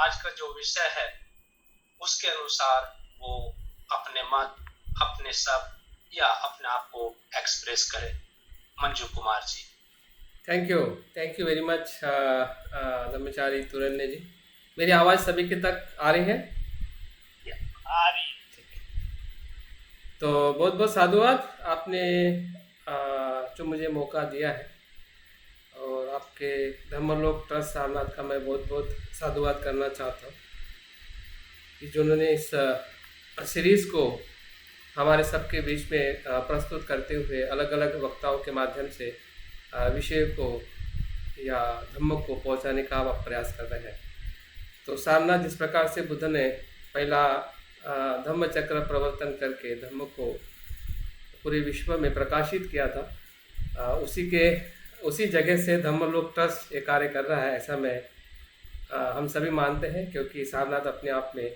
आज का जो विषय है उसके अनुसार वो अपने मत, अपने सब या अपने आप को एक्सप्रेस करे। Manju Kumar ji. Thank you very much ब्रह्मचारी तुरन्य जी। मेरी आवाज़ सभी के तक आ रही है? आ रही। तो बहुत बहुत साधुवाद, आपने जो मुझे मौका दिया है, और आपके धर्मलोक ट्रस्ट सारनाथ का मैं बहुत बहुत साधुवाद करना चाहता हूँ कि जिन्होंने इस सीरीज़ को हमारे सबके बीच में प्रस्तुत करते हुए अलग अलग वक्ताओं के माध्यम से विषय को या धम्म को पहुंचाने का आप प्रयास कर रहे हैं। तो सारनाथ जिस प्रकार से बुद्ध ने पहला धम्म चक्र प्रवर्तन करके धम्म को पूरे विश्व में प्रकाशित किया था, उसी जगह से धम्मलोक ट्रस्ट ये कार्य कर रहा है, ऐसा मैं हम सभी मानते हैं, क्योंकि सारनाथ अपने आप में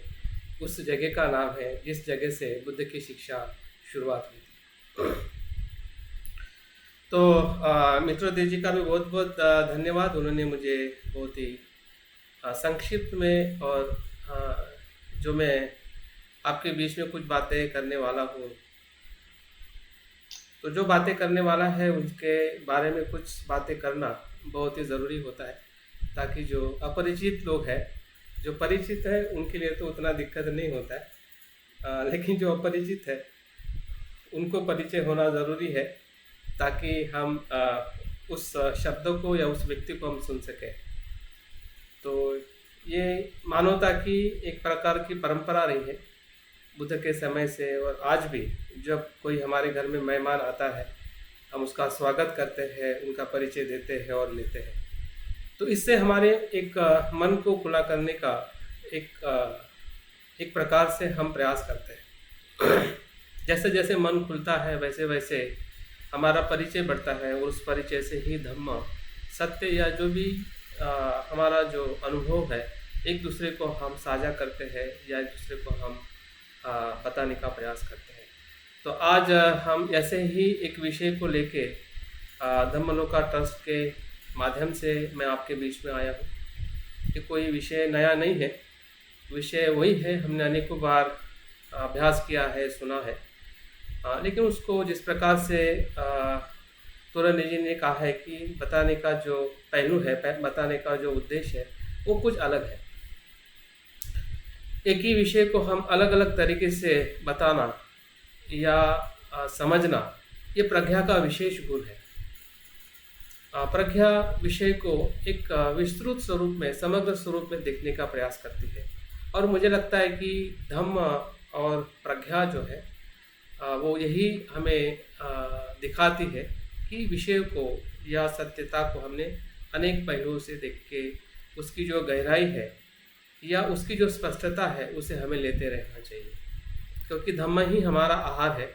उस जगह का नाम है जिस जगह से बुद्ध की शिक्षा शुरुआत हुई थी। तो मित्रोदेव जी का भी बहुत बहुत धन्यवाद। उन्होंने मुझे बहुत ही संक्षिप्त में और जो मैं आपके बीच में कुछ बातें करने वाला हूँ, तो जो बातें करने वाला है उसके बारे में कुछ बातें करना बहुत ही ज़रूरी होता है, ताकि जो अपरिचित लोग हैं, जो परिचित है उनके लिए तो उतना दिक्कत नहीं होता है, लेकिन जो अपरिचित है उनको परिचय होना ज़रूरी है, ताकि हम उस शब्दों को या उस व्यक्ति को हम सुन सकें। तो ये मानवता की एक प्रकार की परंपरा रही है बुद्ध के समय से, और आज भी जब कोई हमारे घर में मेहमान आता है हम उसका स्वागत करते हैं, उनका परिचय देते हैं और लेते हैं। तो इससे हमारे एक मन को खुला करने का एक प्रकार से हम प्रयास करते हैं। जैसे जैसे मन खुलता है वैसे वैसे हमारा परिचय बढ़ता है, और उस परिचय से ही धम्म सत्य या जो भी हमारा जो अनुभव है एक दूसरे को हम साझा करते हैं या एक दूसरे को हम बताने का प्रयास करते हैं। तो आज हम ऐसे ही एक विषय को लेके धम्मलोका ट्रस्ट के माध्यम से मैं आपके बीच में आया हूँ। कि कोई विषय नया नहीं है, विषय वही है, हमने अनेकों बार अभ्यास किया है, सुना है, लेकिन उसको जिस प्रकार से तुरन्य जी ने कहा है कि बताने का जो पहलू है, बताने का जो उद्देश्य है वो कुछ अलग है। एक ही विषय को हम अलग अलग तरीके से बताना या समझना, ये प्रज्ञा का विशेष गुण है। प्रज्ञा विषय को एक विस्तृत स्वरूप में, समग्र स्वरूप में देखने का प्रयास करती है, और मुझे लगता है कि धम्म और प्रज्ञा जो है वो यही हमें दिखाती है कि विषय को या सत्यता को हमने अनेक पहलुओं से देख के उसकी जो गहराई है या उसकी जो स्पष्टता है उसे हमें लेते रहना चाहिए, क्योंकि धम्म ही हमारा आहार है।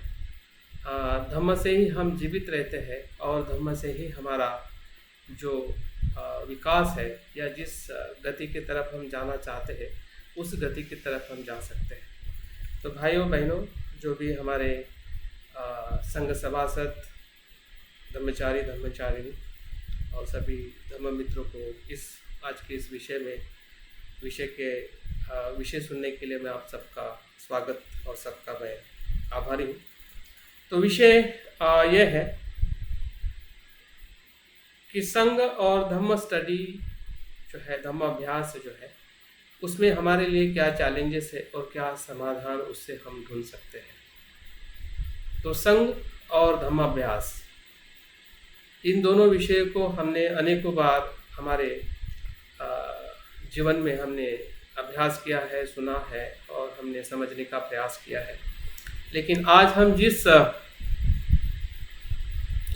धम्म से ही हम जीवित रहते हैं, और धम्म से ही हमारा जो विकास है या जिस गति की तरफ हम जाना चाहते हैं उस गति की तरफ हम जा सकते हैं। तो भाइयों बहनों, जो भी हमारे संघ सभासद, धर्मचारी, धर्मचारिणी और सभी धर्म मित्रों को आज के इस विषय सुनने के लिए मैं आप सबका स्वागत और सबका मैं आभारी हूँ। तो विषय यह है कि संघ और धम्म स्टडी जो है, धम्म अभ्यास जो है, उसमें हमारे लिए क्या चैलेंजेस है और क्या समाधान उससे हम ढूंढ सकते हैं। तो संघ और धम्म अभ्यास, इन दोनों विषयों को हमने अनेकों बार हमारे जीवन में हमने अभ्यास किया है, सुना है और हमने समझने का प्रयास किया है। लेकिन आज हम जिस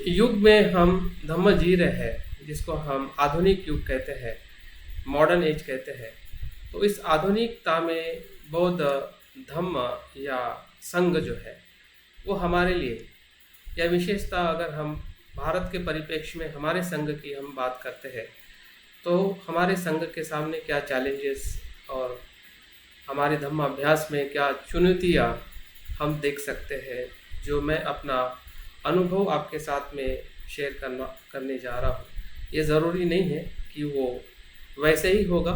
युग में हम धम्म जी रहे हैं, जिसको हम आधुनिक युग कहते हैं, मॉडर्न एज कहते हैं, तो इस आधुनिकता में बौद्ध धम्म या संघ जो है वो हमारे लिए, या विशेषता अगर हम भारत के परिप्रेक्ष्य में हमारे संघ की हम बात करते हैं, तो हमारे संघ के सामने क्या चैलेंजेस और हमारे धम्म अभ्यास में क्या चुनौतियाँ हम देख सकते हैं, जो मैं अपना अनुभव आपके साथ में शेयर करने जा रहा हूँ। ये ज़रूरी नहीं है कि वो वैसे ही होगा,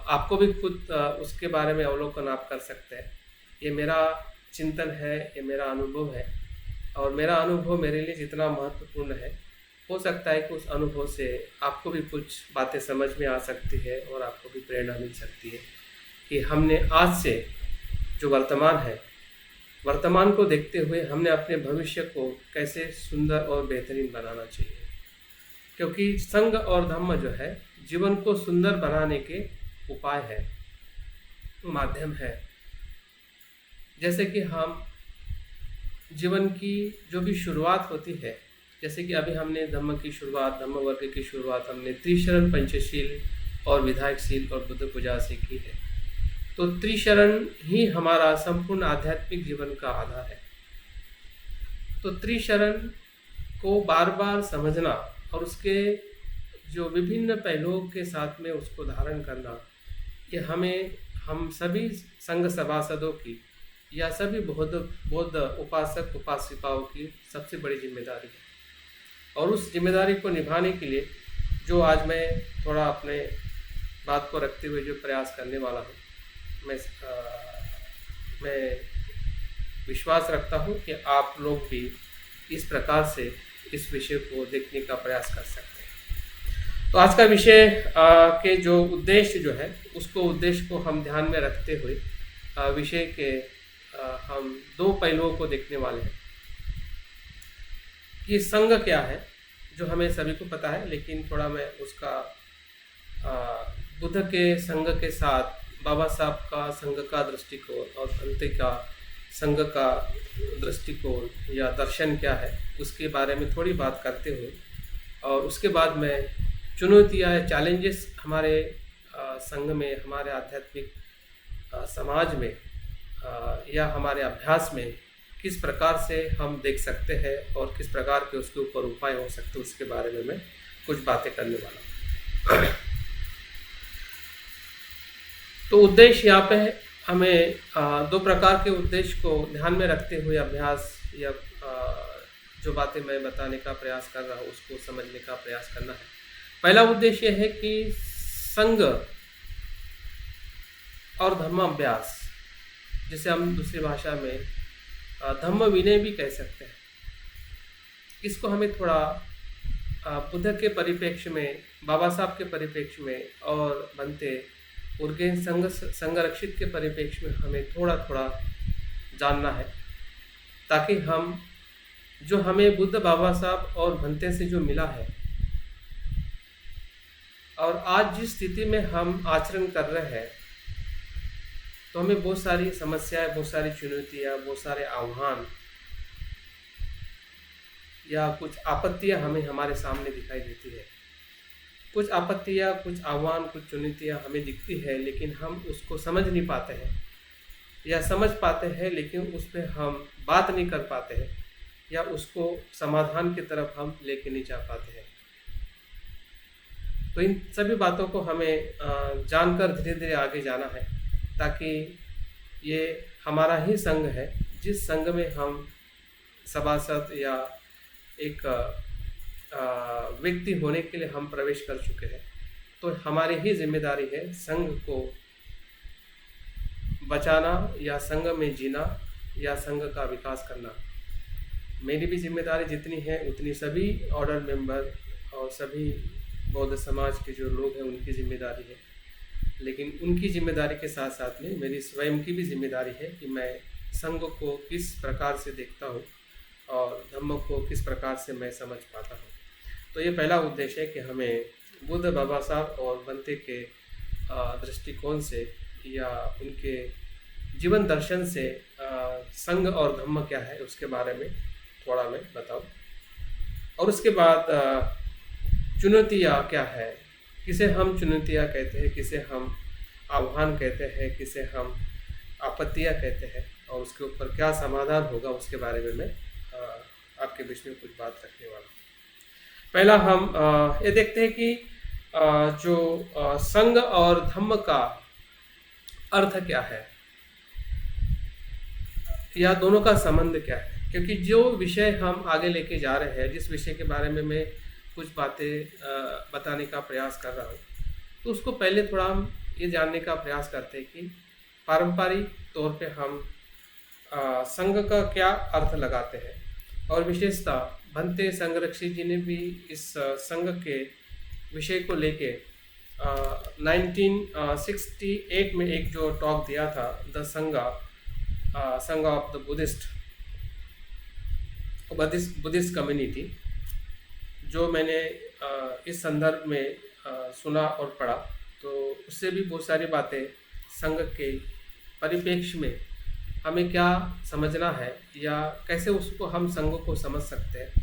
आपको भी खुद उसके बारे में अवलोकन आप कर सकते हैं। ये मेरा चिंतन है, ये मेरा अनुभव है, और मेरा अनुभव मेरे लिए जितना महत्वपूर्ण है, हो सकता है कि उस अनुभव से आपको भी कुछ बातें समझ में आ सकती है और आपको भी प्रेरणा मिल सकती है कि हमने आज से जो वर्तमान है, वर्तमान को देखते हुए हमने अपने भविष्य को कैसे सुंदर और बेहतरीन बनाना चाहिए। क्योंकि संग और धम्म जो है जीवन को सुंदर बनाने के उपाय है, माध्यम है। जैसे कि हम जीवन की जो भी शुरुआत होती है, जैसे कि अभी हमने धम्म की शुरुआत, धम्म वर्ग की शुरुआत हमने त्रिशरण, पंचशील और विधायकशील और बुद्ध पूजा से की है। तो त्रिशरण ही हमारा संपूर्ण आध्यात्मिक जीवन का आधार है। तो त्रिशरण को बार बार समझना और उसके जो विभिन्न पहलुओं के साथ में उसको धारण करना, ये हम सभी संघ सभासदों की या सभी बौद्ध उपासक उपासिकाओं की सबसे बड़ी जिम्मेदारी है। और उस जिम्मेदारी को निभाने के लिए जो आज मैं थोड़ा अपने बात को रखते हुए जो प्रयास करने वाला हूँ, मैं विश्वास रखता हूँ कि आप लोग भी इस प्रकार से इस विषय को देखने का प्रयास कर सकते हैं। तो आज का विषय के जो उद्देश्य जो है, उसको उद्देश्य को हम ध्यान में रखते हुए विषय के हम दो पहलुओं को देखने वाले हैं कि संघ क्या है, जो हमें सभी को पता है, लेकिन थोड़ा मैं उसका बुद्ध के संघ के साथ बाबा साहब का संघ का दृष्टिकोण और भंते का संघ का दृष्टिकोण या दर्शन क्या है, उसके बारे में थोड़ी बात करते हुए, और उसके बाद मैं चुनौतियाँ या चैलेंजेस हमारे संघ में, हमारे आध्यात्मिक समाज में या हमारे अभ्यास में किस प्रकार से हम देख सकते हैं और किस प्रकार के उसके ऊपर उपाय हो सकते हैं, उसके बारे में मैं कुछ बातें करने वाला हूँ। तो उद्देश्य यहाँ पे हमें दो प्रकार के उद्देश्य को ध्यान में रखते हुए अभ्यास या जो बातें मैं बताने का प्रयास कर रहा हूँ उसको समझने का प्रयास करना है। पहला उद्देश्य है कि संघ और धम्म अभ्यास, जिसे हम दूसरी भाषा में धम्म विनय भी कह सकते हैं, इसको हमें थोड़ा बुद्ध के परिप्रेक्ष्य में, बाबा साहब के परिप्रेक्ष्य में और बनते उर्गेन संरक्षित के परिप्रेक्ष्य में हमें थोड़ा थोड़ा जानना है, ताकि हम जो हमें बुद्ध, बाबा साहब और भंते से जो मिला है और आज जिस स्थिति में हम आचरण कर रहे हैं, तो हमें बहुत सारी समस्याएं, बहुत सारी चुनौतियां, बहुत सारे आह्वान या कुछ आपत्तियां हमें हमारे सामने दिखाई देती है। कुछ आपत्तियां, कुछ आह्वान, कुछ चुनौतियां हमें दिखती है, लेकिन हम उसको समझ नहीं पाते हैं, या समझ पाते हैं लेकिन उस पर हम बात नहीं कर पाते हैं, या उसको समाधान की तरफ हम लेके नहीं जा पाते हैं। तो इन सभी बातों को हमें जानकर धीरे धीरे आगे जाना है, ताकि ये हमारा ही संघ है, जिस संघ में हम सभासद या एक व्यक्ति होने के लिए हम प्रवेश कर चुके हैं। तो हमारी ही जिम्मेदारी है संघ को बचाना या संघ में जीना या संघ का विकास करना। मेरी भी जिम्मेदारी जितनी है उतनी सभी ऑर्डर मेंबर और सभी बौद्ध समाज के जो लोग हैं उनकी जिम्मेदारी है, लेकिन उनकी जिम्मेदारी के साथ साथ में मेरी स्वयं की भी जिम्मेदारी है कि मैं संघ को किस प्रकार से देखता हूँ और धम्म को किस प्रकार से मैं समझ पाता हूँ। तो ये पहला उद्देश्य है कि हमें बुद्ध, बाबा साहब और भंते के दृष्टिकोण से या उनके जीवन दर्शन से संघ और धम्म क्या है उसके बारे में थोड़ा मैं बताऊँ, और उसके बाद चुनौतियाँ क्या है, किसे हम चुनौतियाँ कहते हैं, किसे हम आह्वान कहते हैं, किसे हम आपत्तियाँ कहते हैं, और उसके ऊपर क्या समाधान होगा उसके बारे में मैं आपके बीच में कुछ बात रखने वाला हूँ। पहला हम ये देखते हैं कि जो संघ और धम्म का अर्थ क्या है या दोनों का संबंध क्या है, क्योंकि जो विषय हम आगे लेके जा रहे हैं, जिस विषय के बारे में मैं कुछ बातें बताने का प्रयास कर रहा हूँ, तो उसको पहले थोड़ा हम ये जानने का प्रयास करते हैं कि पारंपरिक तौर पे हम संघ का क्या अर्थ लगाते हैं। और विशेषतः भंते संगरक्षी जी ने भी इस संघ के विषय को लेके 1968 में एक जो टॉक दिया था, द संघ ऑफ द बुद्धिस्ट कम्युनिटी, जो मैंने इस संदर्भ में सुना और पढ़ा, तो उससे भी बहुत सारी बातें संघ के परिप्रेक्ष्य में हमें क्या समझना है या कैसे उसको हम संघ को समझ सकते हैं।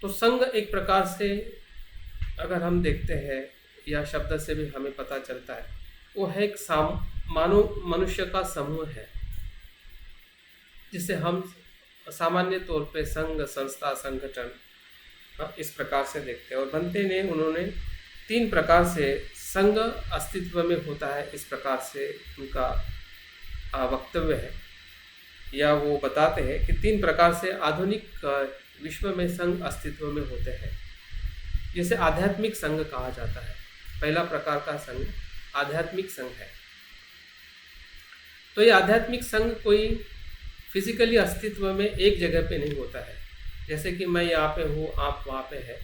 तो संघ एक प्रकार से अगर हम देखते हैं या शब्द से भी हमें पता चलता है, वो है एक मनुष्य का समूह है, जिसे हम सामान्य तौर पे संघ, संस्था, संगठन इस प्रकार से देखते हैं। और भंते ने उन्होंने 3 प्रकार से संघ अस्तित्व में होता है, इस प्रकार से उनका वक्तव्य है, या वो बताते हैं कि 3 प्रकार से आधुनिक विश्व में संघ अस्तित्व में होते हैं, जिसे आध्यात्मिक संघ कहा जाता है। पहला प्रकार का संघ आध्यात्मिक संघ है। तो ये आध्यात्मिक संघ कोई फिजिकली अस्तित्व में एक जगह पे नहीं होता है, जैसे कि मैं यहाँ पे हूँ, आप वहाँ पे है,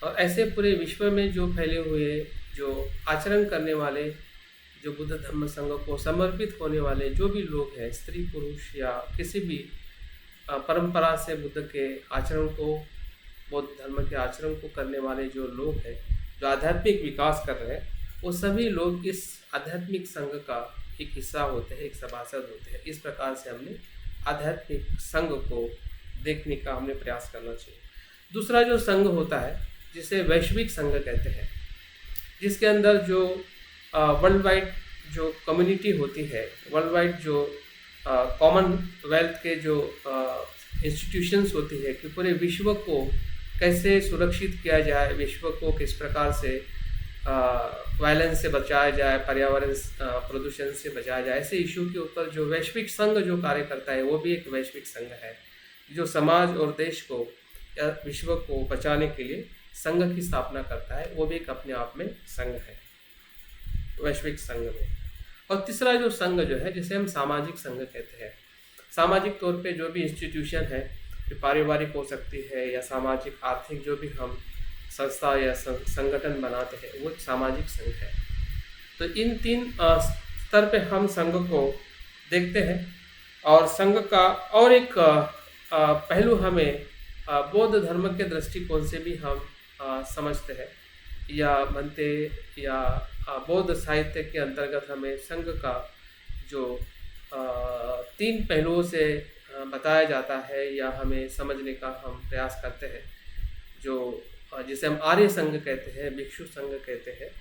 और ऐसे पूरे विश्व में जो फैले हुए, जो आचरण करने वाले, जो बुद्ध धर्म संघ को समर्पित होने वाले जो भी लोग हैं, स्त्री पुरुष या किसी भी परंपरा से बुद्ध के आचरण को, बौद्ध धर्म के आचरण को करने वाले जो लोग हैं, जो आध्यात्मिक विकास कर रहे हैं, वो सभी लोग इस आध्यात्मिक संघ का एक हिस्सा होते हैं, एक सभासद होते हैं। इस प्रकार से हमने आध्यात्मिक संघ को देखने का हमने प्रयास करना चाहिए। दूसरा जो संघ होता है, जिसे वैश्विक संघ कहते हैं, जिसके अंदर जो वर्ल्ड वाइड जो कम्युनिटी होती है, वर्ल्ड वाइड जो कॉमनवेल्थ के जो इंस्टीट्यूशंस होती है, कि पूरे विश्व को कैसे सुरक्षित किया जाए, विश्व को किस प्रकार से वायलेंस से बचाया जाए, पर्यावरण प्रदूषण से बचाया जाए, ऐसे इशू के ऊपर जो वैश्विक संघ जो कार्य करता है, वो भी एक वैश्विक संघ है, जो समाज और देश को या विश्व को बचाने के लिए संघ की स्थापना करता है। वो भी एक अपने आप में संघ है, वैश्विक संघ में। और तीसरा जो संघ जो है, जिसे हम सामाजिक संघ कहते हैं, सामाजिक तौर पे जो भी इंस्टीट्यूशन है, जो पारिवारिक हो सकती है या सामाजिक आर्थिक जो भी हम संस्था या संगठन बनाते हैं, वो सामाजिक संघ है। तो इन 3 स्तर पे हम संघ को देखते हैं। और संघ का और एक पहलू हमें बौद्ध धर्म के दृष्टिकोण से भी हम समझते हैं, या बनते या बौद्ध साहित्य के अंतर्गत हमें संघ का जो 3 पहलुओं से बताया जाता है या हमें समझने का हम प्रयास करते हैं, जो जिसे हम आर्य संघ कहते हैं, भिक्षु संघ कहते हैं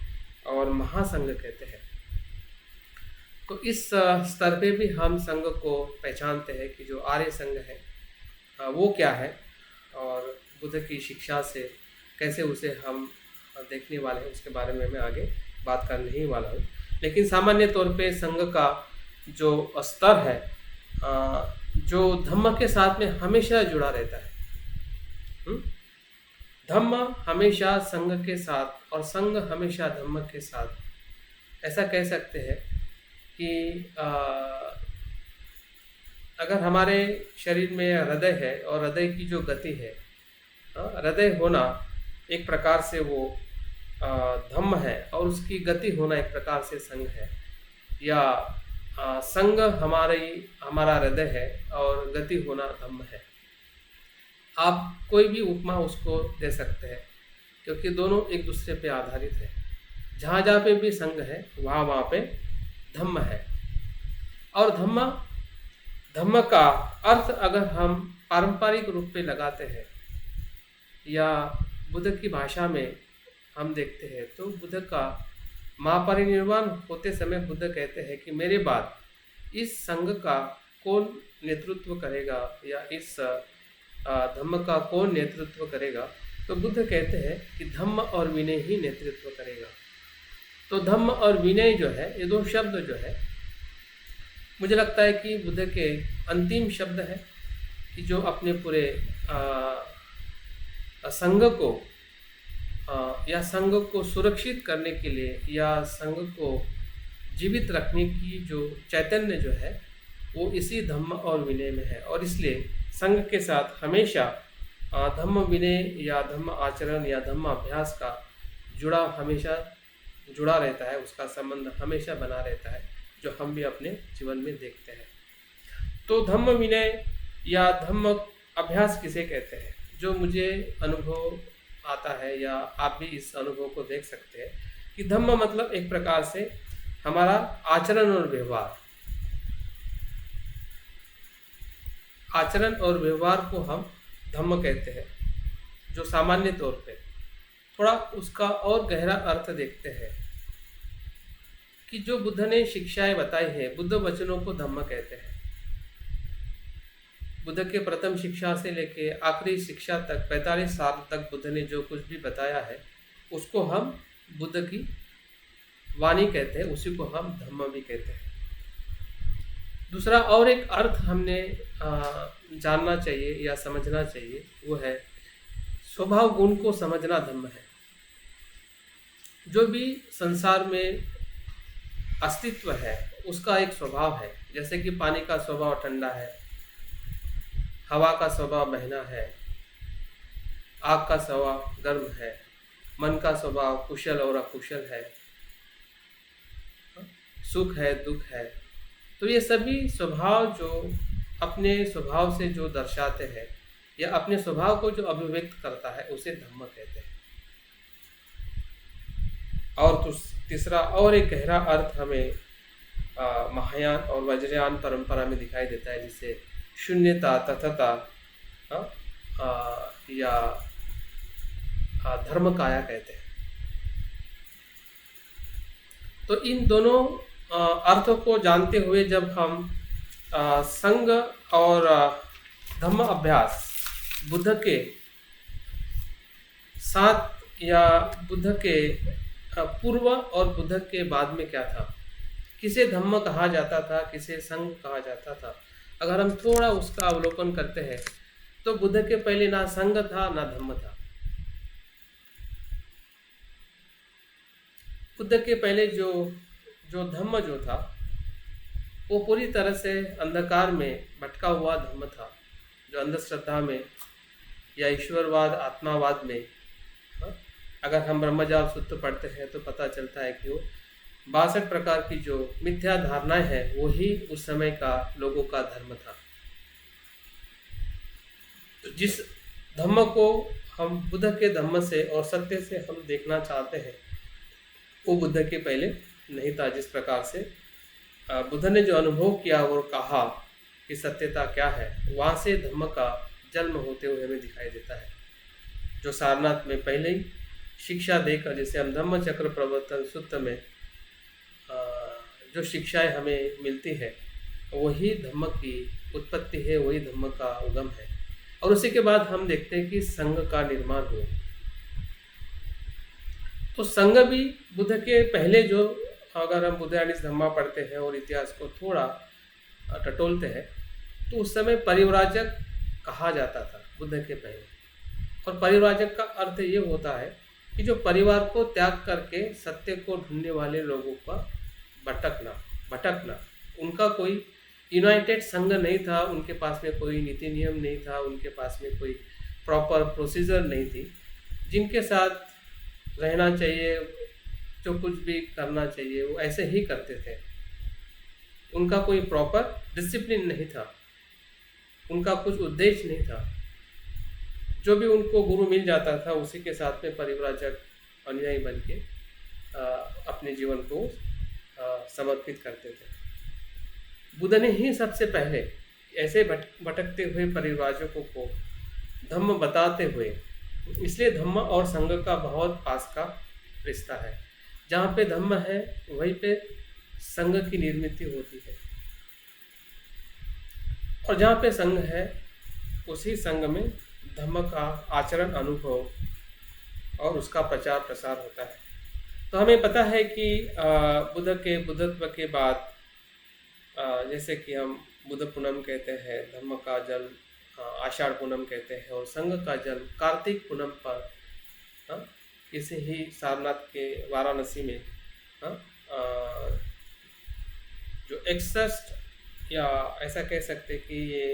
और महासंघ कहते हैं। तो इस स्तर पे भी हम संघ को पहचानते हैं कि जो आर्य संघ है वो क्या है, और बुद्ध की शिक्षा से कैसे उसे हम देखने वाले हैं, उसके बारे में मैं आगे बात करने ही वाला हूँ। लेकिन सामान्य तौर पे संघ का जो स्तर है, जो धम्म के साथ में हमेशा जुड़ा रहता है। धम्म हमेशा संघ के साथ और संघ हमेशा धम्म के साथ, ऐसा कह सकते हैं कि अगर हमारे शरीर में हृदय है और हृदय की जो गति है, हृदय होना एक प्रकार से वो धम्म है और उसकी गति होना एक प्रकार से संघ है, या संघ हमारा हृदय है और गति होना धम्म है। आप कोई भी उपमा उसको दे सकते हैं, क्योंकि दोनों एक दूसरे पे आधारित है। जहाँ जहाँ पे भी संघ है वहाँ पे धम्म है। और धम्म का अर्थ अगर हम पारंपरिक रूप पे लगाते हैं या बुद्ध की भाषा में हम देखते हैं, तो बुद्ध का महापरिनिर्वाण होते समय बुद्ध कहते हैं कि मेरे बाद इस संघ का कौन नेतृत्व करेगा या इस धम्म का कौन नेतृत्व करेगा। तो बुद्ध कहते हैं कि धम्म और विनय ही नेतृत्व करेगा। तो धम्म और विनय जो है, ये 2 शब्द जो है, मुझे लगता है कि बुद्ध के अंतिम शब्द है कि जो अपने पूरे संघ को या संघ को सुरक्षित करने के लिए या संघ को जीवित रखने की जो चैतन्य जो है वो इसी धम्म और विनय में है। और इसलिए संघ के साथ हमेशा धम्म विनय या धम्म आचरण या धम्म अभ्यास का जुड़ाव हमेशा जुड़ा रहता है, उसका संबंध हमेशा बना रहता है, जो हम भी अपने जीवन में देखते हैं। तो धम्म विनय या धम्म अभ्यास किसे कहते हैं? जो मुझे अनुभव आता है या आप भी इस अनुभव को देख सकते हैं कि धम्म मतलब एक प्रकार से हमारा आचरण और व्यवहार। आचरण और व्यवहार को हम धम्म कहते हैं, जो सामान्य तौर पे। थोड़ा उसका और गहरा अर्थ देखते हैं कि जो बुद्ध ने शिक्षाएं बताई है, बुद्ध वचनों को धम्म कहते हैं। बुद्ध के प्रथम शिक्षा से लेके आखिरी शिक्षा तक 45 साल तक बुद्ध ने जो कुछ भी बताया है उसको हम बुद्ध की वाणी कहते हैं, उसी को हम धम्म भी कहते हैं। दूसरा और एक अर्थ हमने जानना चाहिए या समझना चाहिए, वो है स्वभाव गुण को समझना धम्म है। जो भी संसार में अस्तित्व है उसका एक स्वभाव है, जैसे कि पानी का स्वभाव ठंडा है, हवा का स्वभाव बहना है, आग का स्वभाव गर्म है, मन का स्वभाव कुशल और अकुशल है, सुख है दुख है। तो ये सभी स्वभाव जो अपने स्वभाव से जो दर्शाते हैं या अपने स्वभाव को जो अभिव्यक्त करता है उसे धम्म कहते हैं। और तीसरा और एक गहरा अर्थ हमें महायान और वज्रयान परंपरा में दिखाई देता है, जिसे शून्यता तथता या धर्म काया कहते हैं। तो इन दोनों अर्थों को जानते हुए जब हम संघ और धम्म अभ्यास बुद्ध के साथ या बुद्ध के पूर्व और बुद्ध के बाद में क्या था, किसे धम्म कहा जाता था, किसे संघ कहा जाता था, अगर हम थोड़ा उसका अवलोकन करते हैं तो बुद्ध के पहले ना संघ था ना धम्म था। बुद्ध के पहले जो धम्म जो था वो पूरी तरह से अंधकार में भटका हुआ धम्म था, जो अंधश्रद्धा में या ईश्वरवाद आत्मावाद में, अगर हम ब्रह्मजाल सूत्र पढ़ते हैं तो पता चलता है कि वो 62 प्रकार की जो मिथ्या धारणाएं हैं वही उस समय का लोगों का धर्म था। तो जिस धम्म को हम बुद्ध के धम्म से और सत्य से हम देखना चाहते हैं वो बुद्ध के पहले नहीं था। जिस प्रकार से बुद्ध ने जो अनुभव किया और कहा कि सत्यता क्या है, वहाँ से धम्म का जन्म होते हुए हमें दिखाई देता है, जो सारनाथ में पहले ही शिक्षा देकर, जैसे हम धम्म चक्र प्रवर्तन सूत्र में जो शिक्षाएं हमें मिलती है वही धम्म की उत्पत्ति है, वही धम्म का उगम है। और उसी के बाद हम देखते हैं कि संघ का निर्माण हुआ। तो संघ भी बुद्ध के पहले जो, अगर हम बुद्धानिस धम्मा पढ़ते हैं और इतिहास को थोड़ा टटोलते हैं तो उस समय परिव्राजक कहा जाता था बुद्ध के पहले। और परिव्राजक का अर्थ ये होता है कि जो परिवार को त्याग करके सत्य को ढूंढने वाले लोगों का भटकना। उनका कोई यूनाइटेड संघ नहीं था, उनके पास में कोई नीति नियम नहीं था, उनके पास में कोई प्रॉपर प्रोसीजर नहीं थी जिनके साथ रहना चाहिए, जो कुछ भी करना चाहिए वो ऐसे ही करते थे। उनका कोई प्रॉपर डिसिप्लिन नहीं था, उनका कुछ उद्देश्य नहीं था। जो भी उनको गुरु मिल जाता था उसी के साथ में परिव्राजक अनुयायी बन के अपने जीवन को समर्पित करते थे। बुद्ध ने ही सबसे पहले ऐसे भटकते हुए परिव्राजकों को धम्म बताते हुए, इसलिए धम्म और संघ का बहुत पास का रिश्ता है। जहाँ पे धम्म है वहीं पे संघ की निर्मित होती है, और जहाँ पे संघ है उसी संघ में धम्म का आचरण अनुभव और उसका प्रचार प्रसार होता है। तो हमें पता है कि बुद्ध के बुद्धत्व के बाद जैसे कि हम बुद्ध पूनम कहते हैं, धम्म का जल आषाढ़ पूनम कहते हैं, और संघ का जल कार्तिक पूनम पर इसे ही सारनाथ के वाराणसी में हाँ, जो 61 या ऐसा कह सकते कि ये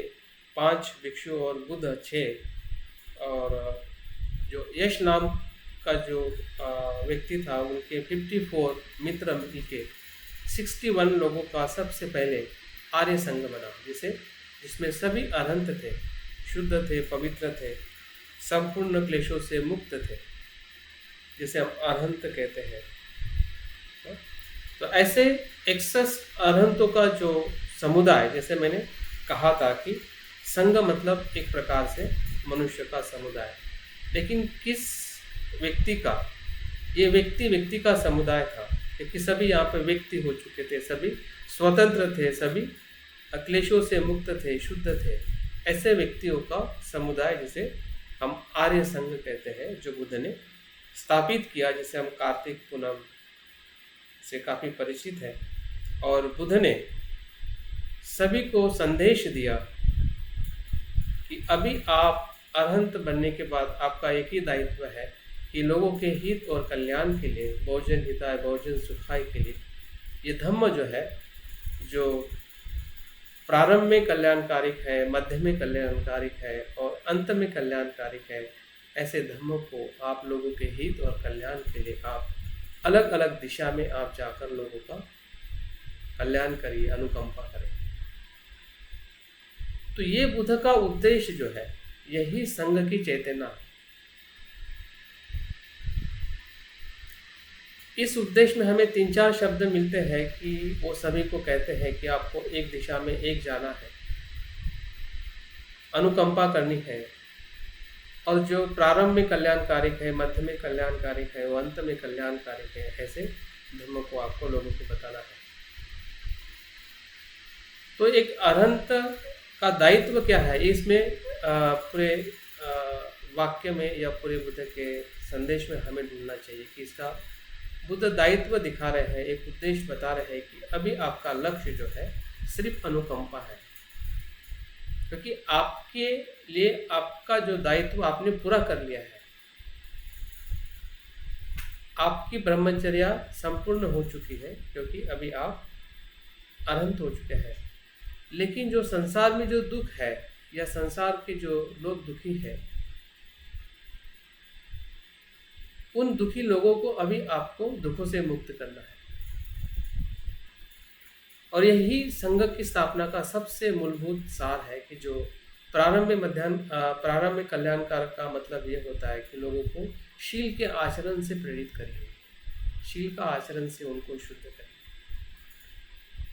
5 भिक्षु और बुद्ध 6 और जो यश नाम का जो व्यक्ति था उनके 54 मित्र मिलके 61 लोगों का सबसे पहले आर्य संघ बना, जिसमें सभी अरहंत थे, शुद्ध थे, पवित्र थे, संपूर्ण क्लेशों से मुक्त थे, जिसे हम अरहंत कहते हैं। तो ऐसे 61 अरहंतों का जो समुदाय, जैसे मैंने कहा था कि संघ मतलब एक प्रकार से मनुष्य का समुदाय, लेकिन किस व्यक्ति का, ये व्यक्ति का समुदाय था, क्योंकि सभी यहाँ पर व्यक्ति हो चुके थे, सभी स्वतंत्र थे, सभी क्लेशों से मुक्त थे, शुद्ध थे। ऐसे व्यक्तियों का समुदाय जिसे हम आर्य संघ कहते हैं, जो बुद्ध ने स्थापित किया, जिसे हम कार्तिक पूनम से काफ़ी परिचित है। और बुद्ध ने सभी को संदेश दिया कि अभी आप अरहंत बनने के बाद आपका एक ही दायित्व है कि लोगों के हित और कल्याण के लिए, बहुजन हिताय बहुजन सुखाय के लिए, ये धम्म जो है, जो प्रारंभ में कल्याणकारिक है, मध्य में कल्याणकारिक है और अंत में कल्याणकारिक है, ऐसे धम्मों को आप लोगों के हित और कल्याण के लिए आप अलग अलग दिशा में आप जाकर लोगों का कल्याण करिए, अनुकंपा करें। तो ये बुद्ध का उद्देश्य जो है, यही संघ की चेतना है। इस उद्देश्य में हमें 3-4 शब्द मिलते हैं कि वो सभी को कहते हैं कि आपको एक दिशा में एक जाना है, अनुकंपा करनी है, और जो प्रारंभ में कल्याणकारिक है, मध्य में कल्याणकारिक है, वो अंत में कल्याणकारिक है, ऐसे धर्म को आपको लोगों को बताना है। तो एक अरहंत का दायित्व क्या है, इसमें पूरे वाक्य में या पूरे बुद्ध के संदेश में हमें ढूंढना चाहिए कि इसका बुद्ध दायित्व दिखा रहे हैं, एक उद्देश्य बता रहे हैं कि अभी आपका लक्ष्य जो है सिर्फ अनुकंपा है, क्योंकि आपके लिए आपका जो दायित्व आपने पूरा कर लिया है, आपकी ब्रह्मचर्या संपूर्ण हो चुकी है, क्योंकि अभी आप अरहंत हो चुके हैं। लेकिन जो संसार में जो दुख है या संसार के जो लोग दुखी है, उन दुखी लोगों को अभी आपको दुखों से मुक्त करना है। और यही संघ की स्थापना का सबसे मूलभूत सार है कि जो प्रारंभ में कल्याणकार का मतलब ये होता है कि लोगों को शील के आचरण से प्रेरित करिए, शील का आचरण से उनको शुद्ध करिए।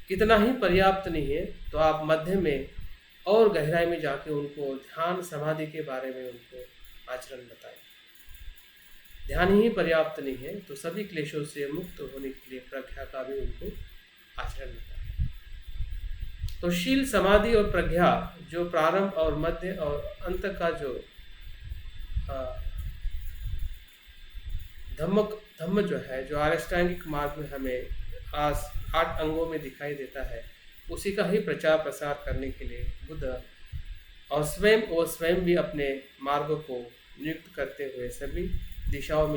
इतना ही पर्याप्त नहीं है, तो आप मध्य में और गहराई में जाके उनको ध्यान समाधि के बारे में उनको आचरण बताएं। ध्यान ही पर्याप्त नहीं है, तो सभी क्लेशों से मुक्त होने के लिए प्रज्ञा का भी उनको आचरण बताएं। तो शील, समाधि और प्रज्ञा, जो प्रारंभ और मध्य और अंत का जो धम्म जो है, जो अष्टांगिक मार्ग में हमें आज 8 अंगों में दिखाई देता है, उसी का ही प्रचार प्रसार करने के लिए बुद्ध और स्वयं भी अपने मार्ग को नियुक्त करते हुए सभी दिशाओं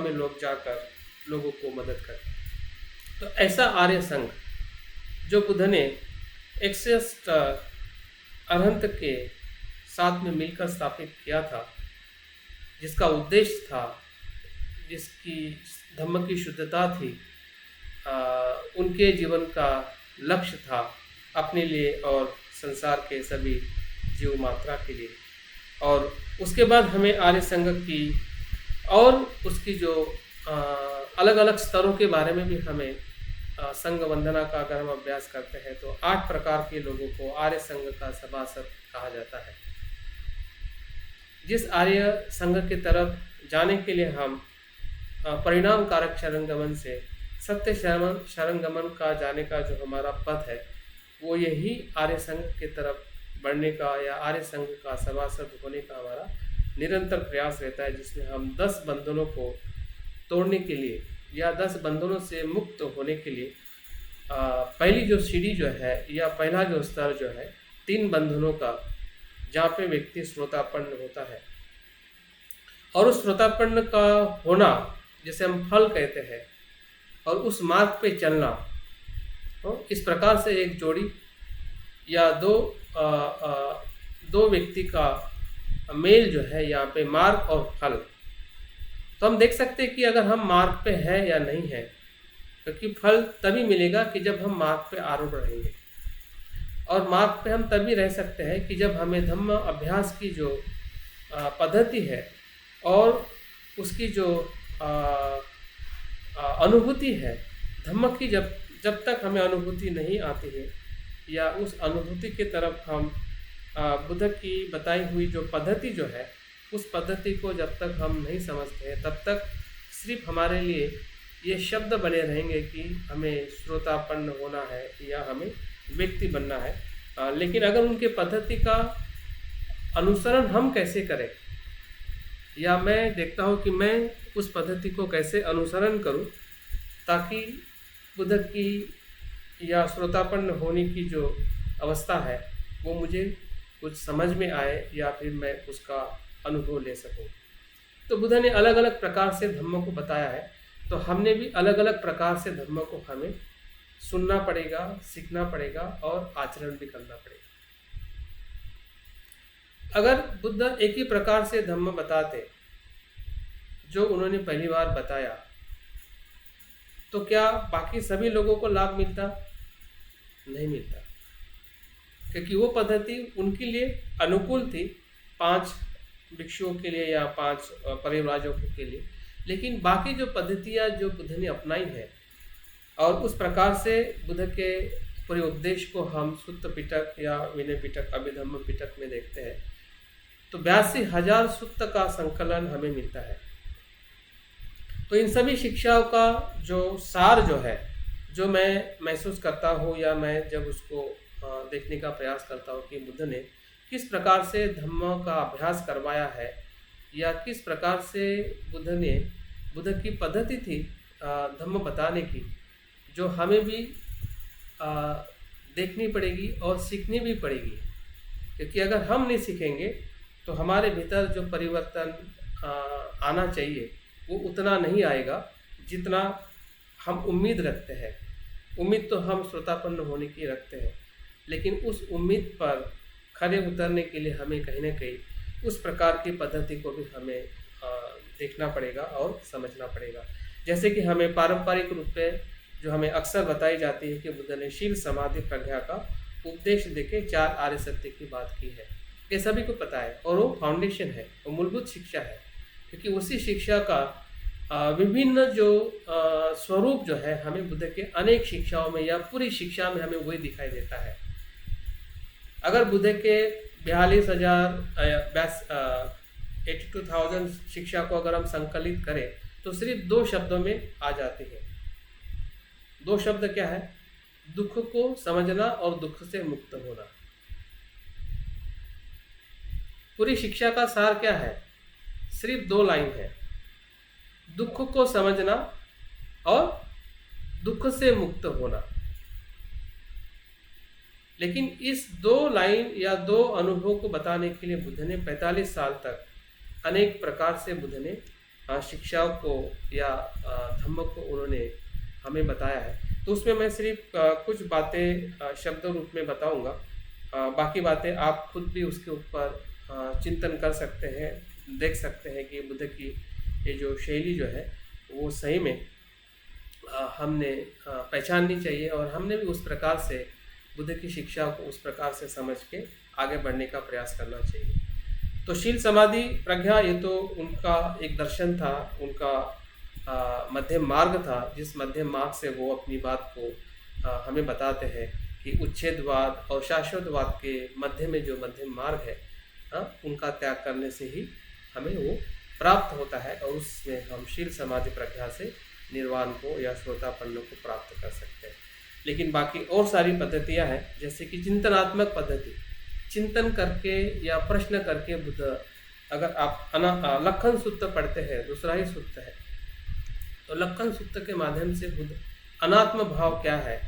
में लोग जाकर लोगों को मदद करते। तो ऐसा आर्य संघ जो बुद्ध ने 61 अरहंत के साथ में मिलकर स्थापित किया था, जिसका उद्देश्य था, जिसकी धम्म की शुद्धता थी, उनके जीवन का लक्ष्य था अपने लिए और संसार के सभी जीव मात्रा के लिए। और उसके बाद हमें आर्य संघ की और उसकी जो अलग अलग स्तरों के बारे में भी हमें संघ वंदना का अगर हम अभ्यास करते हैं तो 8 प्रकार के लोगों को आर्य संघ का सभासद कहा जाता है। जिस आर्य संघ की तरफ जाने के लिए हम परिणाम कारक शरणगमन से सत्य शरणगमन का जाने का जो हमारा पथ है, वो यही आर्य संघ की तरफ बढ़ने का या आर्य संघ का सभासद होने का हमारा निरंतर प्रयास रहता है, जिसमें हम 10 बंधनों को तोड़ने के लिए या 10 बंधनों से मुक्त होने के लिए पहली जो सीढ़ी जो है या पहला जो स्तर जो है 3 बंधनों का जहाँ पे व्यक्ति श्रोतापन्न होता है। और उस श्रोतापन्न का होना, जैसे हम फल कहते हैं, और उस मार्ग पे चलना, इस प्रकार से एक जोड़ी या दो व्यक्ति का मेल जो है यहाँ पे मार्ग और फल। तो हम देख सकते हैं कि अगर हम मार्ग पे हैं या नहीं है, क्योंकि फल तभी मिलेगा कि जब हम मार्ग पे आरूढ़ रहेंगे। और मार्ग पे हम तभी रह सकते हैं कि जब हमें धम्म अभ्यास की जो पद्धति है और उसकी जो अनुभूति है धम्म की, जब तक हमें अनुभूति नहीं आती है या उस अनुभूति की तरफ हम बुद्ध की बताई हुई जो पद्धति जो है उस पद्धति को जब तक हम नहीं समझते हैं, तब तक सिर्फ हमारे लिए ये शब्द बने रहेंगे कि हमें श्रोतापन्न होना है या हमें व्यक्ति बनना है। लेकिन अगर उनके पद्धति का अनुसरण हम कैसे करें, या मैं देखता हूँ कि मैं उस पद्धति को कैसे अनुसरण करूँ ताकि बुद्ध की या श्रोतापन्न होने की जो अवस्था है वो मुझे कुछ समझ में आए या फिर मैं उसका अनुभव ले सकूं। तो बुद्ध ने अलग अलग प्रकार से धम्म को बताया है, तो हमने भी अलग अलग प्रकार से धम्म को हमें सुनना पड़ेगा, सीखना पड़ेगा और आचरण भी करना पड़ेगा। अगर बुद्ध एक ही प्रकार से धम्म बताते जो उन्होंने पहली बार बताया, तो क्या बाकी सभी लोगों को लाभ मिलता? नहीं मिलता, क्योंकि वो पद्धति उनके लिए अनुकूल थी, 5 भिक्षुओं के लिए या 5 परिव्राजकों के लिए। लेकिन बाकी जो पद्धतियाँ जो बुद्ध ने अपनाई है और उस प्रकार से बुद्ध के पूरे उपदेश को हम सुत्त पिटक या विनय पिटक, अभिधम्म पिटक में देखते हैं, तो 82,000 सुत्त का संकलन हमें मिलता है। तो इन सभी शिक्षाओं का जो सार जो है, जो मैं महसूस करता हूँ या मैं जब उसको देखने का प्रयास करता हूँ कि बुद्ध ने किस प्रकार से धम्म का अभ्यास करवाया है या किस प्रकार से बुद्ध की पद्धति थी धम्म बताने की, जो हमें भी देखनी पड़ेगी और सीखनी भी पड़ेगी। क्योंकि अगर हम नहीं सीखेंगे तो हमारे भीतर जो परिवर्तन आना चाहिए वो उतना नहीं आएगा जितना हम उम्मीद रखते हैं। उम्मीद तो हम श्रोतापन्न होने की रखते हैं, लेकिन उस उम्मीद पर खरे उतरने के लिए हमें कहीं ना कहीं उस प्रकार की पद्धति को भी हमें देखना पड़ेगा और समझना पड़ेगा। जैसे कि हमें पारंपरिक रूप पे जो हमें अक्सर बताई जाती है कि बुद्ध ने शील समाधि प्रज्ञा का उपदेश देके 4 आर्य सत्य की बात की है, ये सभी को पता है और वो फाउंडेशन है, वो मूलभूत शिक्षा है। क्योंकि उसी शिक्षा का विभिन्न जो स्वरूप जो है हमें बुद्ध के अनेक शिक्षाओं में या पूरी शिक्षा में हमें वही दिखाई देता है। अगर बुद्ध के 82,000 शिक्षा को अगर हम संकलित करें तो सिर्फ 2 शब्दों में आ जाते हैं। 2 शब्द क्या है? दुख को समझना और दुख से मुक्त होना। पूरी शिक्षा का सार क्या है? सिर्फ 2 लाइन है, दुख को समझना और दुख से मुक्त होना। लेकिन इस 2 लाइन या 2 अनुभव को बताने के लिए बुद्ध ने 45 साल तक अनेक प्रकार से बुद्ध ने शिक्षाओं को या धम्म को उन्होंने हमें बताया है। तो उसमें मैं सिर्फ कुछ बातें शब्द रूप में बताऊंगा, बाकी बातें आप खुद भी उसके ऊपर चिंतन कर सकते हैं, देख सकते हैं कि बुद्ध की ये जो शैली जो है वो सही में हमने पहचाननी चाहिए और हमने भी उस प्रकार से बुद्ध की शिक्षा को उस प्रकार से समझ के आगे बढ़ने का प्रयास करना चाहिए। तो शील समाधि प्रज्ञा ये तो उनका एक दर्शन था, उनका मध्यम मार्ग था, जिस मध्यम मार्ग से वो अपनी बात को हमें बताते हैं कि उच्छेदवाद और शाश्वतवाद के मध्य में जो मध्यम मार्ग है उनका त्याग करने से ही हमें वो प्राप्त होता है और उसमें हम शील समाधि प्रज्ञा से निर्वाण को या श्रोतापन्न को प्राप्त कर सकते हैं। लेकिन बाकी और सारी पद्धतियां हैं, जैसे कि चिंतनात्मक पद्धति, चिंतन करके या प्रश्न करके बुद्ध, अगर आप लक्खन सूक्त पढ़ते हैं, दूसरा ही सूक्त है, तो लक्खन सूक्त के माध्यम से बुद्ध अनात्म भाव क्या है,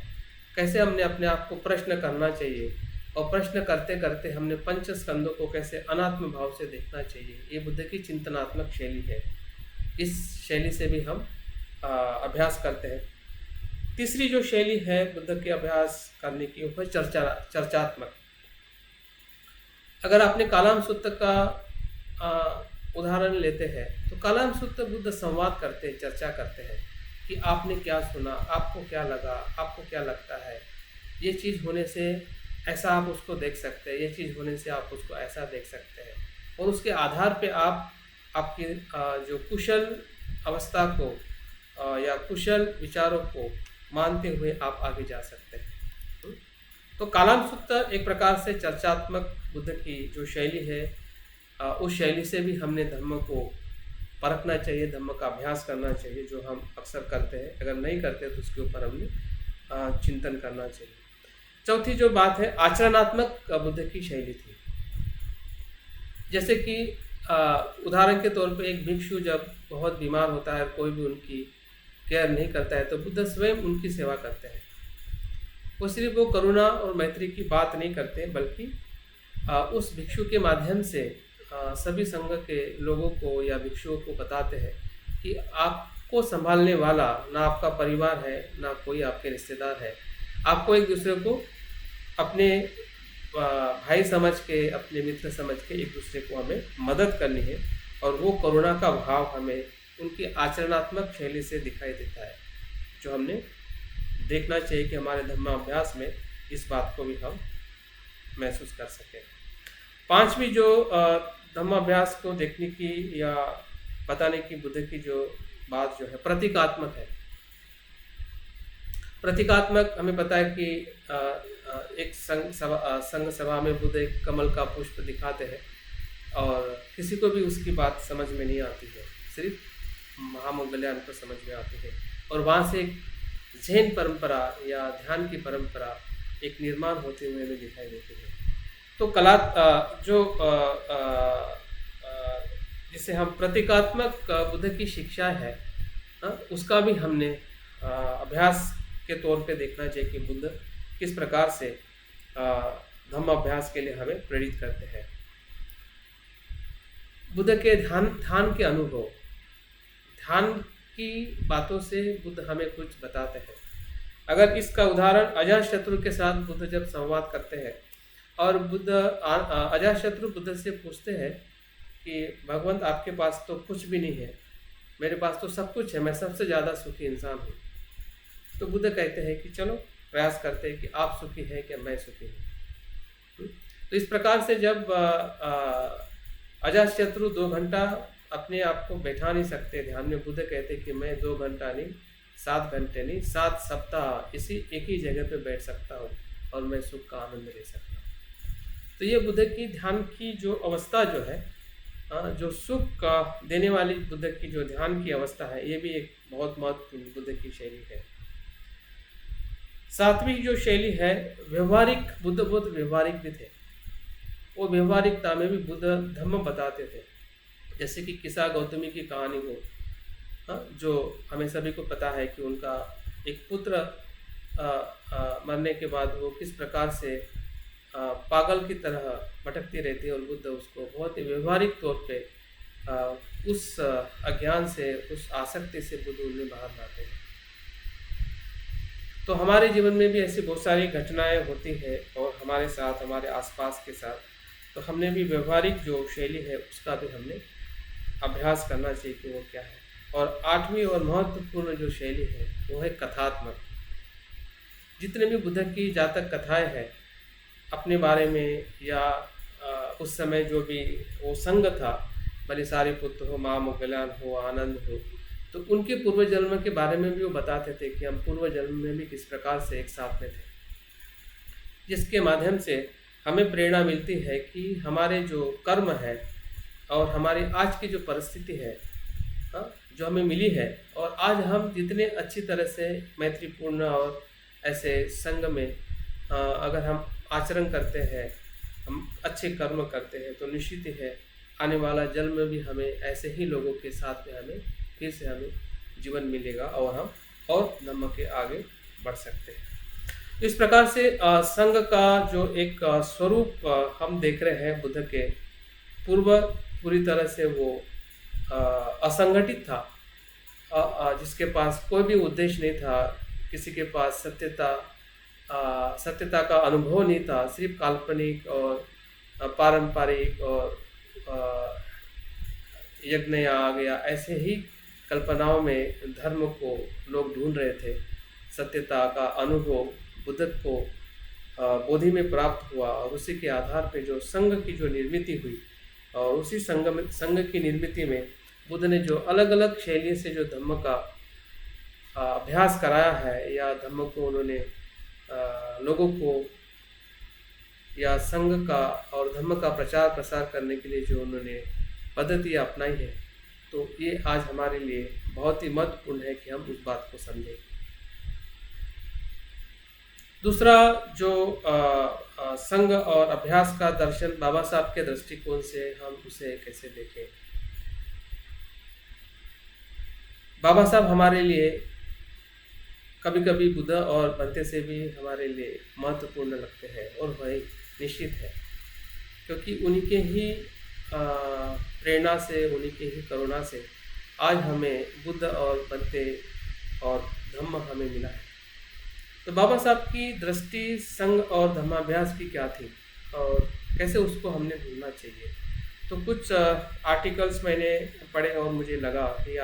कैसे हमने अपने आप को प्रश्न करना चाहिए, और प्रश्न करते करते हमने पंच स्कंदों को कैसे अनात्म भाव से देखना चाहिए, ये बुद्ध की चिंतनात्मक शैली है। इस शैली से भी हम अभ्यास करते हैं। तीसरी जो शैली है बुद्ध के अभ्यास करने की, वो है चर्चात्मक। अगर आपने कालाम सूत्र का उदाहरण लेते हैं तो कालाम सूत्र बुद्ध संवाद करते हैं, चर्चा करते हैं कि आपने क्या सुना, आपको क्या लगा, आपको क्या लगता है, ये चीज़ होने से ऐसा आप उसको देख सकते हैं, ये चीज़ होने से आप उसको ऐसा देख सकते हैं, और उसके आधार पे आप आपकी जो कुशल अवस्था को या कुशल विचारों को मानते हुए आप आगे जा सकते हैं। तो कालाम सूत्र एक प्रकार से चर्चात्मक बुद्ध की जो शैली है, उस शैली से भी हमने धम्म को परखना चाहिए, धम्म का अभ्यास करना चाहिए, जो हम अक्सर करते हैं। अगर नहीं करते तो उसके ऊपर हमने चिंतन करना चाहिए। चौथी जो बात है, आचरणात्मक बुद्ध की शैली थी। जैसे कि उदाहरण के तौर पर एक भिक्षु जब बहुत बीमार होता है, कोई भी उनकी केयर नहीं करता है, तो बुद्ध स्वयं उनकी सेवा करते हैं। वो सिर्फ वो करुणा और मैत्री की बात नहीं करते, बल्कि उस भिक्षु के माध्यम से सभी संघ के लोगों को या भिक्षुओं को बताते हैं कि आपको संभालने वाला ना आपका परिवार है, ना कोई आपके रिश्तेदार है। आपको एक दूसरे को अपने भाई समझ के, अपने मित्र समझ के एक दूसरे को हमें मदद करनी है, और वो करुणा का भाव हमें उनकी आचरणात्मक शैली से दिखाई देता है, जो हमने देखना चाहिए कि हमारे धम्माभ्यास में इस बात को भी हम महसूस कर सकें। पांचवी जो धम्माभ्यास को देखने की या बताने की बुद्ध की जो बात जो है, प्रतीकात्मक है। प्रतीकात्मक हमें पता है कि एक संघ सभा में बुद्ध एक कमल का पुष्प दिखाते हैं, और किसी को भी उसकी बात समझ में नहीं आती है, सिर्फ महामोगल्यान को समझ में आती है। और वहाँ से एक जैन परंपरा या ध्यान की परंपरा एक निर्माण होते हुए हमें दिखाई देती है। तो कला जो जिसे हम प्रतीकात्मक बुद्ध की शिक्षा है, उसका भी हमने अभ्यास के तौर पे देखना चाहिए कि बुद्ध किस प्रकार से धम्म अभ्यास के लिए हमें प्रेरित करते हैं। बुद्ध के ध्यान के अनुभव, ध्यान की बातों से बुद्ध हमें कुछ बताते हैं। अगर इसका उदाहरण अजातशत्रु के साथ बुद्ध जब संवाद करते हैं, और बुद्ध अजातशत्रु बुद्ध से पूछते हैं कि भगवंत आपके पास तो कुछ भी नहीं है, मेरे पास तो सब कुछ है, मैं सबसे ज़्यादा सुखी इंसान हूँ। तो बुद्ध कहते हैं कि चलो प्रयास करते हैं कि आप सुखी हैं क्या मैं सुखी हूँ। तो इस प्रकार से जब अजातशत्रु 2 घंटा अपने आप को बैठा नहीं सकते ध्यान में, बुद्ध कहते हैं कि मैं 2 घंटा नहीं, 7 घंटे नहीं, 7 सप्ताह इसी एक ही जगह पे बैठ सकता हूँ और मैं सुख का आनंद ले सकता हूँ। तो ये बुद्ध की ध्यान की जो अवस्था जो है, जो सुख देने वाली बुद्ध की जो ध्यान की अवस्था है, ये भी एक बहुत महत्वपूर्ण बुद्ध की शैली है। सातवीं जो शैली है, व्यवहारिक, बुद्ध बहुत व्यवहारिक भी थे। वो व्यवहारिकता में भी बुद्ध धम्म बताते थे। जैसे कि किस्सा गौतमी की कहानी हो, जो हमें सभी को पता है कि उनका एक पुत्र मरने के बाद वो किस प्रकार से पागल की तरह भटकती रहती है, और बुद्ध उसको बहुत ही व्यवहारिक तौर पे उस अज्ञान से, उस आसक्ति से बुद्ध उन्हें बाहर लाते हैं। तो हमारे जीवन में भी ऐसी बहुत सारी घटनाएं होती है, और हमारे साथ, हमारे आसपास के साथ, तो हमने भी व्यवहारिक जो शैली है उसका भी हमने अभ्यास करना चाहिए कि वो क्या है। और आठवीं और महत्वपूर्ण जो शैली है वो है कथात्मक। जितने भी बुद्ध की जातक कथाएं हैं अपने बारे में, या उस समय जो भी वो संघ था, भले सारिपुत्र हो, महामोगल्यान हो, आनंद हो, तो उनके पूर्व जन्म के बारे में भी वो बताते थे कि हम पूर्व जन्म में भी किस प्रकार से एक साथ में थे, जिसके माध्यम से हमें प्रेरणा मिलती है कि हमारे जो कर्म है और हमारी आज की जो परिस्थिति है, जो हमें मिली है, और आज हम जितने अच्छी तरह से मैत्रीपूर्ण और ऐसे संघ में अगर हम आचरण करते हैं, हम अच्छे कर्म करते हैं, तो निश्चित ही है आने वाला जन्म में भी हमें ऐसे ही लोगों के साथ में हमें फिर से हमें जीवन मिलेगा, और हम और धम्म के आगे बढ़ सकते हैं। इस प्रकार से संघ का जो एक स्वरूप हम देख रहे हैं बुद्ध के पूर्व, पूरी तरह से वो असंगठित था, जिसके पास कोई भी उद्देश्य नहीं था, किसी के पास सत्यता का अनुभव नहीं था, सिर्फ काल्पनिक और पारंपरिक और अ, यज्ञ याग या ऐसे ही कल्पनाओं में धर्म को लोग ढूंढ रहे थे। सत्यता का अनुभव बुद्ध को बोधि में प्राप्त हुआ और उसी के आधार पे जो संघ की जो निर्मिति हुई, और उसी संघ की निर्मिति में बुद्ध ने जो अलग अलग शैली से जो धम्म का अभ्यास कराया है, या धम्म को उन्होंने लोगों को या संघ का और धम्म का प्रचार प्रसार करने के लिए जो उन्होंने पद्धति अपनाई है, तो ये आज हमारे लिए बहुत ही महत्वपूर्ण है कि हम उस बात को समझें। दूसरा जो संघ और अभ्यास का दर्शन बाबा साहब के दृष्टिकोण से हम उसे कैसे देखें। बाबा साहब हमारे लिए कभी कभी बुद्ध और बनते से भी हमारे लिए महत्वपूर्ण लगते हैं, और वही निश्चित है, क्योंकि उन्हीं के ही प्रेरणा से, उन्हीं के ही करुणा से आज हमें बुद्ध और बनते और धम्म हमें मिला है। तो बाबा साहब की दृष्टि संघ और धर्माभ्यास की क्या थी और कैसे उसको हमने ढूंढना चाहिए। तो कुछ आर्टिकल्स मैंने पढ़े और मुझे लगा कि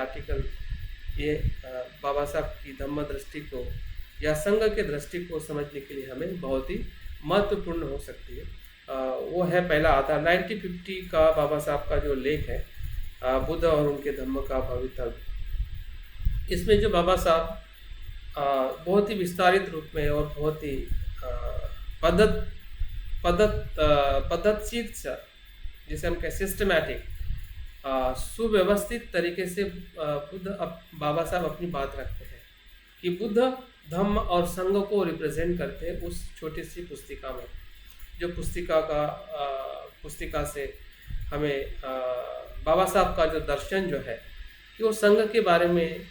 ये बाबा साहब की धम्म दृष्टि को या संघ के दृष्टि को समझने के लिए हमें बहुत ही महत्वपूर्ण हो सकती है। वो है पहला आधार 1950 का बाबा साहब का जो लेख है, बुद्ध और उनके धम्म का भवितव्य। इसमें जो बाबा साहब बहुत ही विस्तारित रूप में और बहुत ही पद्धतशील, जिसे हम कहें सिस्टमैटिक, सुव्यवस्थित तरीके से बाबा साहब अपनी बात रखते हैं कि बुद्ध धम्म और संघ को रिप्रेजेंट करते हैं उस छोटी सी पुस्तिका में, जो पुस्तिका से हमें बाबा साहब का जो दर्शन जो है कि वो संघ के बारे में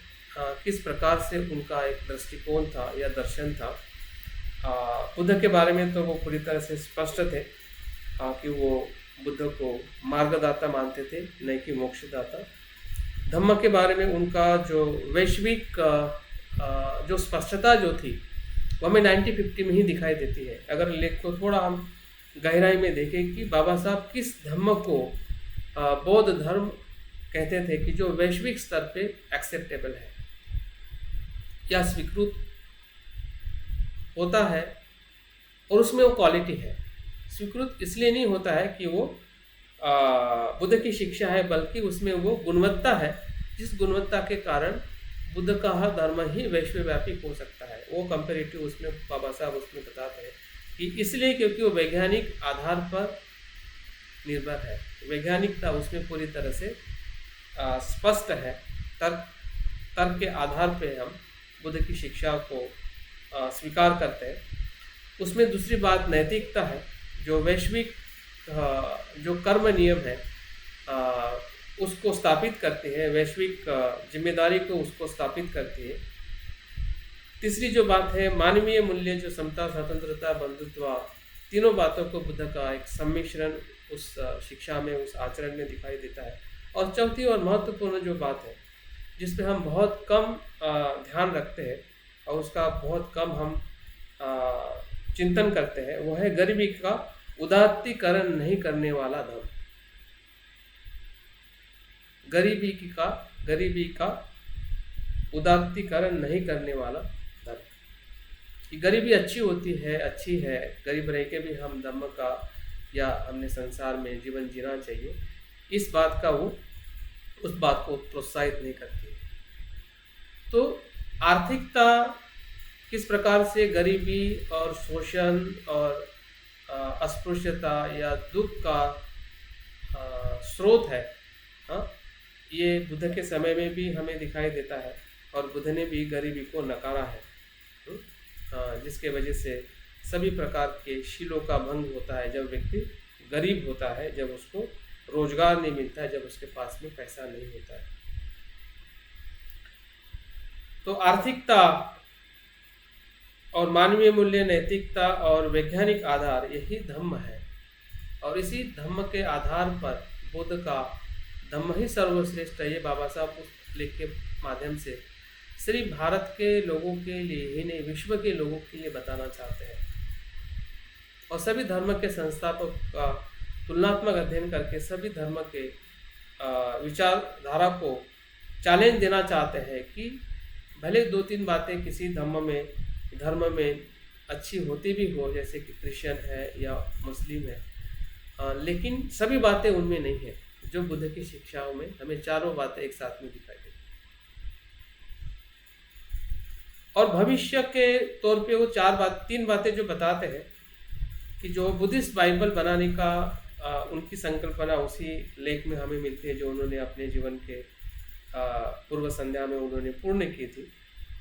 किस प्रकार से उनका एक दृष्टिकोण था या दर्शन था। बुद्ध के बारे में तो वो पूरी तरह से स्पष्ट थे कि वो बुद्ध को मार्गदाता मानते थे, नहीं कि मोक्षदाता। धम्म के बारे में उनका जो वैश्विक जो स्पष्टता जो थी वो हमें 1950 में ही दिखाई देती है। अगर लेख को थोड़ा हम गहराई में देखें कि बाबा साहब किस धम्म को बौद्ध धर्म कहते थे कि जो वैश्विक स्तर पे एक्सेप्टेबल है या स्वीकृत होता है, और उसमें वो क्वालिटी है। स्वीकृत इसलिए नहीं होता है कि वो बुद्ध की शिक्षा है, बल्कि उसमें वो गुणवत्ता है, जिस गुणवत्ता के कारण बुद्ध का हर धर्म ही वैश्वव्यापी हो सकता है। वो कंपेरेटिव उसमें बाबा साहब उसमें बताते हैं कि इसलिए क्योंकि वो वैज्ञानिक आधार पर निर्भर है, वैज्ञानिकता उसमें पूरी तरह से स्पष्ट है। तर्क के आधार पे हम बुद्ध की शिक्षा को स्वीकार करते हैं। उसमें दूसरी बात नैतिकता है, जो वैश्विक जो कर्म नियम है उसको स्थापित करते हैं, वैश्विक जिम्मेदारी को उसको स्थापित करती है। तीसरी जो बात है मानवीय मूल्य, जो समता, स्वतंत्रता, बंधुत्व, तीनों बातों को बुद्ध का एक सम्मिश्रण उस शिक्षा में, उस आचरण में दिखाई देता है। और चौथी और महत्वपूर्ण जो बात है, जिस पे हम बहुत कम ध्यान रखते हैं और उसका बहुत कम हम चिंतन करते हैं, वो है गरीबी का उदात्तीकरण नहीं करने वाला धर्म। गरीबी का उदात्तीकरण नहीं करने वाला धर्म। कि गरीबी अच्छी होती है, अच्छी है, गरीब रह के भी हम धर्म का या हमने संसार में जीवन जीना चाहिए, इस बात का वो उस बात को प्रोत्साहित नहीं करती है। तो आर्थिकता किस प्रकार से गरीबी और शोषण और अस्पृश्यता या दुख का स्रोत है, ये बुद्ध के समय में भी हमें दिखाई देता है, और बुद्ध ने भी गरीबी को नकारा है, जिसके वजह से सभी प्रकार के शीलों का भंग होता है जब व्यक्ति गरीब होता है, जब उसको रोजगार नहीं मिलता है, जब उसके पास में पैसा नहीं होता है। तो आर्थिकता और मानवीय मूल्य, नैतिकता और वैज्ञानिक आधार यही धम्म है। और इसी धम्म के आधार पर बुद्ध का धम्म ही सर्वश्रेष्ठ है, ये बाबा साहब उस लेख के माध्यम से सिर्फ भारत के लोगों के लिए ही नहीं, विश्व के लोगों के लिए बताना चाहते हैं। और सभी धर्म के संस्थापक का तुलनात्मक अध्ययन करके सभी धर्म के विचारधारा को चैलेंज देना चाहते हैं कि भले 2-3 बातें किसी धर्म में अच्छी होती भी हो, जैसे कि क्रिश्चियन है या मुस्लिम है, लेकिन सभी बातें उनमें नहीं है जो बुद्ध की शिक्षाओं में हमें चारों बातें एक साथ में दिखाई देती। और भविष्य के तौर पे वो 3 बातें जो बताते हैं कि जो बुद्धिस्ट बाइबल बनाने का उनकी संकल्पना उसी लेख में हमें मिलती है, जो उन्होंने अपने जीवन के पूर्व संध्या में उन्होंने पूर्ण की थी।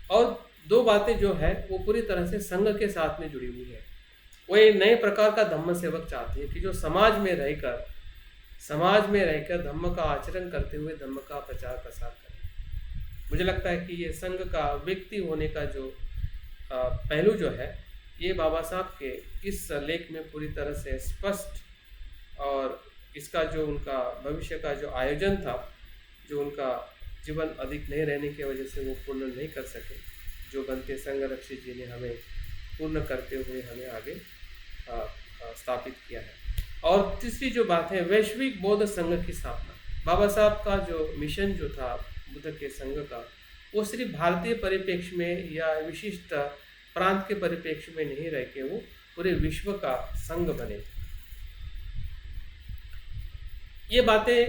और 2 बातें जो है वो पूरी तरह से संघ के साथ में जुड़ी हुई है। वो एक नए प्रकार का धम्म सेवक चाहती है कि जो समाज में रहकर धम्म का आचरण करते हुए धम्म का प्रचार प्रसार करे। मुझे लगता है कि ये संघ का व्यक्ति होने का जो पहलू जो है, ये बाबा साहब के इस लेख में पूरी तरह से स्पष्ट, और इसका जो उनका भविष्य का जो आयोजन था, जो उनका जीवन अधिक नहीं रहने की वजह से वो पूर्ण नहीं कर सके, जो बनते संघ रक्षित जी ने हमें पूर्ण करते हुए हमें आगे स्थापित किया है। और तीसरी जो बात है, वैश्विक बौद्ध संघ की स्थापना। बाबा साहब का जो मिशन जो था बुद्ध के संघ का, वो सिर्फ भारतीय परिप्रेक्ष्य में या विशिष्ट प्रांत के परिप्रेक्ष्य में नहीं रह के वो पूरे विश्व का संघ बने। ये बातें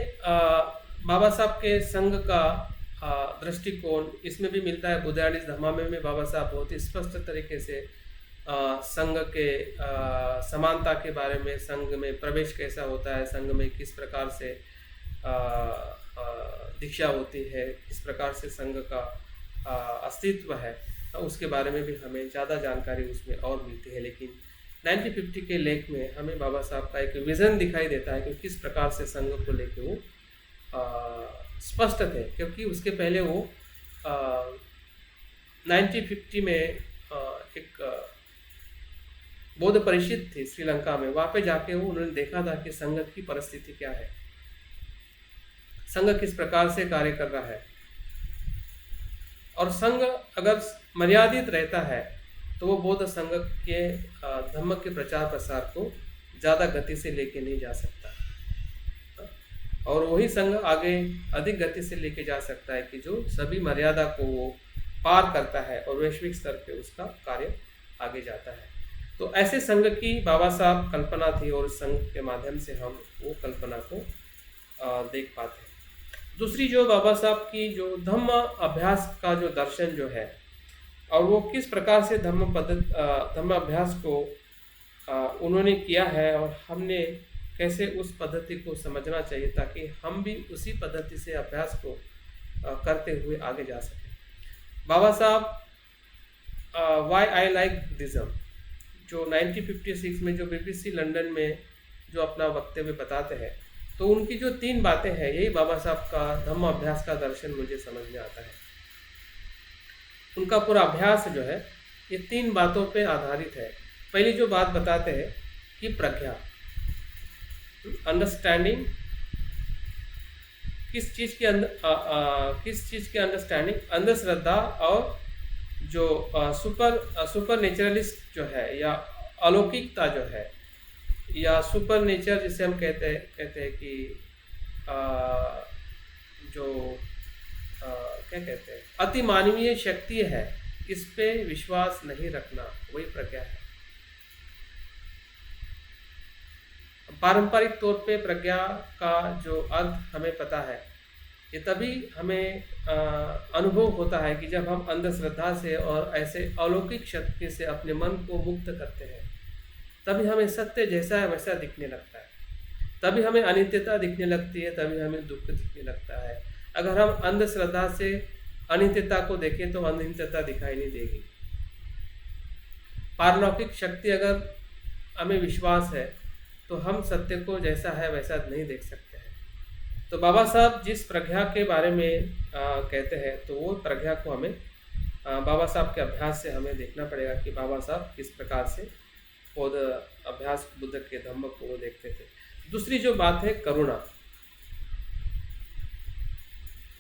बाबा साहब के संघ का दृष्टिकोण इसमें भी मिलता है। बुद्धायनिस धम्मा में भी बाबा साहब बहुत ही स्पष्ट तरीके से संघ के समानता के बारे में, संघ में प्रवेश कैसा होता है, संघ में किस प्रकार से दीक्षा होती है, किस प्रकार से संघ का अस्तित्व है, उसके बारे में भी हमें ज़्यादा जानकारी उसमें और मिलती है। लेकिन 1950 के लेख में हमें बाबा साहब का एक विज़न दिखाई देता है कि किस प्रकार से संघ को लेके वो स्पष्ट थे, क्योंकि उसके पहले वो 1950 में एक बौद्ध परिषद थी श्रीलंका में, वहाँ पे जाके वो उन्होंने देखा था कि संघ की परिस्थिति क्या है, संघ किस प्रकार से कार्य कर रहा है। और संघ अगर मर्यादित रहता है तो वो बौद्ध संघ के धम्म के प्रचार प्रसार को ज़्यादा गति से लेके नहीं जा सकता, और वही संघ आगे अधिक गति से लेके जा सकता है कि जो सभी मर्यादा को वो पार करता है और वैश्विक स्तर पे उसका कार्य आगे जाता है। तो ऐसे संघ की बाबा साहब कल्पना थी, और संघ के माध्यम से हम वो कल्पना को देख पाते हैं। दूसरी जो बाबा साहब की जो धम्म अभ्यास का जो दर्शन जो है, और वो किस प्रकार से धम्म अभ्यास को उन्होंने किया है, और हमने कैसे उस पद्धति को समझना चाहिए ताकि हम भी उसी पद्धति से अभ्यास को करते हुए आगे जा सकें। बाबा साहब वाई आई लाइक बुद्धिज्म, जो 1956 में जो BBC लंदन में जो अपना वक्तव्य बताते हैं, तो उनकी जो 3 बातें हैं, यही बाबा साहब का धम्म अभ्यास का दर्शन मुझे समझ में आता है। उनका पूरा अभ्यास जो है ये 3 बातों पे आधारित है। पहली जो बात बताते हैं कि प्रज्ञा, अंडरस्टैंडिंग, किस चीज़ की अंडरस्टैंडिंग, अंधश्रद्धा, और जो सुपर नेचुरलिस्ट जो है या अलौकिकता जो है, या सुपर नेचर जिसे हम कहते हैं कि क्या कहते हैं, अति मानवीय शक्ति है, इस पे विश्वास नहीं रखना, वही प्रज्ञा है। पारंपरिक तौर पे प्रज्ञा का जो अर्थ हमें पता है, ये तभी हमें अनुभव होता है कि जब हम अंधश्रद्धा से और ऐसे अलौकिक शक्ति से अपने मन को मुक्त करते हैं, तभी हमें सत्य जैसा है वैसा दिखने लगता है, तभी हमें अनित्यता दिखने लगती है, तभी हमें दुख दिखने लगता है। अगर हम अंधश्रद्धा से अनित्यता को देखें तो अनित्यता दिखाई नहीं देगी। पारलौकिक शक्ति अगर हमें विश्वास है तो हम सत्य को जैसा है वैसा नहीं देख सकते हैं। तो बाबा साहब जिस प्रज्ञा के बारे में कहते हैं, तो वो प्रज्ञा को हमें बाबा साहब के अभ्यास से हमें देखना पड़ेगा कि बाबा साहब किस प्रकार से बौद्ध अभ्यास बुद्ध के धम्म को वो देखते थे। दूसरी जो बात है करुणा,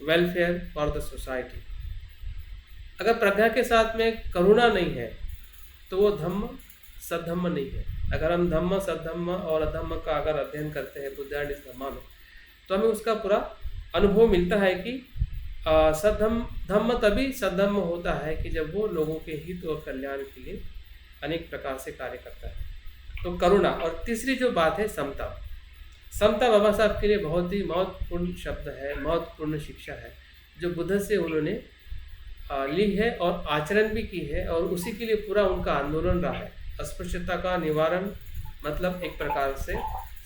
वेलफेयर फॉर द सोसाइटी। अगर प्रज्ञा के साथ में करुणा नहीं है तो वो धम्म सद्धम्म नहीं है। अगर हम धम्म सद्धम्म और अधम्म का अगर अध्ययन करते हैं बुद्धायन धम्मा में, तो हमें उसका पूरा अनुभव मिलता है कि धम्म तभी सद्धम्म होता है कि जब वो लोगों के हित और कल्याण के लिए अनेक प्रकार से कार्य करता है। तो करुणा। और तीसरी जो बात है समता। समता बाबा साहब के लिए बहुत ही महत्वपूर्ण शब्द है, महत्वपूर्ण शिक्षा है, जो बुद्ध से उन्होंने ली है और आचरण भी की है, और उसी के लिए पूरा उनका आंदोलन रहा है। अस्पृश्यता का निवारण मतलब एक प्रकार से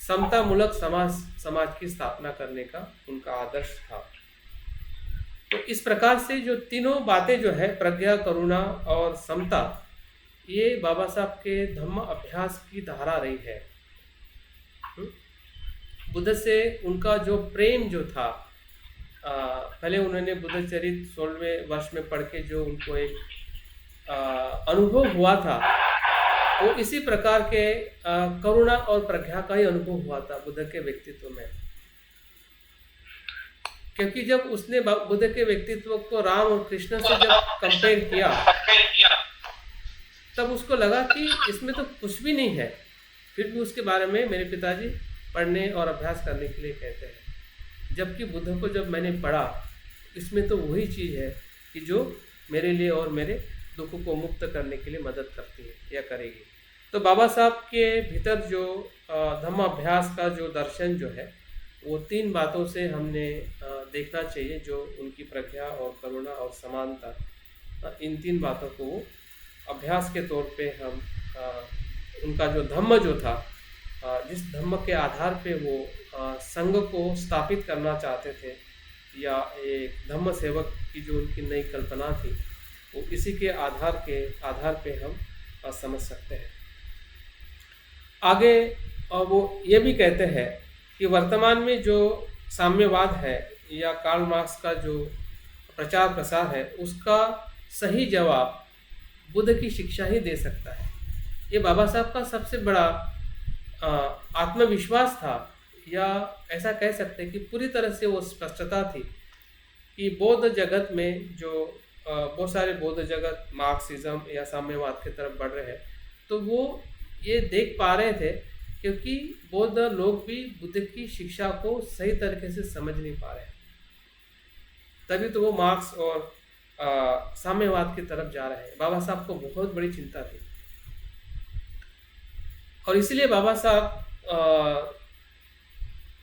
समता मूलक समाज की स्थापना करने का उनका आदर्श था। तो इस प्रकार से जो तीनों बातें जो है, प्रज्ञा, करुणा और समता, ये बाबा साहब के धम्म अभ्यास की धारा रही है। बुद्ध से उनका जो प्रेम जो था, पहले उन्होंने बुद्ध चरित 16वें वर्ष में पढ़ के जो उनको एक अनुभव हुआ था, वो इसी प्रकार के करुणा और प्रज्ञा का ही अनुभव हुआ था बुद्ध के व्यक्तित्व में। क्योंकि जब उसने बुद्ध के व्यक्तित्व को राम और कृष्ण से जब कंपेयर किया, तब उसको लगा कि इसमें तो कुछ भी नहीं है, फिर भी उसके बारे में मेरे पिताजी पढ़ने और अभ्यास करने के लिए कहते हैं। जबकि बुद्ध को जब मैंने पढ़ा, इसमें तो वही चीज़ है कि जो मेरे लिए और मेरे दुख को मुक्त करने के लिए मदद करती है या करेगी। तो बाबा साहब के भीतर जो धम्म अभ्यास का जो दर्शन जो है, वो तीन बातों से हमने देखना चाहिए, जो उनकी प्रज्ञा और करुणा और समानता, इन तीन बातों को अभ्यास के तौर पे हम उनका जो धम्म जो था, जिस धम्म के आधार पे वो संघ को स्थापित करना चाहते थे, या एक धम्म सेवक की जो उनकी नई कल्पना थी, वो इसी के आधार पे हम समझ सकते हैं। आगे वो ये भी कहते हैं कि वर्तमान में जो साम्यवाद है या कार्ल मार्क्स का जो प्रचार प्रसार है, उसका सही जवाब बुद्ध की शिक्षा ही दे सकता है। ये बाबा साहब का सबसे बड़ा आत्मविश्वास था, या ऐसा कह सकते हैं कि पूरी तरह से वो स्पष्टता थी कि बौद्ध जगत में जो बहुत सारे बौद्ध जगत मार्क्सिज्म या साम्यवाद की तरफ बढ़ रहे हैं, तो वो ये देख पा रहे थे, क्योंकि बौद्ध लोग भी बुद्ध की शिक्षा को सही तरीके से समझ नहीं पा रहे, तभी तो वो मार्क्स और साम्यवाद की तरफ जा रहे हैं। बाबा साहब को बहुत बड़ी चिंता थी, और इसलिए बाबा साहब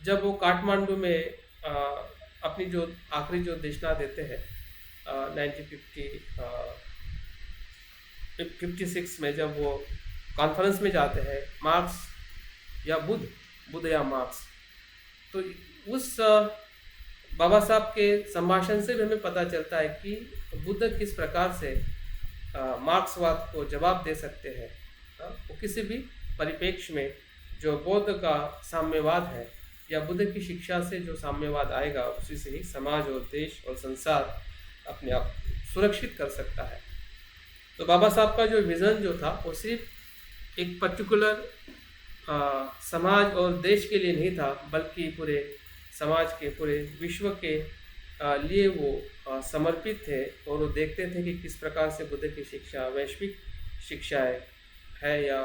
जब वो काठमांडू में अपनी जो आखिरी जो देशना देते हैं 1956 में, जब वो कॉन्फ्रेंस में जाते हैं, मार्क्स या बुद्ध या मार्क्स, तो उस बाबा साहब के संभाषण से भी हमें पता चलता है कि बुद्ध किस प्रकार से मार्क्सवाद को जवाब दे सकते हैं। वो किसी भी परिप्रेक्ष्य में जो बौद्ध का साम्यवाद है या बुद्ध की शिक्षा से जो साम्यवाद आएगा, उसी से ही समाज और देश और संसार अपने आप सुरक्षित कर सकता है। तो बाबा साहब का जो विज़न जो था, वो सिर्फ एक पर्टिकुलर समाज और देश के लिए नहीं था, बल्कि पूरे समाज के, पूरे विश्व के लिए वो समर्पित थे, और वो देखते थे कि किस प्रकार से बुद्ध की शिक्षा वैश्विक शिक्षा है या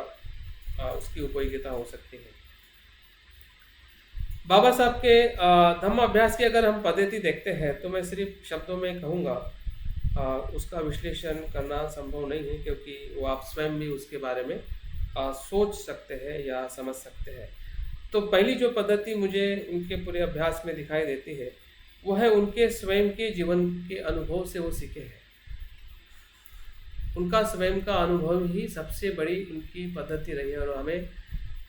उसकी उपयोगिता हो सकती है। बाबा साहब के धम्म अभ्यास की अगर हम पद्धति देखते हैं, तो मैं सिर्फ शब्दों में कहूँगा, उसका विश्लेषण करना संभव नहीं है, क्योंकि वो आप स्वयं भी उसके बारे में सोच सकते हैं या समझ सकते हैं। तो पहली जो पद्धति मुझे उनके पूरे अभ्यास में दिखाई देती है, वो है उनके स्वयं के जीवन के अनुभव से वो सीखे हैं। उनका स्वयं का अनुभव ही सबसे बड़ी उनकी पद्धति रही है, और हमें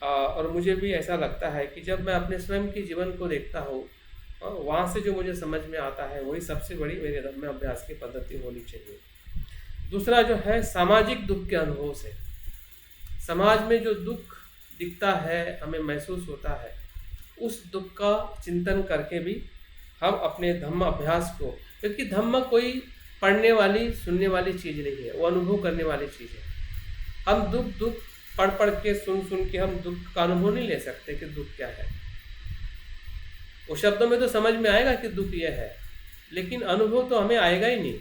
और मुझे भी ऐसा लगता है कि जब मैं अपने स्वयं के जीवन को देखता हूँ, वहाँ से जो मुझे समझ में आता है, वही सबसे बड़ी मेरे धम्म अभ्यास की पद्धति होनी चाहिए। दूसरा जो है सामाजिक दुख के अनुभव से, समाज में जो दुख दिखता है, हमें महसूस होता है, उस दुख का चिंतन करके भी हम अपने धम्म अभ्यास को, क्योंकि धम्म कोई पढ़ने वाली सुनने वाली चीज़ नहीं है, वो अनुभव करने वाली चीज़ है। हम दुख पढ़ पढ़ के सुन के हम दुख का अनुभव नहीं ले सकते कि दुख क्या है। वो शब्दों में तो समझ में आएगा कि दुख ये है, लेकिन अनुभव तो हमें आएगा ही नहीं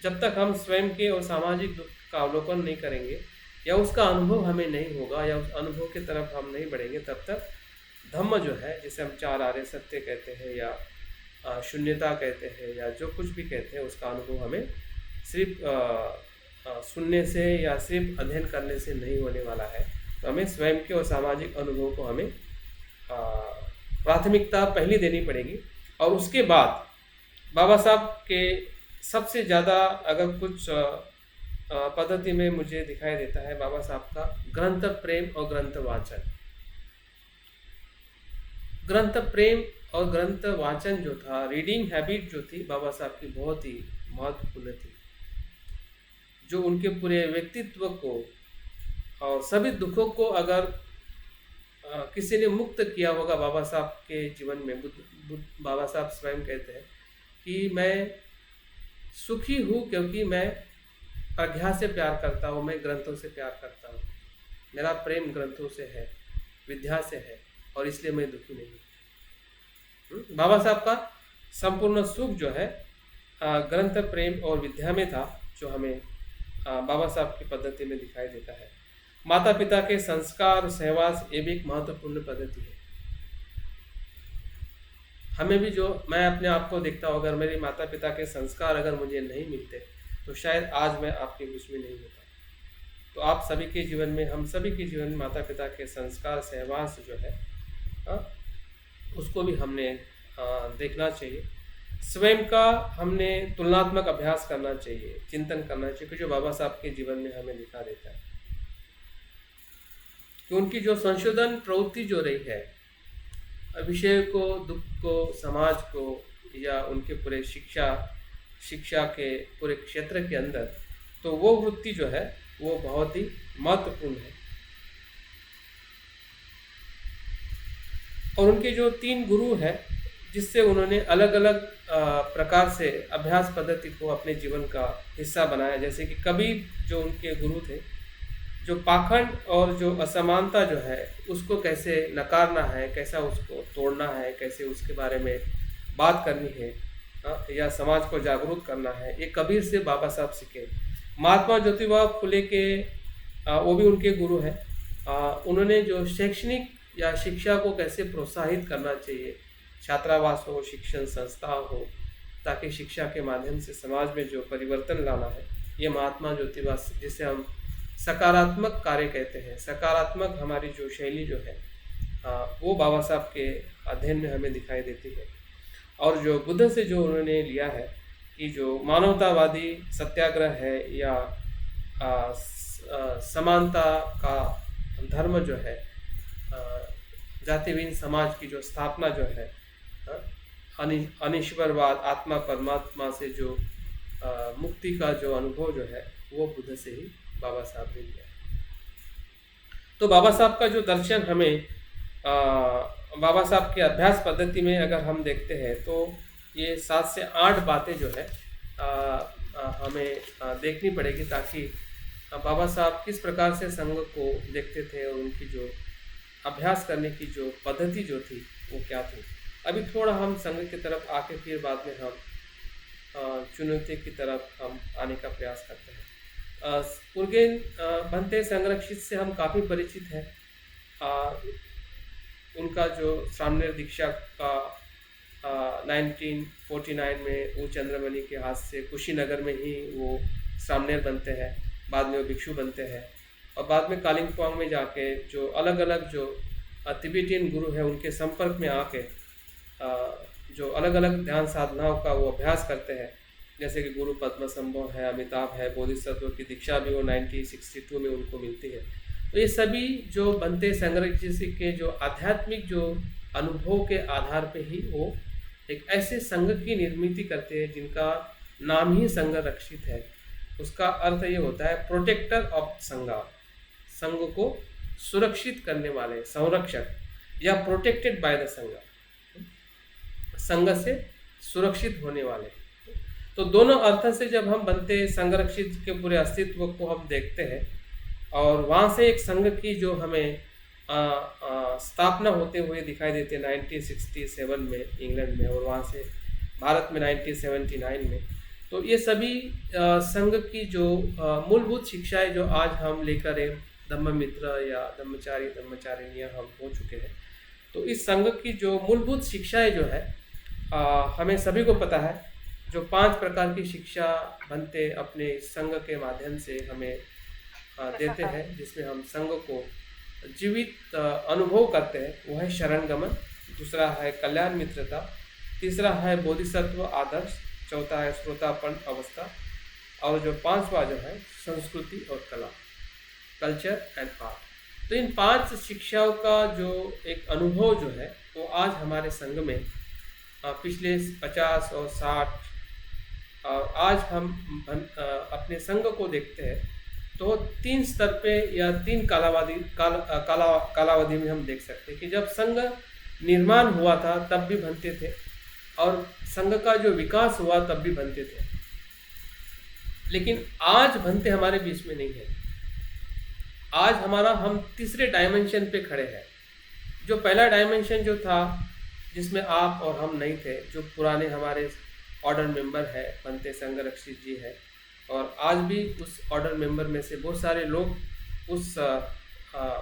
जब तक हम स्वयं के और सामाजिक दुख का अवलोकन नहीं करेंगे, या उसका अनुभव हमें नहीं होगा, या उस अनुभव की तरफ हम नहीं बढ़ेंगे, तब तक धम्म जो है, जिसे हम 4 आर्य सत्य कहते हैं या शून्यता कहते हैं या जो कुछ भी कहते हैं, उसका अनुभव हमें सिर्फ सुनने से या सिर्फ अध्ययन करने से नहीं होने वाला है। तो हमें स्वयं के और सामाजिक अनुभव को हमें प्राथमिकता पहली देनी पड़ेगी। और उसके बाद बाबा साहब के सबसे ज़्यादा अगर कुछ पद्धति में मुझे दिखाई देता है बाबा साहब का ग्रंथ प्रेम और ग्रंथ वाचन। ग्रंथ प्रेम और ग्रंथ वाचन जो था, रीडिंग हैबिट जो थी बाबा साहब की, बहुत ही महत्वपूर्ण थी, जो उनके पूरे व्यक्तित्व को और सभी दुखों को अगर किसी ने मुक्त किया होगा बाबा साहब के जीवन में। बाबा साहब स्वयं कहते हैं कि मैं सुखी हूँ क्योंकि मैं प्रज्ञा से प्यार करता हूँ, मैं ग्रंथों से प्यार करता हूँ, मेरा प्रेम ग्रंथों से है, विद्या से है, और इसलिए मैं दुखी नहीं हूँ। बाबा साहब का संपूर्ण सुख जो है ग्रंथ प्रेम और विद्या में था, जो हमें बाबा साहब की पद्धति में दिखाई देता है। माता पिता के संस्कार सहवास, ये भी एक महत्वपूर्ण पद्धति है। हमें भी, जो मैं अपने आप को देखता हूँ, अगर मेरे माता पिता के संस्कार अगर मुझे नहीं मिलते तो शायद आज मैं आपके बीच में नहीं होता। तो आप सभी के जीवन में, हम सभी के जीवन में माता पिता के संस्कार सहवास जो है उसको भी हमने देखना चाहिए। स्वयं का हमने तुलनात्मक अभ्यास करना चाहिए, चिंतन करना चाहिए कि जो बाबा साहब के जीवन में हमें दिखा देता है कि उनकी जो संशोधन प्रवृत्ति जो रही है, विषय को, दुख को, समाज को, या उनके पूरे शिक्षा के पूरे क्षेत्र के अंदर, तो वो वृत्ति जो है वो बहुत ही महत्वपूर्ण है। और उनके जो 3 गुरु हैं, जिससे उन्होंने अलग अलग प्रकार से अभ्यास पद्धति को अपने जीवन का हिस्सा बनाया। जैसे कि कबीर जो उनके गुरु थे, जो पाखंड और जो असमानता जो है उसको कैसे नकारना है, कैसा उसको तोड़ना है, कैसे उसके बारे में बात करनी है, या समाज को जागरूक करना है, ये कबीर से बाबा साहब सीखे। महात्मा ज्योतिबा फुले के वो भी उनके गुरु हैं। उन्होंने जो शैक्षणिक या शिक्षा को कैसे प्रोत्साहित करना चाहिए, छात्रावास हो, शिक्षण संस्था हो, ताकि शिक्षा के माध्यम से समाज में जो परिवर्तन लाना है, ये महात्मा ज्योतिबा, जिसे हम सकारात्मक कार्य कहते हैं, सकारात्मक हमारी जो शैली जो है वो बाबा साहब के अध्ययन में हमें दिखाई देती है। और जो बुद्ध से जो उन्होंने लिया है कि जो मानवतावादी सत्याग्रह है या समानता का धर्म जो है, जातिहीन समाज की जो स्थापना जो है, अनिश्वरवाद, आत्मा परमात्मा से जो मुक्ति का जो अनुभव जो है, वो बुद्ध से ही बाबा साहब ने लिया है। तो बाबा साहब का जो दर्शन हमें बाबा साहब के अभ्यास पद्धति में अगर हम देखते हैं, तो ये 7 से 8 बातें जो है हमें देखनी पड़ेगी, ताकि बाबा साहब किस प्रकार से संघ को देखते थे और उनकी जो अभ्यास करने की जो पद्धति जो थी वो क्या थी। अभी थोड़ा हम संघ की तरफ आके फिर बाद में हम चुनौती की तरफ हम आने का प्रयास करते हैं। उर्गेन भंते संरक्षित से हम काफ़ी परिचित हैं। उनका जो सामने दीक्षा का 1949 में वो चंद्रमणि के हाथ से कुशीनगर में ही वो सामनेर बनते हैं, बाद में वो भिक्षु बनते हैं, और बाद में कालिम्पोंग में जाके जो अलग अलग जो तिब्बतियन गुरु हैं उनके संपर्क में आके जो अलग अलग ध्यान साधनाओं का वो अभ्यास करते हैं। जैसे कि गुरु पद्मसंभव है, अमिताभ है, बोधिसत्व की दीक्षा भी वो 1962 में उनको मिलती है। तो ये सभी जो बनते संरक्षित के जो आध्यात्मिक जो अनुभव के आधार पे ही वो एक ऐसे संघ की निर्मित करते हैं जिनका नाम ही संघ रक्षित है। उसका अर्थ ये होता है प्रोटेक्टर ऑफ संघ, संघ को सुरक्षित करने वाले, संरक्षक, या प्रोटेक्टेड बाय द संघ, संघ से सुरक्षित होने वाले। तो दोनों अर्थ से जब हम बनते संरक्षित के पूरे अस्तित्व को हम देखते हैं, और वहाँ से एक संघ की जो हमें स्थापना होते हुए दिखाई देती है 1967 में इंग्लैंड में, और वहाँ से भारत में 1979 में। तो ये सभी संघ की जो मूलभूत शिक्षाएं जो आज हम लेकर धम्म मित्र या धम्मचारी धम्मचारिणियाँ हम हो चुके हैं। तो इस संघ की जो मूलभूत शिक्षाएं जो है हमें सभी को पता है, जो 5 प्रकार की शिक्षा बनते अपने संघ के माध्यम से हमें देते हैं, जिसमें हम संघ को जीवित अनुभव करते हैं। वो है शरण गमन, दूसरा है कल्याण मित्रता, तीसरा है बोधिसत्व आदर्श, चौथा है श्रोतापन अवस्था, और जो 5वां जो है संस्कृति और कला, कल्चर एंड आर्ट। तो इन 5 शिक्षाओं का जो एक अनुभव जो है वो आज हमारे संघ में पिछले 50 और 60 और आज हम अपने संघ को देखते हैं तो 3 स्तर पे या 3 कालावधि में हम देख सकते हैं कि जब संघ निर्माण हुआ था तब भी बनते थे, और संघ का जो विकास हुआ तब भी बनते थे। लेकिन आज बनते हमारे बीच में नहीं है। आज हम तीसरे डायमेंशन पे खड़े हैं। जो पहला डायमेंशन जो था जिसमें आप और हम नहीं थे, जो पुराने हमारे ऑर्डर मेंबर है बनते संरक्षित जी है, और आज भी उस ऑर्डर मेंबर में से बहुत सारे लोग उस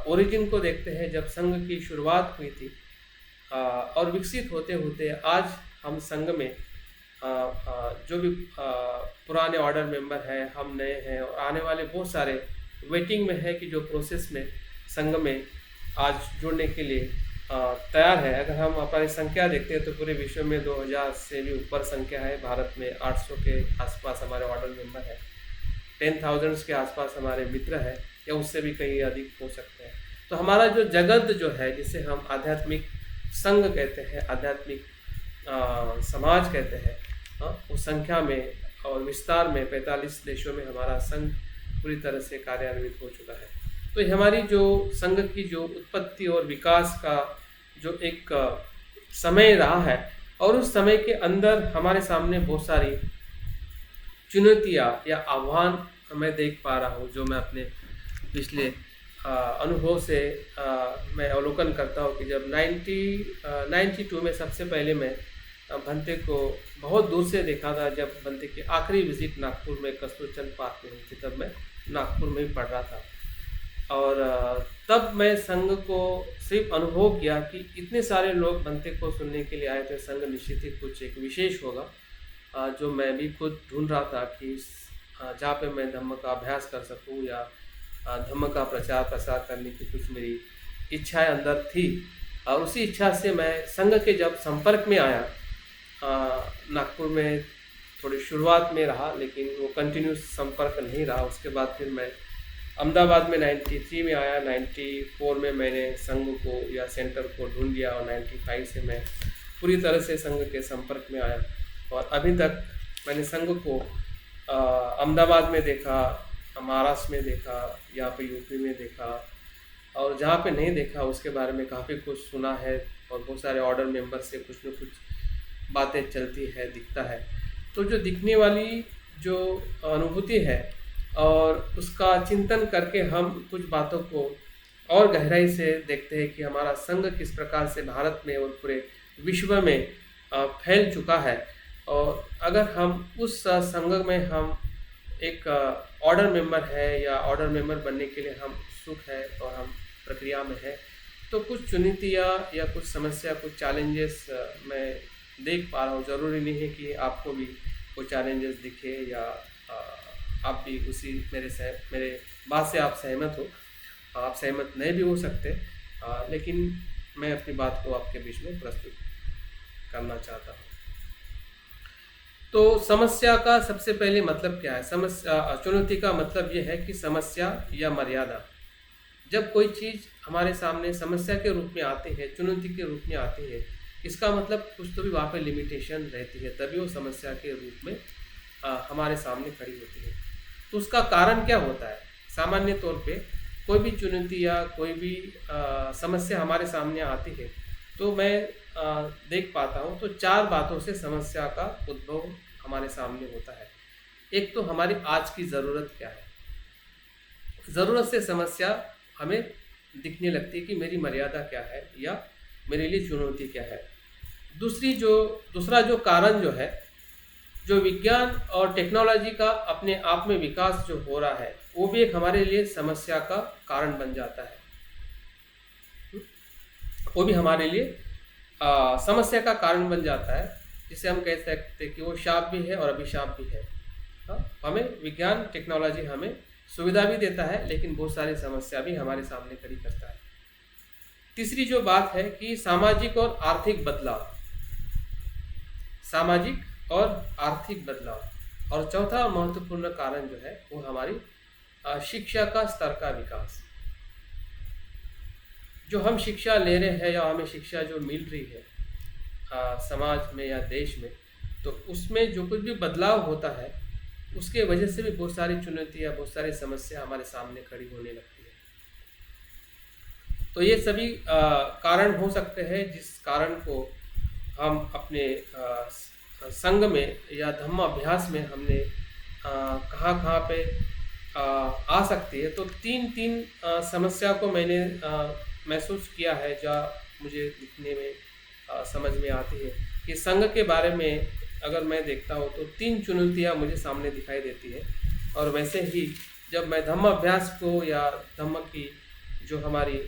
ओरिजिन को देखते हैं जब संघ की शुरुआत हुई थी, और विकसित होते होते आज हम संघ में जो भी पुराने ऑर्डर मेंबर हैं, हम नए हैं, और आने वाले बहुत सारे वेटिंग में है कि जो प्रोसेस में संघ में आज जुड़ने के लिए तैयार है। अगर हम हमारी संख्या देखते हैं तो पूरे विश्व में 2000 से भी ऊपर संख्या है। भारत में 800 के आसपास हमारे ऑर्डर मेंबर है, 10,000 के आसपास हमारे मित्र है, या उससे भी कहीं अधिक हो सकते हैं। तो हमारा जो जगत जो है, जिसे हम आध्यात्मिक संघ कहते हैं, आध्यात्मिक समाज कहते हैं, उस संख्या में और विस्तार में 45 देशों में हमारा संघ पूरी तरह से कार्यान्वित हो चुका है। तो हमारी जो संघ की जो उत्पत्ति और विकास का जो एक समय रहा है, और उस समय के अंदर हमारे सामने बहुत सारी चुनौतियाँ या आह्वान मैं देख पा रहा हूँ, जो मैं अपने पिछले अनुभव से मैं अवलोकन करता हूँ कि जब 92 में सबसे पहले मैं भंते को बहुत दूर से देखा था। जब भंते की आखिरी विजिट नागपुर में कस्तूरचंद पार्क में हुई थी, तब मैं नागपुर में ही पढ़ रहा था, और तब मैं संघ को सिर्फ अनुभव किया कि इतने सारे लोग भंते को सुनने के लिए आए थे। संघ निश्चित ही कुछ एक विशेष होगा, जो मैं भी खुद ढूंढ रहा था कि जहाँ पे मैं धम्म का अभ्यास कर सकूँ या धम्म का प्रचार प्रसार करने की कुछ मेरी इच्छाएं अंदर थी। और उसी इच्छा से मैं संघ के जब संपर्क में आया, नागपुर में थोड़ी शुरुआत में रहा, लेकिन वो कंटिन्यूस संपर्क नहीं रहा। उसके बाद फिर मैं अहमदाबाद में 93 में आया, 94 में मैंने संघ को या सेंटर को ढूंढ लिया, और 95 से मैं पूरी तरह से संघ के संपर्क में आया। और अभी तक मैंने संघ को अहमदाबाद में देखा, महाराष्ट्र में देखा, यहाँ पे यूपी में देखा, और जहाँ पे नहीं देखा उसके बारे में काफ़ी कुछ सुना है, और बहुत सारे ऑर्डर मेंबर से कुछ न कुछ बातें चलती है, दिखता है। तो जो दिखने वाली जो अनुभूति है, और उसका चिंतन करके हम कुछ बातों को और गहराई से देखते हैं कि हमारा संघ किस प्रकार से भारत में और पूरे विश्व में फैल चुका है। और अगर हम उस संघ में हम एक ऑर्डर मेंबर है या ऑर्डर मेंबर बनने के लिए हम उत्सुक है और हम प्रक्रिया में है, तो कुछ चुनौतियाँ या कुछ समस्या, कुछ चैलेंजेस मैं देख पा रहा हूँ। ज़रूरी नहीं है कि आपको भी वो चैलेंजेस दिखे या आप भी उसी मेरे बात से आप सहमत हो। आप सहमत नहीं भी हो सकते, लेकिन मैं अपनी बात को आपके बीच में प्रस्तुत करना चाहता हूँ। तो समस्या का सबसे पहले मतलब क्या है? चुनौती का मतलब ये है कि समस्या या मर्यादा। जब कोई चीज़ हमारे सामने समस्या के रूप में आती है, चुनौती के रूप में आती है, इसका मतलब कुछ तो भी वहाँ पे लिमिटेशन रहती है, तभी वो समस्या के रूप में हमारे सामने खड़ी होती है। तो उसका कारण क्या होता है? सामान्य तौर पे कोई भी चुनौती या कोई भी समस्या हमारे सामने आती है, तो मैं देख पाता हूँ तो 4 बातों से समस्या का उद्भव हमारे सामने होता है। एक तो हमारी आज की ज़रूरत क्या है, ज़रूरत से समस्या हमें दिखने लगती है कि मेरी मर्यादा क्या है या मेरे लिए चुनौती क्या है। दूसरा जो कारण जो है, जो विज्ञान और टेक्नोलॉजी का अपने आप में विकास जो हो रहा है, वो भी एक हमारे लिए समस्या का कारण बन जाता है। वो भी हमारे लिए समस्या का कारण बन जाता है, जिसे हम कह सकते हैं कि वो शाप भी है और अभिशाप भी है। हाँ, हमें विज्ञान टेक्नोलॉजी हमें सुविधा भी देता है, लेकिन बहुत सारी समस्या भी हमारे सामने खड़ी करता है। तीसरी जो बात है कि सामाजिक और आर्थिक बदलाव, सामाजिक और आर्थिक बदलाव। और चौथा महत्वपूर्ण कारण जो है वो हमारी शिक्षा का स्तर का विकास। जो हम शिक्षा ले रहे हैं या हमें शिक्षा जो मिल रही है समाज में या देश में, तो उसमें जो कुछ भी बदलाव होता है उसके वजह से भी बहुत सारी चुनौतियाँ, बहुत सारी समस्या हमारे सामने खड़ी होने लगती है। तो ये सभी कारण हो सकते हैं जिस कारण को हम अपने संघ में या धम्म अभ्यास में हमने कहाँ पे आ सकती है। तो तीन समस्या को मैंने महसूस किया है, जहाँ मुझे दिखने में समझ में आती है कि संघ के बारे में अगर मैं देखता हूँ तो 3 चुनौतियाँ मुझे सामने दिखाई देती है। और वैसे ही जब मैं धम्म अभ्यास को या धम्म की जो हमारी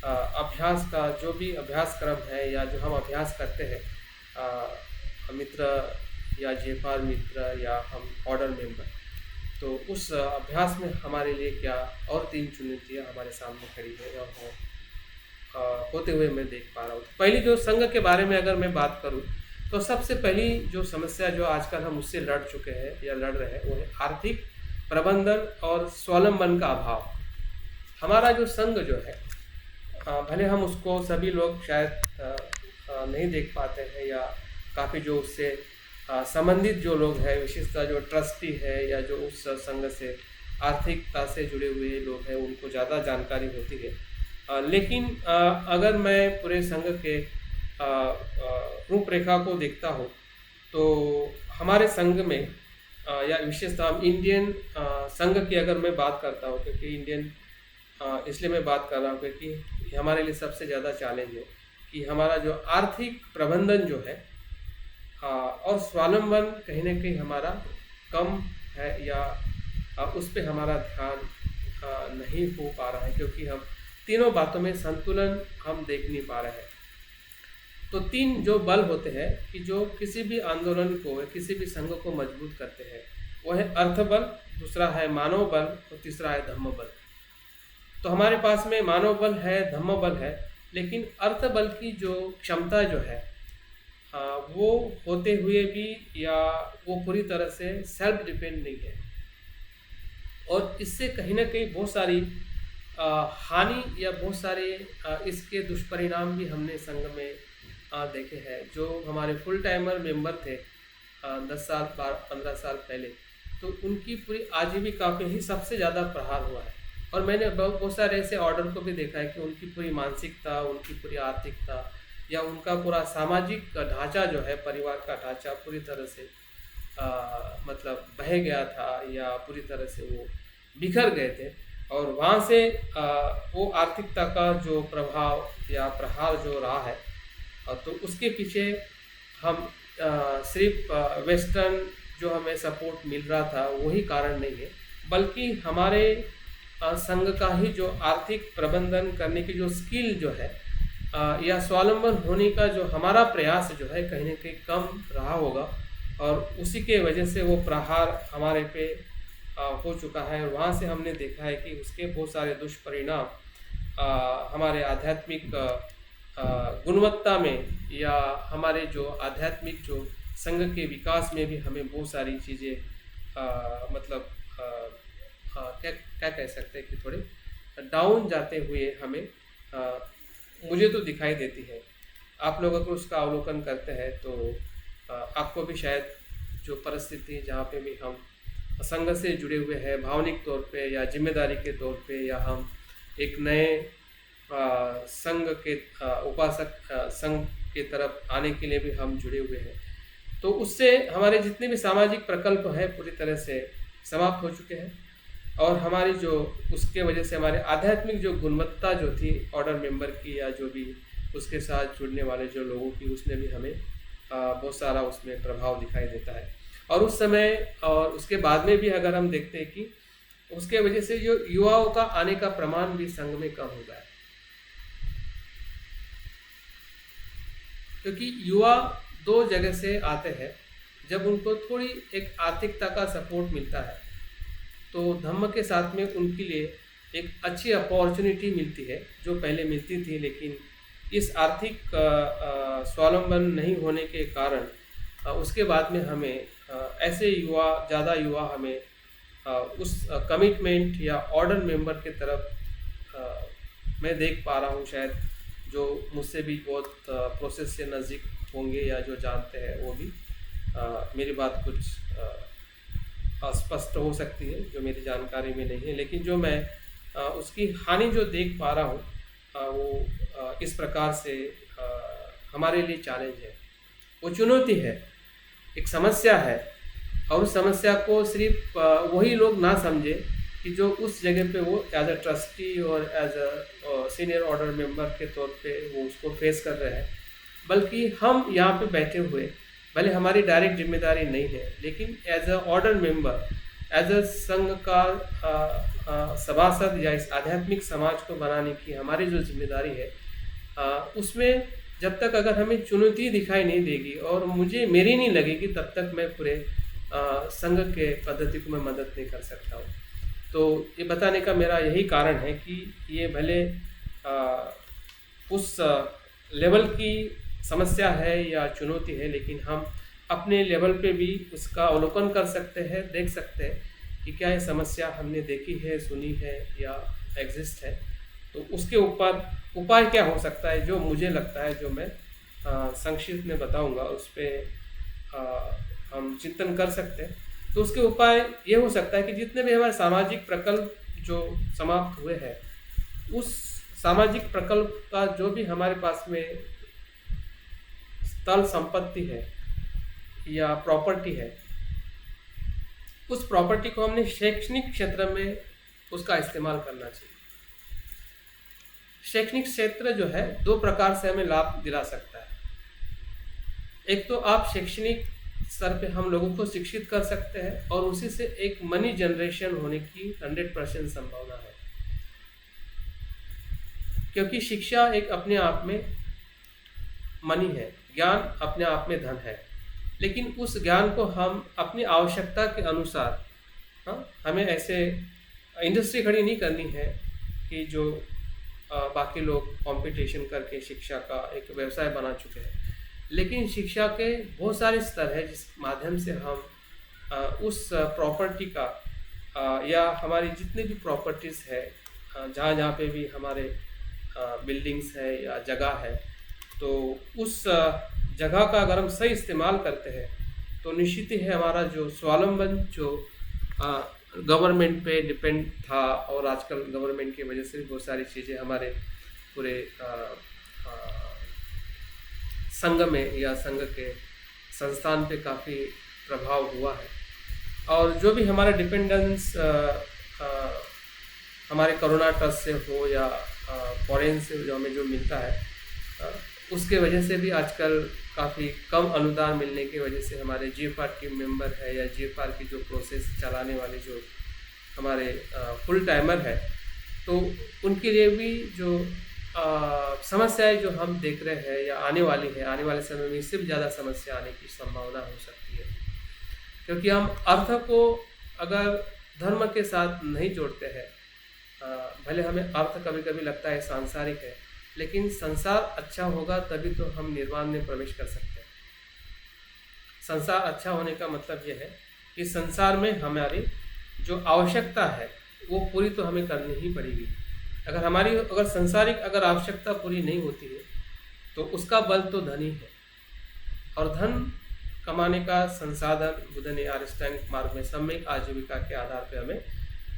अभ्यास का जो भी अभ्यास क्रम है या जो हम अभ्यास करते हैं, मित्र या जेपार मित्र या हम ऑर्डर मेंबर, तो उस अभ्यास में हमारे लिए क्या और 3 चुनौतियाँ हमारे सामने खड़ी है और होते हुए मैं देख पा रहा हूँ। पहली जो संघ के बारे में अगर मैं बात करूँ तो सबसे पहली जो समस्या जो आजकल हम उससे लड़ चुके हैं या लड़ रहे हैं वो है आर्थिक प्रबंधन और स्वावलंबन का अभाव। हमारा जो संघ जो है, भले हम उसको सभी लोग शायद नहीं देख पाते हैं या काफ़ी जो उससे संबंधित जो लोग हैं, विशेषतः जो ट्रस्टी है या जो उस संघ से आर्थिकता से जुड़े हुए लोग हैं, उनको ज़्यादा जानकारी होती है। लेकिन अगर मैं पूरे संघ के रूपरेखा को देखता हूँ तो हमारे संघ में या विशेषतः हम इंडियन संघ की अगर मैं बात करता हूँ, क्योंकि इंडियन इसलिए मैं बात कर रहा हूँ क्योंकि हमारे लिए सबसे ज़्यादा चैलेंज है कि हमारा जो आर्थिक प्रबंधन जो है और स्वावलंबन कहीं ना कहीं हमारा कम है या उस पर हमारा ध्यान नहीं हो पा रहा है, क्योंकि हम तीनों बातों में संतुलन हम देख नहीं पा रहे हैं। तो 3 जो बल होते हैं कि जो किसी भी आंदोलन को, किसी भी संघ को मजबूत करते हैं, वो है अर्थ बल, दूसरा है मानव बल और तीसरा है धम्म बल। तो हमारे पास में मानव बल है, धम्म बल है, लेकिन अर्थ बल की जो क्षमता जो है वो होते हुए भी या वो पूरी तरह से सेल्फ डिपेंड नहीं है, और इससे कहीं ना कहीं बहुत सारी हानि या बहुत सारे इसके दुष्परिणाम भी हमने संघ में देखे हैं। जो हमारे फुल टाइमर मेंबर थे 10 साल 15 साल पहले, तो उनकी पूरी आजीविका पे ही सबसे ज़्यादा प्रहार हुआ है। और मैंने बहुत सारे ऐसे ऑर्डर को भी देखा है कि उनकी पूरी मानसिकता, उनकी पूरी आर्थिकता या उनका पूरा सामाजिक ढांचा जो है, परिवार का ढांचा पूरी तरह से मतलब बह गया था या पूरी तरह से वो बिखर गए थे। और वहाँ से वो आर्थिकता का जो प्रभाव या प्रहार जो रहा है, तो उसके पीछे हम सिर्फ वेस्टर्न जो हमें सपोर्ट मिल रहा था वही कारण नहीं है, बल्कि हमारे संघ का ही जो आर्थिक प्रबंधन करने की जो स्किल जो है या स्वावलंबन होने का जो हमारा प्रयास जो है कहीं ना कहीं कम रहा होगा, और उसी के वजह से वो प्रहार हमारे पे हो चुका है। और वहाँ से हमने देखा है कि उसके बहुत सारे दुष्परिणाम हमारे आध्यात्मिक गुणवत्ता में या हमारे जो आध्यात्मिक जो संघ के विकास में भी हमें बहुत सारी चीज़ें मतलब क्या कह सकते हैं कि थोड़े डाउन जाते हुए हमें मुझे तो दिखाई देती है। आप लोग अगर उसका अवलोकन करते हैं तो आपको भी शायद जो परिस्थिति जहाँ पे भी हम संघ से जुड़े हुए हैं भावनिक तौर पे या जिम्मेदारी के तौर पे, या हम एक नए संघ के उपासक संघ की तरफ आने के लिए भी हम जुड़े हुए हैं, तो उससे हमारे जितने भी सामाजिक प्रकल्प हैं पूरी तरह से समाप्त हो चुके हैं, और हमारी जो उसके वजह से हमारे आध्यात्मिक जो गुणवत्ता जो थी ऑर्डर मेंबर की या जो भी उसके साथ जुड़ने वाले जो लोगों की, उसमें भी हमें बहुत सारा उसमें प्रभाव दिखाई देता है। और उस समय और उसके बाद में भी अगर हम देखते हैं कि उसके वजह से जो युवाओं का आने का प्रमाण भी संघ में कम हो गया है, क्योंकि युवा दो जगह से आते हैं। जब उनको थोड़ी एक आर्थिकता का सपोर्ट मिलता है तो धम्म के साथ में उनके लिए एक अच्छी अपॉर्चुनिटी मिलती है जो पहले मिलती थी, लेकिन इस आर्थिक स्वावलंबन नहीं होने के कारण उसके बाद में हमें ऐसे ज़्यादा युवा हमें उस कमिटमेंट या ऑर्डर मेंबर की तरफ मैं देख पा रहा हूँ, शायद जो मुझसे भी बहुत प्रोसेस से नज़दीक होंगे या जो जानते हैं वो भी मेरी बात कुछ अस्पष्ट हो सकती है जो मेरी जानकारी में नहीं है, लेकिन जो मैं उसकी हानि जो देख पा रहा हूँ वो इस प्रकार से हमारे लिए चैलेंज है, वो चुनौती है, एक समस्या है। और उस समस्या को सिर्फ वही लोग ना समझे कि जो उस जगह पे वो एज अ ट्रस्टी और as a senior order member के तौर पे वो उसको फेस कर रहे हैं, बल्कि हम यहाँ पे बैठे हुए, भले हमारी डायरेक्ट जिम्मेदारी नहीं है, लेकिन as a order member, as a Sangh का सभासद या इस आध्यात्मिक समाज को बनाने की हमारी जो जिम्मेदारी है, उसमें जब तक अगर हमें चुनौती दिखाई नहीं देगी और मुझे मेरी नहीं लगेगी, तब तक मैं पूरे संघ के पद्धति को मैं मदद नहीं कर सकता हूँ। तो ये बताने का मेरा यही कारण है कि ये भले उस लेवल की समस्या है या चुनौती है, लेकिन हम अपने लेवल पे भी उसका अवलोकन कर सकते हैं, देख सकते हैं कि क्या ये समस्या हमने देखी है, सुनी है या एग्जिस्ट है, तो उसके ऊपर उपाय क्या हो सकता है, जो मुझे लगता है जो मैं संक्षिप्त में बताऊंगा, उस पर हम चिंतन कर सकते हैं। तो उसके उपाय ये हो सकता है कि जितने भी हमारे सामाजिक प्रकल्प जो समाप्त हुए हैं, उस सामाजिक प्रकल्प का जो भी हमारे पास में स्थल संपत्ति है या प्रॉपर्टी है, उस प्रॉपर्टी को हमने शैक्षणिक क्षेत्र में उसका इस्तेमाल करना चाहिए। शैक्षणिक क्षेत्र जो है दो प्रकार से हमें लाभ दिला सकता है। एक तो आप शैक्षणिक स्तर पे हम लोगों को शिक्षित कर सकते हैं और उसी से एक मनी जनरेशन होने की 100% संभावना है, क्योंकि शिक्षा एक अपने आप में मनी है, ज्ञान अपने आप में धन है, लेकिन उस ज्ञान को हम अपनी आवश्यकता के अनुसार, हमें ऐसे इंडस्ट्री खड़ी नहीं करनी है कि जो बाकी लोग कंपटीशन करके शिक्षा का एक व्यवसाय बना चुके हैं, लेकिन शिक्षा के बहुत सारे स्तर है जिस माध्यम से हम उस प्रॉपर्टी का या हमारी जितने भी प्रॉपर्टीज़ है, जहाँ जहाँ पे भी हमारे बिल्डिंग्स है या जगह है, तो उस जगह का अगर हम सही इस्तेमाल करते हैं तो निश्चित ही है हमारा जो स्वावलंबन जो गवर्नमेंट पे डिपेंड था, और आजकल गवर्नमेंट की वजह से भी बहुत सारी चीज़ें हमारे पूरे संघ में या संघ के संस्थान पे काफ़ी प्रभाव हुआ है। और जो भी हमारा डिपेंडेंस हमारे करुणा ट्रस्ट से हो या फॉरेन से जो हमें जो मिलता है, उसके वजह से भी आजकल काफ़ी कम अनुदान मिलने की वजह से हमारे जीएफआर टीम मेंबर है या जीएफआर की जो प्रोसेस चलाने वाले जो हमारे फुल टाइमर है, तो उनके लिए भी जो समस्याएं जो हम देख रहे हैं या आने वाली है, आने वाले समय में इससे भी ज़्यादा समस्या आने की संभावना हो सकती है, क्योंकि हम अर्थ को अगर धर्म के साथ नहीं जोड़ते हैं, भले हमें अर्थ कभी कभी लगता है सांसारिक है, लेकिन संसार अच्छा होगा तभी तो हम निर्वाण में प्रवेश कर सकते हैं। संसार अच्छा होने का मतलब यह है कि संसार में हमारी जो आवश्यकता है वो पूरी तो हमें करनी ही पड़ेगी। अगर संसारिक अगर आवश्यकता पूरी नहीं होती है तो उसका बल तो धन ही है, और धन कमाने का संसाधन बुद्ध ने अष्टांगिक मार्ग में सामूहिक आजीविका के आधार पर हमें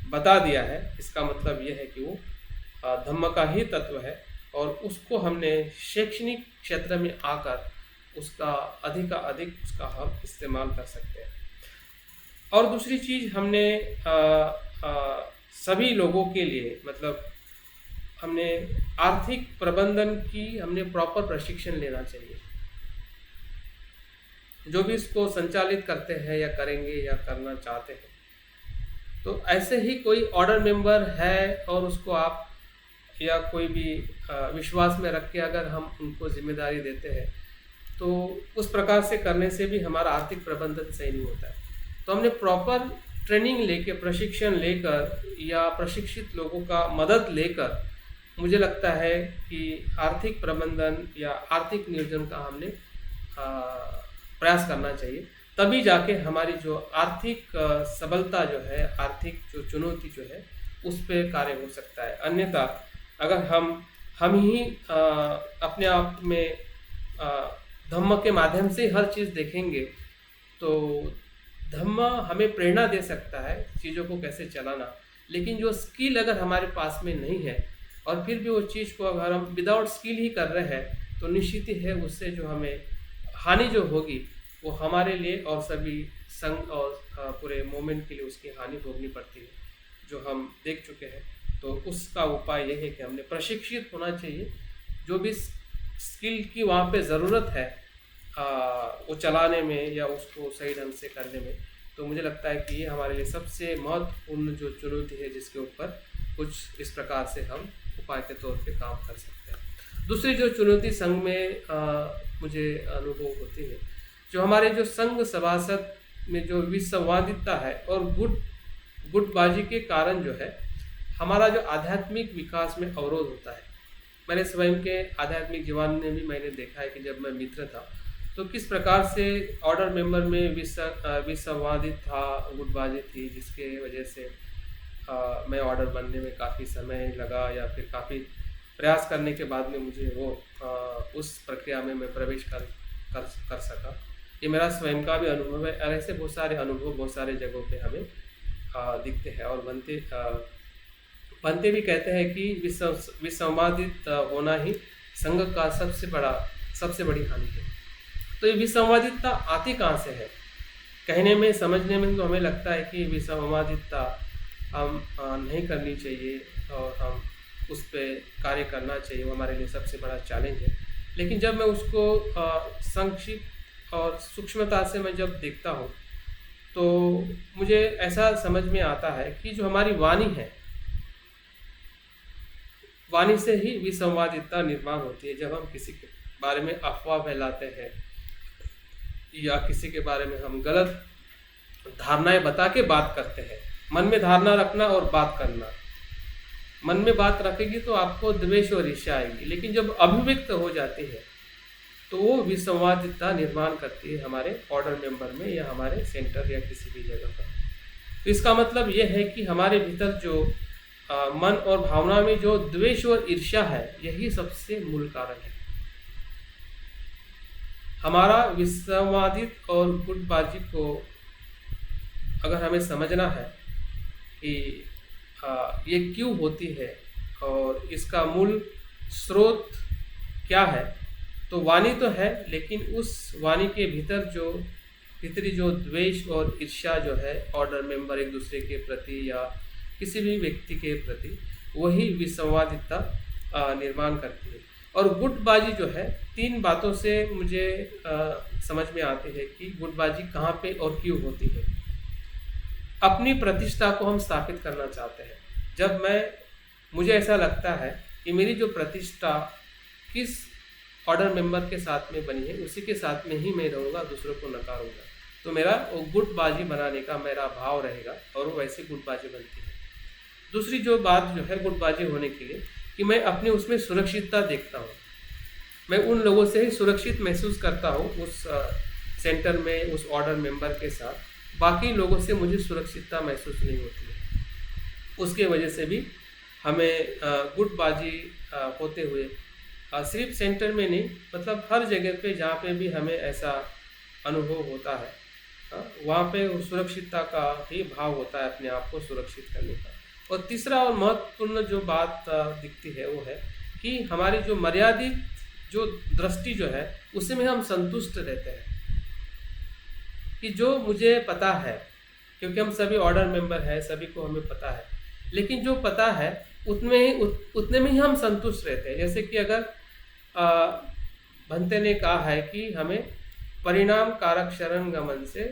बता दिया है। इसका मतलब यह है कि वो धम्म का ही तत्व है, और उसको हमने शैक्षणिक क्षेत्र में आकर उसका अधिक उसका हम इस्तेमाल कर सकते हैं। और दूसरी चीज़ हमने सभी लोगों के लिए मतलब हमने आर्थिक प्रबंधन की हमने प्रॉपर प्रशिक्षण लेना चाहिए। जो भी इसको संचालित करते हैं या करेंगे या करना चाहते हैं, तो ऐसे ही कोई ऑर्डर मेंबर है और उसको आप या कोई भी विश्वास में रख के अगर हम उनको जिम्मेदारी देते हैं, तो उस प्रकार से करने से भी हमारा आर्थिक प्रबंधन सही नहीं होता है। तो हमने प्रॉपर ट्रेनिंग लेके, प्रशिक्षण लेकर या प्रशिक्षित लोगों का मदद लेकर मुझे लगता है कि आर्थिक प्रबंधन या आर्थिक नियोजन का हमने प्रयास करना चाहिए। तभी जाके हमारी जो आर्थिक सबलता जो है, आर्थिक जो चुनौती जो है, उस पे कार्य हो सकता है। अन्यथा अगर हम ही अपने आप में धम्म के माध्यम से हर चीज़ देखेंगे, तो धम्म हमें प्रेरणा दे सकता है चीज़ों को कैसे चलाना, लेकिन जो स्किल अगर हमारे पास में नहीं है और फिर भी वो चीज़ को अगर हम विदाउट स्किल ही कर रहे हैं, तो निश्चित ही है उससे जो हमें हानि जो होगी वो हमारे लिए और सभी संघ और पूरे मोमेंट के लिए उसकी हानि भोगनी पड़ती है, जो हम देख चुके हैं। तो उसका उपाय यह है कि हमने प्रशिक्षित होना चाहिए। जो भी स्किल की वहाँ पे ज़रूरत है वो चलाने में या उसको सही ढंग से करने में, तो मुझे लगता है कि ये हमारे लिए सबसे महत्वपूर्ण जो चुनौती है, जिसके ऊपर कुछ इस प्रकार से हम उपाय के तौर पे काम कर सकते हैं। दूसरी जो चुनौती संघ में मुझे अनुभव होती है, जो हमारे जो संघ सभासद में जो विसंवादितता है और गुटबाजी के कारण जो है हमारा जो आध्यात्मिक विकास में अवरोध होता है। मैंने स्वयं के आध्यात्मिक जीवन में भी मैंने देखा है कि जब मैं मित्र था, तो किस प्रकार से ऑर्डर मेंबर में विसंवादित था, गुटबाजी थी, जिसके वजह से मैं ऑर्डर बनने में काफ़ी समय लगा या फिर काफ़ी प्रयास करने के बाद में मुझे वो उस प्रक्रिया में मैं प्रवेश कर सका। ये मेरा स्वयं का भी अनुभव है और ऐसे बहुत सारे अनुभव बहुत सारे जगहों पे हमें दिखते हैं और बनते भी कहते हैं कि विसंवादित होना ही संघ का सबसे बड़ी हानि है। तो ये विसंवादितता आती कहाँ से है? कहने में, समझने में तो हमें लगता है कि विसंवादितता हम नहीं करनी चाहिए और हम उस पर कार्य करना चाहिए, वो हमारे लिए सबसे बड़ा चैलेंज है। लेकिन जब मैं उसको संक्षिप्त और सूक्ष्मता से मैं जब देखता हूँ, तो मुझे ऐसा समझ में आता है कि जो हमारी वाणी है, वाणी से ही विसंवादितता निर्माण होती है। जब हम किसी के बारे में अफवाह फैलाते हैं या किसी के बारे में हम गलत धारणाएं बता के बात करते हैं, मन में धारणा रखना और बात करना, मन में बात रखेगी तो आपको द्वेष और ईर्ष्या आएगी, लेकिन जब अभिव्यक्त हो जाती है तो वो विसंवादितता निर्माण करती है हमारे ऑर्डर मेंबर में या हमारे सेंटर या किसी भी जगह पर। तो इसका मतलब ये है कि हमारे भीतर जो मन और भावना में जो द्वेष और ईर्ष्या है, यही सबसे मूल कारण है। हमारा विसंवादित और गुटबाजी को अगर हमें समझना है कि ये क्यों होती है और इसका मूल स्रोत क्या है, तो वाणी तो है, लेकिन उस वाणी के भीतर जो भीतरी जो द्वेष और ईर्ष्या जो है ऑर्डर मेंबर एक दूसरे के प्रति या किसी भी व्यक्ति के प्रति, वही विसंवादितता निर्माण करती है। और गुटबाजी जो है, 3 बातों से मुझे समझ में आती है कि गुटबाजी कहाँ पे और क्यों होती है। अपनी प्रतिष्ठा को हम स्थापित करना चाहते हैं। जब मुझे ऐसा लगता है कि मेरी जो प्रतिष्ठा किस ऑर्डर मेंबर के साथ में बनी है, उसी के साथ में ही मैं रहूँगा, दूसरों को नकारूंगा, तो मेरा वो गुटबाजी बनाने का मेरा भाव रहेगा और वो वैसी गुटबाजी बनती है। दूसरी जो बात जो है गुटबाजी होने के लिए, कि मैं अपनी उसमें सुरक्षितता देखता हूँ। मैं उन लोगों से ही सुरक्षित महसूस करता हूँ उस सेंटर में, उस ऑर्डर मेंबर के साथ। बाकी लोगों से मुझे सुरक्षितता महसूस नहीं होती है। उसके वजह से भी हमें गुटबाजी होते हुए सिर्फ सेंटर में नहीं, मतलब हर जगह पे जहाँ पे भी हमें ऐसा अनुभव होता है, वहाँ पे सुरक्षितता का ही भाव होता है, अपने आप को सुरक्षित करने का। और तीसरा और महत्वपूर्ण जो बात दिखती है वो है कि हमारी जो मर्यादित जो दृष्टि जो है उसमें हम संतुष्ट रहते हैं कि जो मुझे पता है, क्योंकि हम सभी ऑर्डर मेंबर हैं, सभी को हमें पता है, लेकिन जो पता है उतने में ही हम संतुष्ट रहते हैं। जैसे कि अगर भंते ने कहा है कि हमें परिणाम कारक शरण गमन से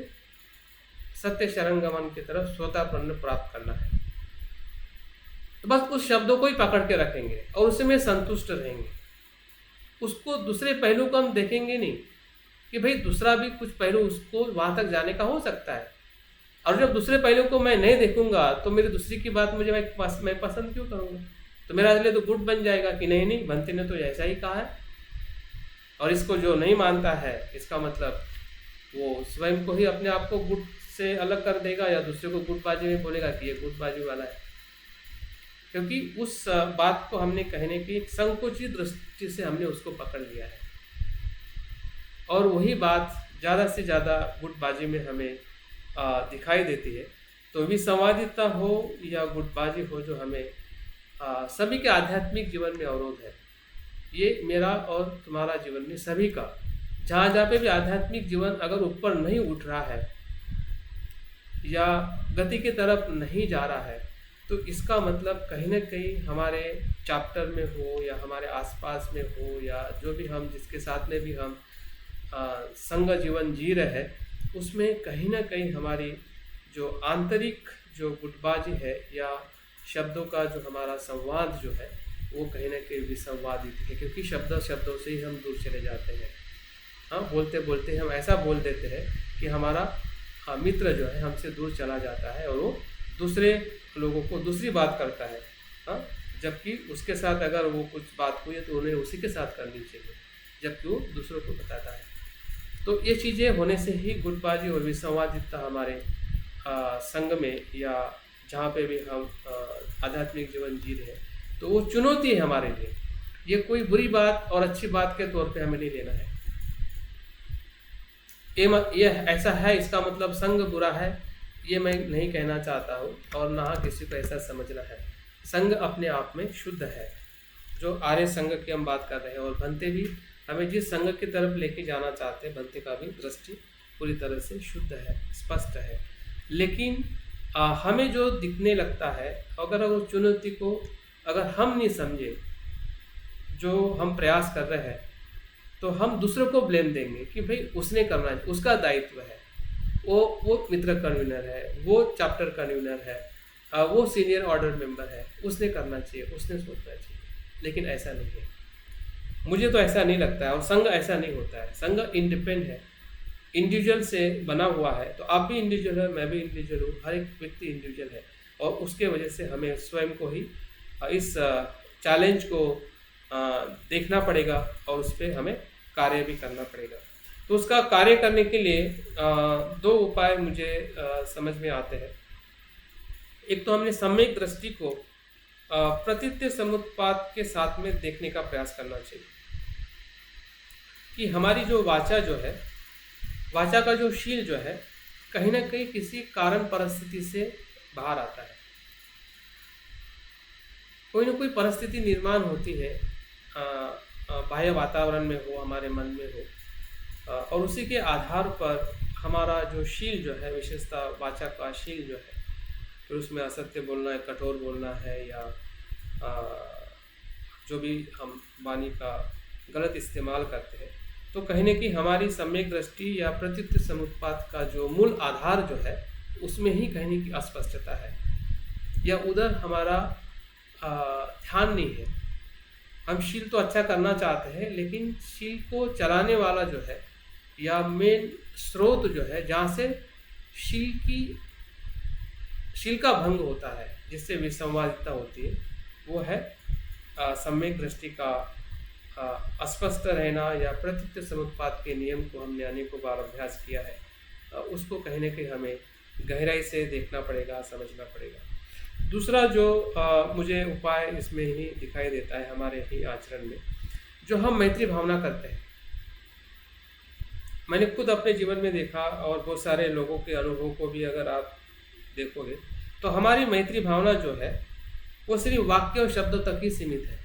सत्य शरण गमन की तरफ स्वतःपन्न प्राप्त करना है, तो बस उस शब्दों को ही पकड़ के रखेंगे और उसमें संतुष्ट रहेंगे। उसको दूसरे पहलू को हम देखेंगे नहीं कि भाई दूसरा भी कुछ पहलू उसको वहाँ तक जाने का हो सकता है, और जब दूसरे पहलू को मैं नहीं देखूंगा तो मेरी दूसरी की बात मुझे मैं पसंद क्यों करूँगा? तो मेरा लिए तो गुट बन जाएगा कि नहीं भंते ने तो ऐसा ही कहा है, और इसको जो नहीं मानता है इसका मतलब वो स्वयं को ही अपने आप को गुट से अलग कर देगा या दूसरे को गुटबाजी में बोलेगा कि ये गुटबाजी वाला है, क्योंकि उस बात को हमने कहने की एक संकुचित दृष्टि से हमने उसको पकड़ लिया है। और वही बात ज़्यादा से ज़्यादा गुटबाजी में हमें दिखाई देती है। तो विसंवादिता हो या गुटबाजी हो, जो हमें सभी के आध्यात्मिक जीवन में अवरोध है, ये मेरा और तुम्हारा जीवन में सभी का, जहाँ जहाँ पे भी आध्यात्मिक जीवन अगर ऊपर नहीं उठ रहा है या गति की तरफ नहीं जा रहा है, तो इसका मतलब कहीं ना कहीं हमारे चैप्टर में हो या हमारे आसपास में हो या जो भी हम जिसके साथ में भी हम संग जीवन जी रहे हैं, उसमें कहीं ना कहीं हमारी जो आंतरिक जो गुटबाजी है या शब्दों का जो हमारा संवाद जो है वो कहीं ना कहीं विसंवादित है, क्योंकि शब्दों से ही हम दूर चले जाते हैं। हाँ, बोलते बोलते हम ऐसा बोल देते हैं कि हमारा मित्र जो है हमसे दूर चला जाता है और वो दूसरे लोगों को दूसरी बात करता है। हाँ, जबकि उसके साथ अगर वो कुछ बात हुई है तो उन्हें उसी के साथ करनी चाहिए, जबकि वो दूसरों को बताता है। तो ये चीज़ें होने से ही गुटबाजी और विसंवादितता हमारे संघ में या जहाँ पे भी हम आध्यात्मिक जीवन जी रहे हैं, तो वो चुनौती है हमारे लिए। ये कोई बुरी बात और अच्छी बात के तौर पे हमें नहीं लेना है। ये ऐसा है, इसका मतलब संघ बुरा है, ये मैं नहीं कहना चाहता हूँ, और ना किसी को ऐसा समझना है। संघ अपने आप में शुद्ध है, जो आर्य संघ की हम बात कर रहे हैं, और भंते भी हमें जिस संघ की तरफ लेके जाना चाहते हैं, भंते का भी दृष्टि पूरी तरह से शुद्ध है, स्पष्ट है। लेकिन हमें जो दिखने लगता है, अगर वो चुनौती को अगर हम नहीं समझे जो हम प्रयास कर रहे हैं, तो हम दूसरों को ब्लेम देंगे कि भाई उसने करना है, उसका दायित्व है, वो मित्र कन्वीनर है, वो चैप्टर कन्वीनर है, वो सीनियर ऑर्डर मेंबर है, उसने करना चाहिए, उसने सोचना चाहिए। लेकिन ऐसा नहीं है, मुझे तो ऐसा नहीं लगता है, और संघ ऐसा नहीं होता है। संघ इंडिपेंडेंट है, इंडिविजुअल से बना हुआ है। तो आप भी इंडिविजुअल है, मैं भी इंडिविजुअल हूँ, हर एक व्यक्ति इंडिविजुअल है, और उसके वजह से हमें स्वयं को ही इस चैलेंज को देखना पड़ेगा और उस पर हमें कार्य भी करना पड़ेगा। तो उसका कार्य करने के लिए दो उपाय मुझे समझ में आते हैं। एक तो हमने सम्यक दृष्टि को प्रतीत्य समुत्पाद के साथ में देखने का प्रयास करना चाहिए कि हमारी जो वाचा जो है, वाचा का जो शील जो है, कहीं ना कहीं किसी कारण परिस्थिति से बाहर आता है। कोई ना कोई परिस्थिति निर्माण होती है, बाह्य वातावरण में हो, हमारे मन में हो, और उसी के आधार पर हमारा जो शील जो है, विशेषता वाचा का शील जो है, फिर उसमें असत्य बोलना है, कठोर बोलना है, या जो भी हम वाणी का गलत इस्तेमाल करते हैं, तो कहीं ना कहीं हमारी सम्यक दृष्टि या प्रतीत्य समुत्पाद का जो मूल आधार जो है, उसमें ही कहीं की अस्पष्टता है, या उधर हमारा ध्यान नहीं है। हम शील तो अच्छा करना चाहते हैं, लेकिन शील को चलाने वाला जो है या मेन स्रोत जो है, जहाँ से शील का भंग होता है, जिससे विसंवादिता होती है, वो है सम्यक दृष्टि का अस्पष्ट रहना, या प्रतीत्य समुत्पाद के नियम को हमने अनेकों बार अभ्यास किया है, उसको कहीं ना कहीं हमें गहराई से देखना पड़ेगा, समझना पड़ेगा। दूसरा जो मुझे उपाय इसमें ही दिखाई देता है हमारे ही आचरण में, जो हम मैत्री भावना करते हैं। मैंने खुद अपने जीवन में देखा, और बहुत सारे लोगों के अनुभव को भी अगर आप देखोगे, तो हमारी मैत्री भावना जो है वो सिर्फ वाक्य और शब्दों तक ही सीमित है।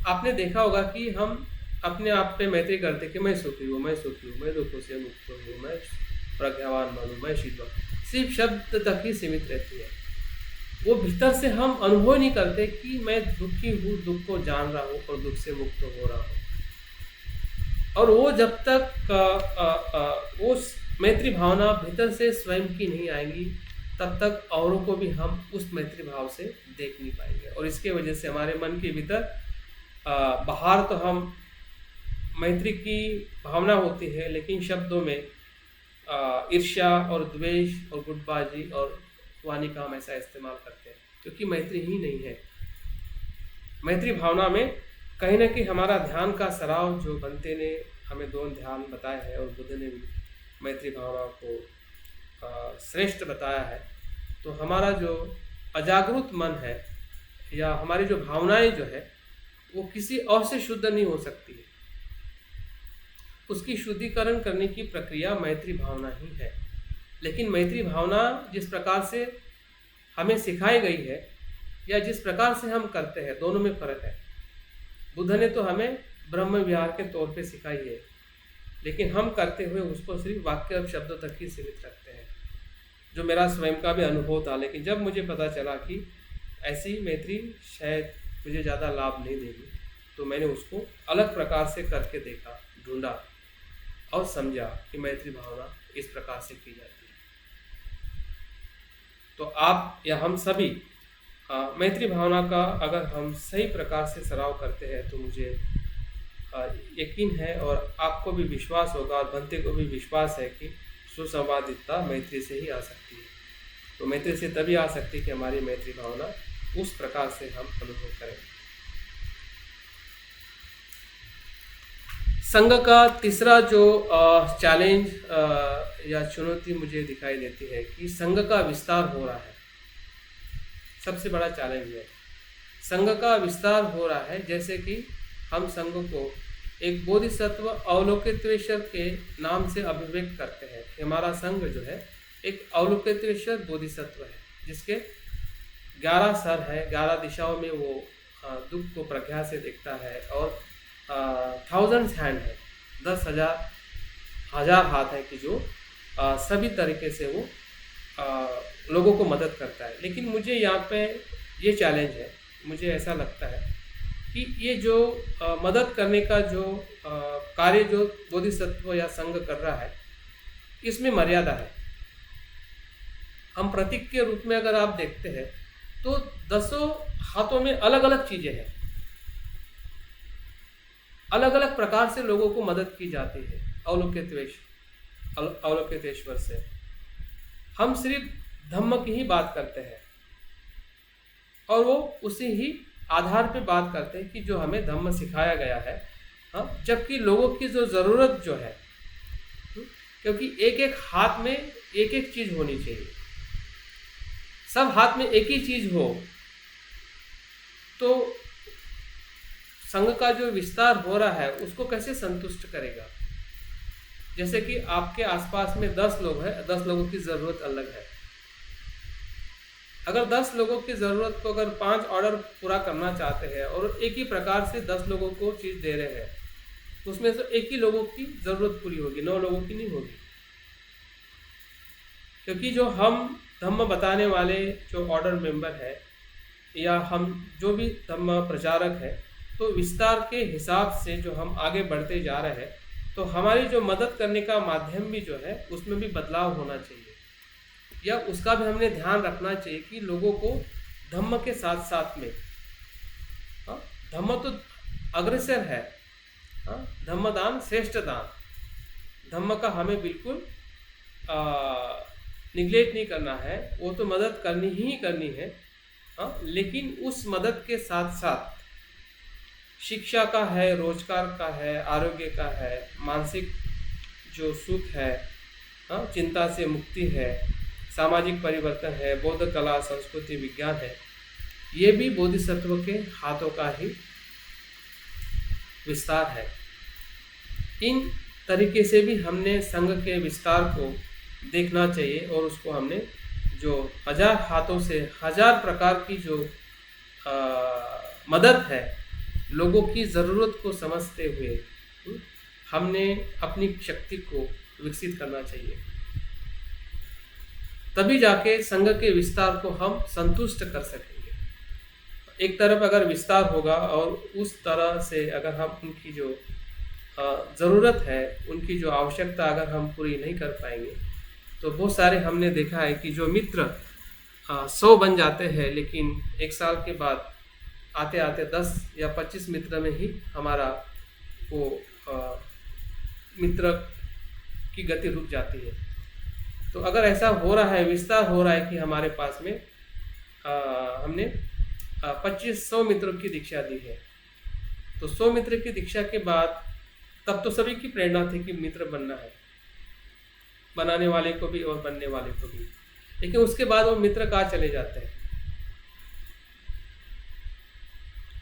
आपने देखा होगा कि हम अपने आप पे मैत्री करते कि मैं सुखी हूँ, मैं सुखी हूँ, मैं दुखों से मुक्त हूँ, मैं प्रज्ञावान बनूँ, मैं शीतल, सिर्फ शब्द तक ही सीमित रहती है। वो भीतर से हम अनुभव नहीं करते कि मैं दुखी हूँ, दुख को जान रहा हूँ और दुख से मुक्त हो रहा हूँ। और वो जब तक वो मैत्री भावना भीतर से स्वयं की नहीं आएंगी, तब तक औरों को भी हम उस मैत्री भाव से देख नहीं पाएंगे। और इसके वजह से हमारे मन के भीतर बाहर तो हम मैत्री की भावना होती है, लेकिन शब्दों में ईर्ष्या और द्वेष और गुटबाजी और वाणी का हम ऐसा इस्तेमाल करते हैं, क्योंकि मैत्री ही नहीं है। मैत्री भावना में कहीं ना कहीं हमारा ध्यान का सराव जो बनते ने हमें दोनों ध्यान बताए हैं और बुद्ध ने भी मैत्री भावना को श्रेष्ठ बताया है। तो हमारा जो अजागरूक मन है या हमारी जो भावनाएं जो है वो किसी और से शुद्ध नहीं हो सकती है। उसकी शुद्धिकरण करने की प्रक्रिया मैत्री भावना ही है। लेकिन मैत्री भावना जिस प्रकार से हमें सिखाई गई है या जिस प्रकार से हम करते हैं, दोनों में फर्क है। बुद्ध ने तो हमें ब्रह्म विहार के तौर पे सिखाई है, लेकिन हम करते हुए उसको सिर्फ वाक्य और शब्दों तक ही सीमित रखते हैं, जो मेरा स्वयं का भी अनुभव था। लेकिन जब मुझे पता चला कि ऐसी मैत्री शायद मुझे ज़्यादा लाभ नहीं देगी, तो मैंने उसको अलग प्रकार से करके देखा, ढूंढा और समझा कि मैत्री भावना इस प्रकार से की जाती है। तो आप या हम सभी मैत्री भावना का अगर हम सही प्रकार से सराव करते हैं तो मुझे यकीन है और आपको भी विश्वास होगा और बनते को भी विश्वास है कि सुसंवादितता मैत्री से ही आ सकती है। तो मैत्री से तभी आ सकती है कि हमारी मैत्री भावना उस प्रकार से हम अनुभव करें। संघ का तीसरा जो चैलेंज या चुनौती मुझे दिखाई देती है कि संघ का विस्तार हो रहा है। सबसे बड़ा चैलेंज है संघ का विस्तार हो रहा है। जैसे कि हम संघ को एक बोधिसत्व अवलोकितेश्वर के नाम से अभिव्यक्त करते हैं कि हमारा संघ जो है एक अवलोकितेश्वर बोधिसत्व है, जिसके 11 सर है, 11 दिशाओं में वो दुख को प्रज्ञा से देखता है और 1000 हैंड है, 10,000 हाथ है कि जो सभी तरीके से वो लोगों को मदद करता है। लेकिन मुझे यहाँ पे ये चैलेंज है, मुझे ऐसा लगता है कि ये जो मदद करने का जो कार्य जो बोधिसत्व या संघ कर रहा है, इसमें मर्यादा है। हम प्रतीक के रूप में अगर आप देखते हैं तो 10 हाथों में अलग अलग चीजें हैं, अलग अलग प्रकार से लोगों को मदद की जाती है अवलोकितेश्वर से। हम सिर्फ धम्म की ही बात करते हैं और वो उसी ही आधार पे बात करते हैं कि जो हमें धम्म सिखाया गया है। जबकि लोगों की जो ज़रूरत जो है, क्योंकि एक एक हाथ में एक एक चीज़ होनी चाहिए, सब हाथ में एक ही चीज़ हो तो संघ का जो विस्तार हो रहा है उसको कैसे संतुष्ट करेगा। जैसे कि आपके आसपास में 10 लोग हैं, 10 लोगों की ज़रूरत अलग है। अगर 10 लोगों की ज़रूरत को अगर 5 ऑर्डर पूरा करना चाहते हैं और एक ही प्रकार से 10 लोगों को चीज़ दे रहे हैं, तो उसमें से एक ही लोगों की ज़रूरत पूरी होगी, 9 लोगों की नहीं होगी। क्योंकि जो हम धम्म बताने वाले जो ऑर्डर मेंबर है या हम जो भी धम्म प्रचारक है, तो विस्तार के हिसाब से जो हम आगे बढ़ते जा रहे हैं, तो हमारी जो मदद करने का माध्यम भी जो है उसमें भी बदलाव होना चाहिए, या उसका भी हमने ध्यान रखना चाहिए कि लोगों को धम्म के साथ साथ में, धम्म तो अग्रसर है, धम्म दान श्रेष्ठ दान, धम्म का हमें बिल्कुल निगलेक्ट नहीं करना है, वो तो मदद करनी ही करनी है। लेकिन उस मदद के साथ साथ शिक्षा का है, रोजगार का है, आरोग्य का है, मानसिक जो सुख है, चिंता से मुक्ति है, सामाजिक परिवर्तन है, बौद्ध कला संस्कृति विज्ञान है, ये भी बोधिसत्व के हाथों का ही विस्तार है। इन तरीके से भी हमने संघ के विस्तार को देखना चाहिए और उसको हमने जो 1000 हाथों से 1000 प्रकार की जो मदद है लोगों की ज़रूरत को समझते हुए हमने अपनी शक्ति को विकसित करना चाहिए। तभी जाके संघ के विस्तार को हम संतुष्ट कर सकेंगे। एक तरफ अगर विस्तार होगा और उस तरह से अगर हम उनकी जो ज़रूरत है, उनकी जो आवश्यकता अगर हम पूरी नहीं कर पाएंगे, तो बहुत सारे हमने देखा है कि जो मित्र 100 बन जाते हैं, लेकिन एक साल के बाद आते आते 10 या 25 मित्र में ही हमारा वो मित्र की गति रुक जाती है। तो अगर ऐसा हो रहा है, विस्तार हो रहा है कि हमारे पास में हमने 2500 मित्रों की दीक्षा दी है, तो 100 मित्र की दीक्षा के बाद तब तो सभी की प्रेरणा थी कि मित्र बनना है, बनाने वाले को भी और बनने वाले को भी। लेकिन उसके बाद वो मित्र कहाँ चले जाते हैं,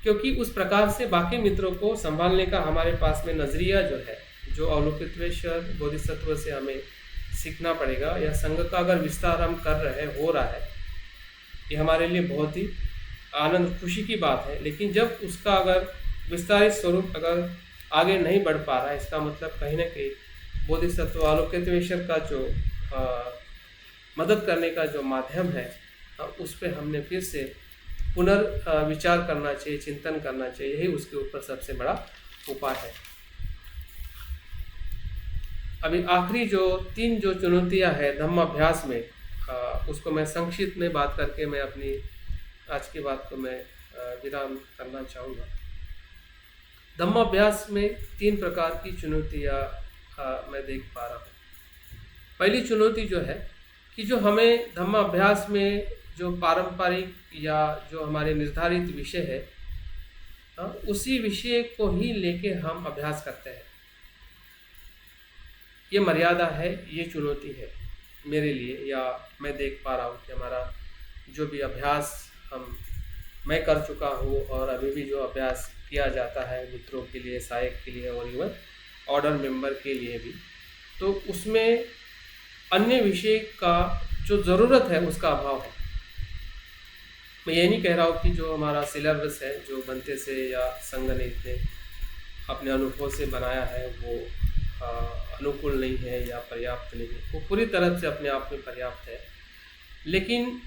क्योंकि उस प्रकार से बाकी मित्रों को संभालने का हमारे पास में नजरिया जो है, जो अवलोकितेश्वर बोधिसत्व से हमें सीखना पड़ेगा। या संघ का अगर विस्तार हम कर रहे हैं, हो रहा है, ये हमारे लिए बहुत ही आनंद खुशी की बात है। लेकिन जब उसका अगर विस्तारित स्वरूप अगर आगे नहीं बढ़ पा रहा है, इसका मतलब कहीं ना कहीं बोधिसत्व अवलोकितेश्वर का जो मदद करने का जो माध्यम है, उस पर हमने फिर से पुनर्विचार करना चाहिए, चिंतन करना चाहिए। यही उसके ऊपर सबसे बड़ा उपाय है। अभी आखिरी जो 3 जो चुनौतियां है धम्माभ्यास में, उसको मैं संक्षिप्त में बात करके मैं अपनी आज की बात को मैं विराम करना चाहूँगा। धम्माभ्यास में 3 प्रकार की चुनौतियां मैं देख पा रहा हूँ। पहली चुनौती जो है कि जो हमें धम्माभ्यास में जो पारंपरिक या जो हमारे निर्धारित विषय है, उसी विषय को ही लेके हम अभ्यास करते हैं। ये मर्यादा है, ये चुनौती है मेरे लिए। या मैं देख पा रहा हूँ कि हमारा जो भी अभ्यास मैं कर चुका हूँ और अभी भी जो अभ्यास किया जाता है मित्रों के लिए, सहायक के लिए और इवन ऑर्डर मेंबर के लिए भी, तो उसमें अन्य विषय का जो ज़रूरत है उसका अभाव है। मैं ये नहीं कह रहा हूँ कि जो हमारा सिलेबस है, जो बनते से या संघ ने इतने अपने अनुभव से बनाया है, वो अनुकूल नहीं है या पर्याप्त नहीं है। वो पूरी तरह से अपने आप में पर्याप्त है। लेकिन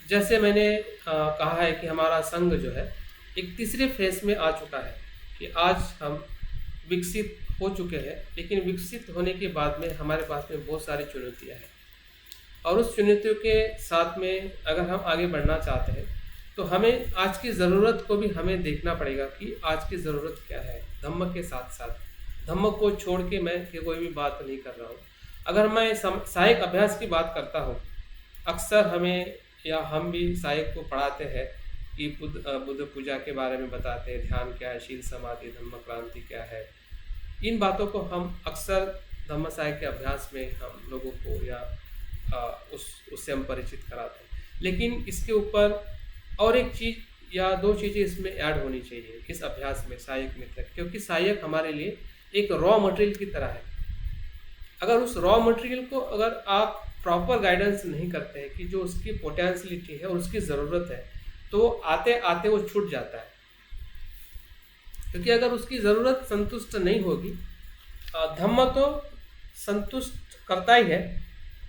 जैसे मैंने कहा है कि हमारा संघ जो है एक तीसरे फेज में आ चुका है कि आज हम विकसित हो चुके हैं। लेकिन विकसित होने के बाद में हमारे पास में बहुत सारी चुनौतियाँ हैं, और उस चुनौतियों के साथ में अगर हम आगे बढ़ना चाहते हैं तो हमें आज की ज़रूरत को भी हमें देखना पड़ेगा कि आज की ज़रूरत क्या है। धम्म के साथ साथ, धम्म को छोड़ के मैं कोई भी बात नहीं कर रहा हूँ। अगर मैं सहायक अभ्यास की बात करता हूँ, अक्सर हमें या हम भी सहायक को पढ़ाते हैं कि बुद्ध पूजा के बारे में बताते हैं, ध्यान क्या है, शील समाधि, धम्म क्रांति क्या है। इन बातों को हम अक्सर धम्म सहायक के अभ्यास में हम लोगों को या उससे हम परिचित कराते हैं। लेकिन इसके ऊपर और एक चीज़ या 2 चीज़ें इसमें ऐड होनी चाहिए इस अभ्यास में सहायक मित्र, क्योंकि सहायक हमारे लिए एक रॉ मटेरियल की तरह है। अगर उस रॉ मटेरियल को अगर आप प्रॉपर गाइडेंस नहीं करते हैं कि जो उसकी पोटेंशियलिटी है और उसकी ज़रूरत है, तो आते आते वो छूट जाता है। क्योंकि अगर उसकी ज़रूरत संतुष्ट नहीं होगी, धम्म तो संतुष्ट करता ही है,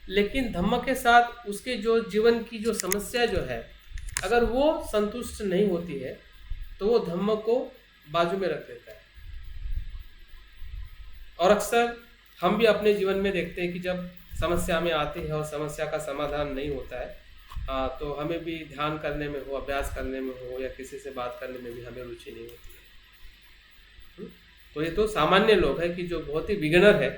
लेकिन धम्म के साथ उसके जो जीवन की जो समस्या जो है, अगर वो संतुष्ट नहीं होती है तो वो धम्म को बाजू में रख देता है। और अक्सर हम भी अपने जीवन में देखते हैं कि जब समस्या में आती है और समस्या का समाधान नहीं होता है, तो हमें भी ध्यान करने में हो, अभ्यास करने में हो या किसी से बात करने में भी हमें रुचि नहीं होती है। तो ये तो सामान्य लोग हैं कि जो बहुत ही बिगिनर है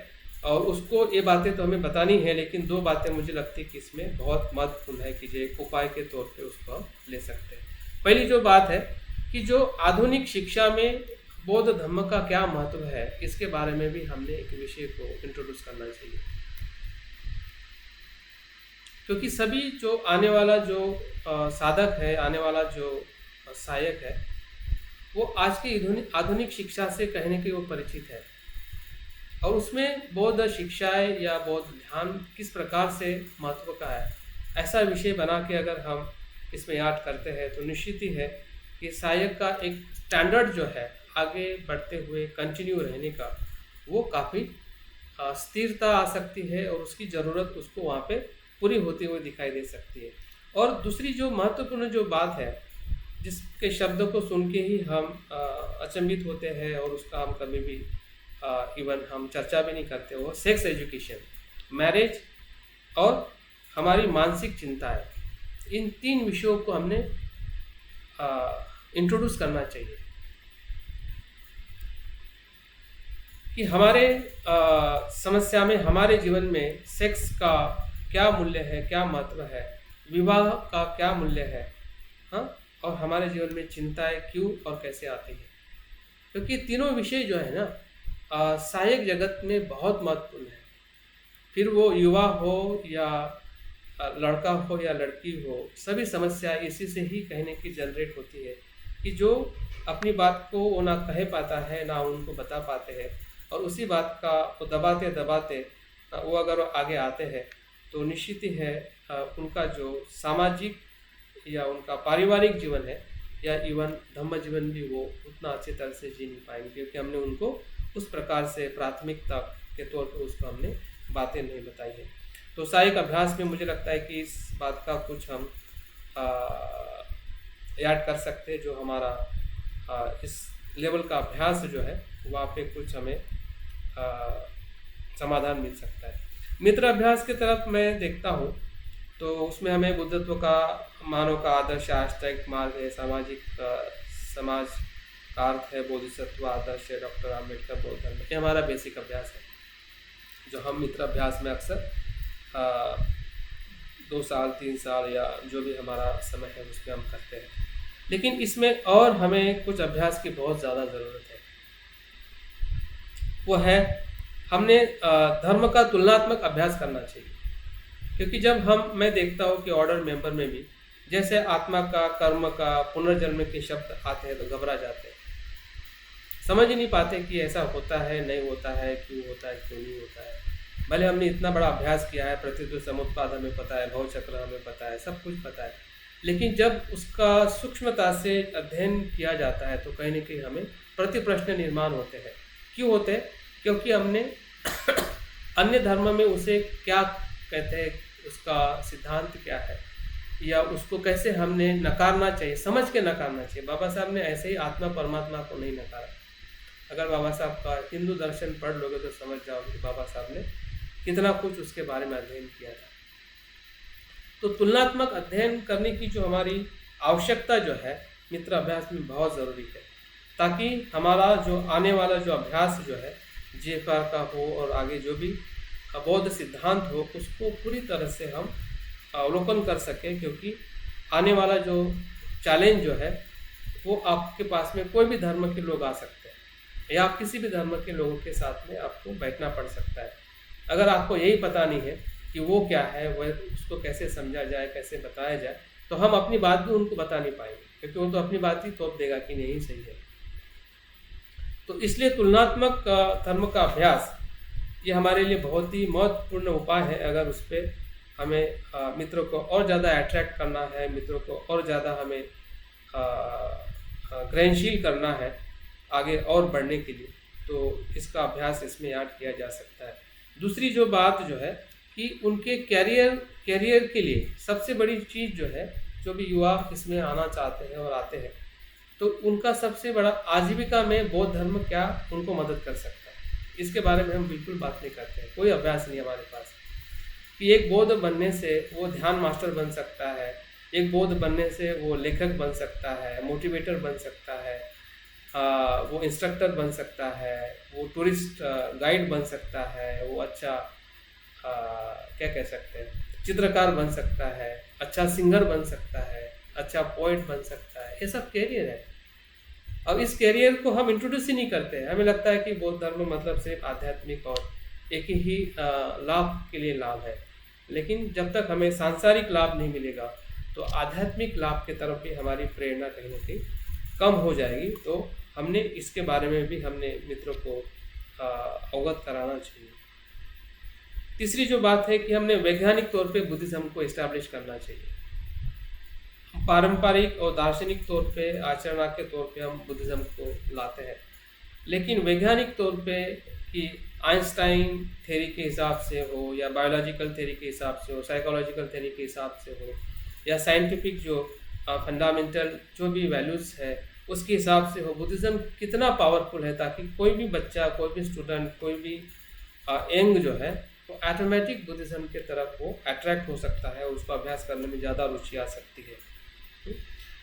और उसको ये बातें तो हमें बतानी है। लेकिन 2 बातें मुझे लगती है कि इसमें बहुत महत्वपूर्ण है कि जो एक उपाय के तौर पे उसको हम ले सकते हैं। पहली जो बात है कि जो आधुनिक शिक्षा में बौद्ध धम्म का क्या महत्व है, इसके बारे में भी हमने एक विषय को इंट्रोड्यूस करना चाहिए। क्योंकि सभी जो आने वाला जो साधक है, आने वाला जो सहायक है, वो आज की आधुनिक शिक्षा से कहने के वो परिचित है। और उसमें बौद्ध शिक्षाएं या बौद्ध ध्यान किस प्रकार से महत्व का है, ऐसा विषय बना के अगर हम इसमें याद करते हैं तो निश्चित ही है कि सहायक का एक स्टैंडर्ड जो है आगे बढ़ते हुए कंटिन्यू रहने का, वो काफ़ी स्थिरता आ सकती है और उसकी ज़रूरत उसको वहाँ पे पूरी होती हुई दिखाई दे सकती है। और दूसरी जो महत्वपूर्ण जो बात है, जिसके शब्दों को सुन के ही हम अचंभित होते हैं और उसका हम कभी भी इवन हम चर्चा भी नहीं करते, वो सेक्स एजुकेशन, मैरिज और हमारी मानसिक चिंताएं, इन 3 विषयों को हमने इंट्रोड्यूस करना चाहिए कि हमारे समस्या में, हमारे जीवन में सेक्स का क्या मूल्य है, क्या महत्व है, विवाह का क्या मूल्य है, हाँ, और हमारे जीवन में चिंताएं क्यों और कैसे आती है। क्योंकि तीनों विषय जो है ना सहायक जगत में बहुत महत्वपूर्ण है। फिर वो युवा हो या लड़का हो या लड़की हो, सभी समस्या इसी से ही कहने की जनरेट होती है कि जो अपनी बात को वो ना कह पाता है, ना उनको बता पाते हैं, और उसी बात का वो दबाते दबाते वो अगर आगे आते हैं तो निश्चित ही है उनका जो सामाजिक या उनका पारिवारिक जीवन है या इवन धम्म जीवन भी वो उतना अच्छी तरह से जी नहीं पाएंगे, क्योंकि हमने उनको उस प्रकार से प्राथमिकता के तौर पर उसको हमने बातें नहीं बताई है। तो सहायक अभ्यास में मुझे लगता है कि इस बात का कुछ हम ऐड कर सकते हैं, जो हमारा इस लेवल का अभ्यास जो है वहाँ पे कुछ हमें समाधान मिल सकता है। मित्र अभ्यास की तरफ मैं देखता हूँ तो उसमें हमें बुद्धत्व का, मानव का आदर्श, आष्टांगिक मार्ग है, सामाजिक समाज का अर्थ है, बोधिसत्व आदर्श है, डॉक्टर आम्बेडकर बौद्ध धर्म, ये हमारा बेसिक अभ्यास है जो हम मित्र अभ्यास में अक्सर 2 साल 3 साल या जो भी हमारा समय है उसमें हम करते हैं। लेकिन इसमें और हमें कुछ अभ्यास की बहुत ज़्यादा ज़रूरत है। वो है, हमने धर्म का तुलनात्मक अभ्यास करना चाहिए। क्योंकि जब मैं देखता हूँ कि ऑर्डर मेंबर में भी जैसे आत्मा का, कर्म का, पुनर्जन्म के शब्द आते हैं तो घबरा जाते हैं, समझ ही नहीं पाते कि ऐसा होता है, नहीं होता है, क्यों होता है, क्यों नहीं होता है। भले हमने इतना बड़ा अभ्यास किया है, प्रतिद्वंद समुत्पाद हमें पता है, भवचक्र हमें पता है, सब कुछ पता है, लेकिन जब उसका सूक्ष्मता से अध्ययन किया जाता है तो कहीं न कहीं हमें प्रति प्रश्न निर्माण होते हैं। क्यों होते हैं? क्योंकि हमने अन्य धर्म में उसे क्या कहते हैं, उसका सिद्धांत क्या है, या उसको कैसे हमने नकारना चाहिए, समझ के नकारना चाहिए। बाबा साहब ने ऐसे ही आत्मा परमात्मा को नहीं नकारा। अगर बाबा साहब का हिंदू दर्शन पढ़ लोगे तो समझ जाओगे कि बाबा साहब ने कितना कुछ उसके बारे में अध्ययन किया था। तो तुलनात्मक अध्ययन करने की जो हमारी आवश्यकता जो है मित्र अभ्यास में बहुत ज़रूरी है, ताकि हमारा जो आने वाला जो अभ्यास जो है जीएफआर का हो और आगे जो भी बौद्ध सिद्धांत हो, उसको पूरी तरह से हम अवलोकन कर सकें। क्योंकि आने वाला जो चैलेंज जो है वो आपके पास में कोई भी धर्म के लोग आ सकते हैं या आप किसी भी धर्म के लोगों के साथ में आपको बैठना पड़ सकता है। अगर आपको यही पता नहीं है कि वो क्या है, वह उसको कैसे समझा जाए, कैसे बताया जाए, तो हम अपनी बात भी उनको बता नहीं पाएंगे, क्योंकि वो तो अपनी बात ही थोप देगा कि नहीं सही है। तो इसलिए तुलनात्मक धर्म का अभ्यास ये हमारे लिए बहुत ही महत्वपूर्ण उपाय है। अगर उस पर हमें मित्रों को और ज़्यादा अट्रैक्ट करना है, मित्रों को और ज़्यादा हमें ग्रहणशील करना है आगे और बढ़ने के लिए, तो इसका अभ्यास इसमें ऐड किया जा सकता है। दूसरी जो बात जो है कि उनके कैरियर के लिए सबसे बड़ी चीज़ जो है, जो भी युवा इसमें आना चाहते हैं और आते हैं, तो उनका सबसे बड़ा आजीविका में बौद्ध धर्म क्या उनको मदद कर सकता है, इसके बारे में हम बिल्कुल बात नहीं करते हैं। कोई अभ्यास नहीं हमारे पास कि एक बौद्ध बनने से वो ध्यान मास्टर बन सकता है, एक बौद्ध बनने से वो लेखक बन सकता है, मोटिवेटर बन सकता है, वो इंस्ट्रक्टर बन सकता है, वो टूरिस्ट गाइड बन सकता है, वो अच्छा क्या कह सकते हैं, चित्रकार बन सकता है, अच्छा सिंगर बन सकता है, अच्छा पोइट बन सकता है। ये सब कैरियर है। अब इस कैरियर को हम इंट्रोड्यूस ही नहीं करते हैं। हमें लगता है कि बौद्ध धर्म मतलब सिर्फ आध्यात्मिक और एक ही लाभ के लिए लाभ है, लेकिन जब तक हमें सांसारिक लाभ नहीं मिलेगा तो आध्यात्मिक लाभ की तरफ भी हमारी प्रेरणा कहीं ना कहीं कम हो जाएगी। तो हमने इसके बारे में भी हमने मित्रों को अवगत कराना चाहिए। तीसरी जो बात है कि हमने वैज्ञानिक तौर पे बुद्धिज्म को इस्टेब्लिश करना चाहिए। पारंपरिक और दार्शनिक तौर पे आचरण के तौर पे हम बुद्धिज़्म को लाते हैं, लेकिन वैज्ञानिक तौर पे कि आइंस्टाइन थ्योरी के हिसाब से हो या बायोलॉजिकल थ्योरी के हिसाब से हो, साइकोलॉजिकल थ्योरी के हिसाब से हो, या साइंटिफिक जो फंडामेंटल जो भी वैल्यूज़ है उसके हिसाब से हो, बुद्धिज़्म कितना पावरफुल है ताकि कोई भी बच्चा, कोई भी स्टूडेंट, कोई भी यंग जो है वो ऑटोमेटिक बुद्धिज़्म के तरफ वो अट्रैक्ट हो सकता है और उसको अभ्यास करने में ज़्यादा रुचि आ सकती है।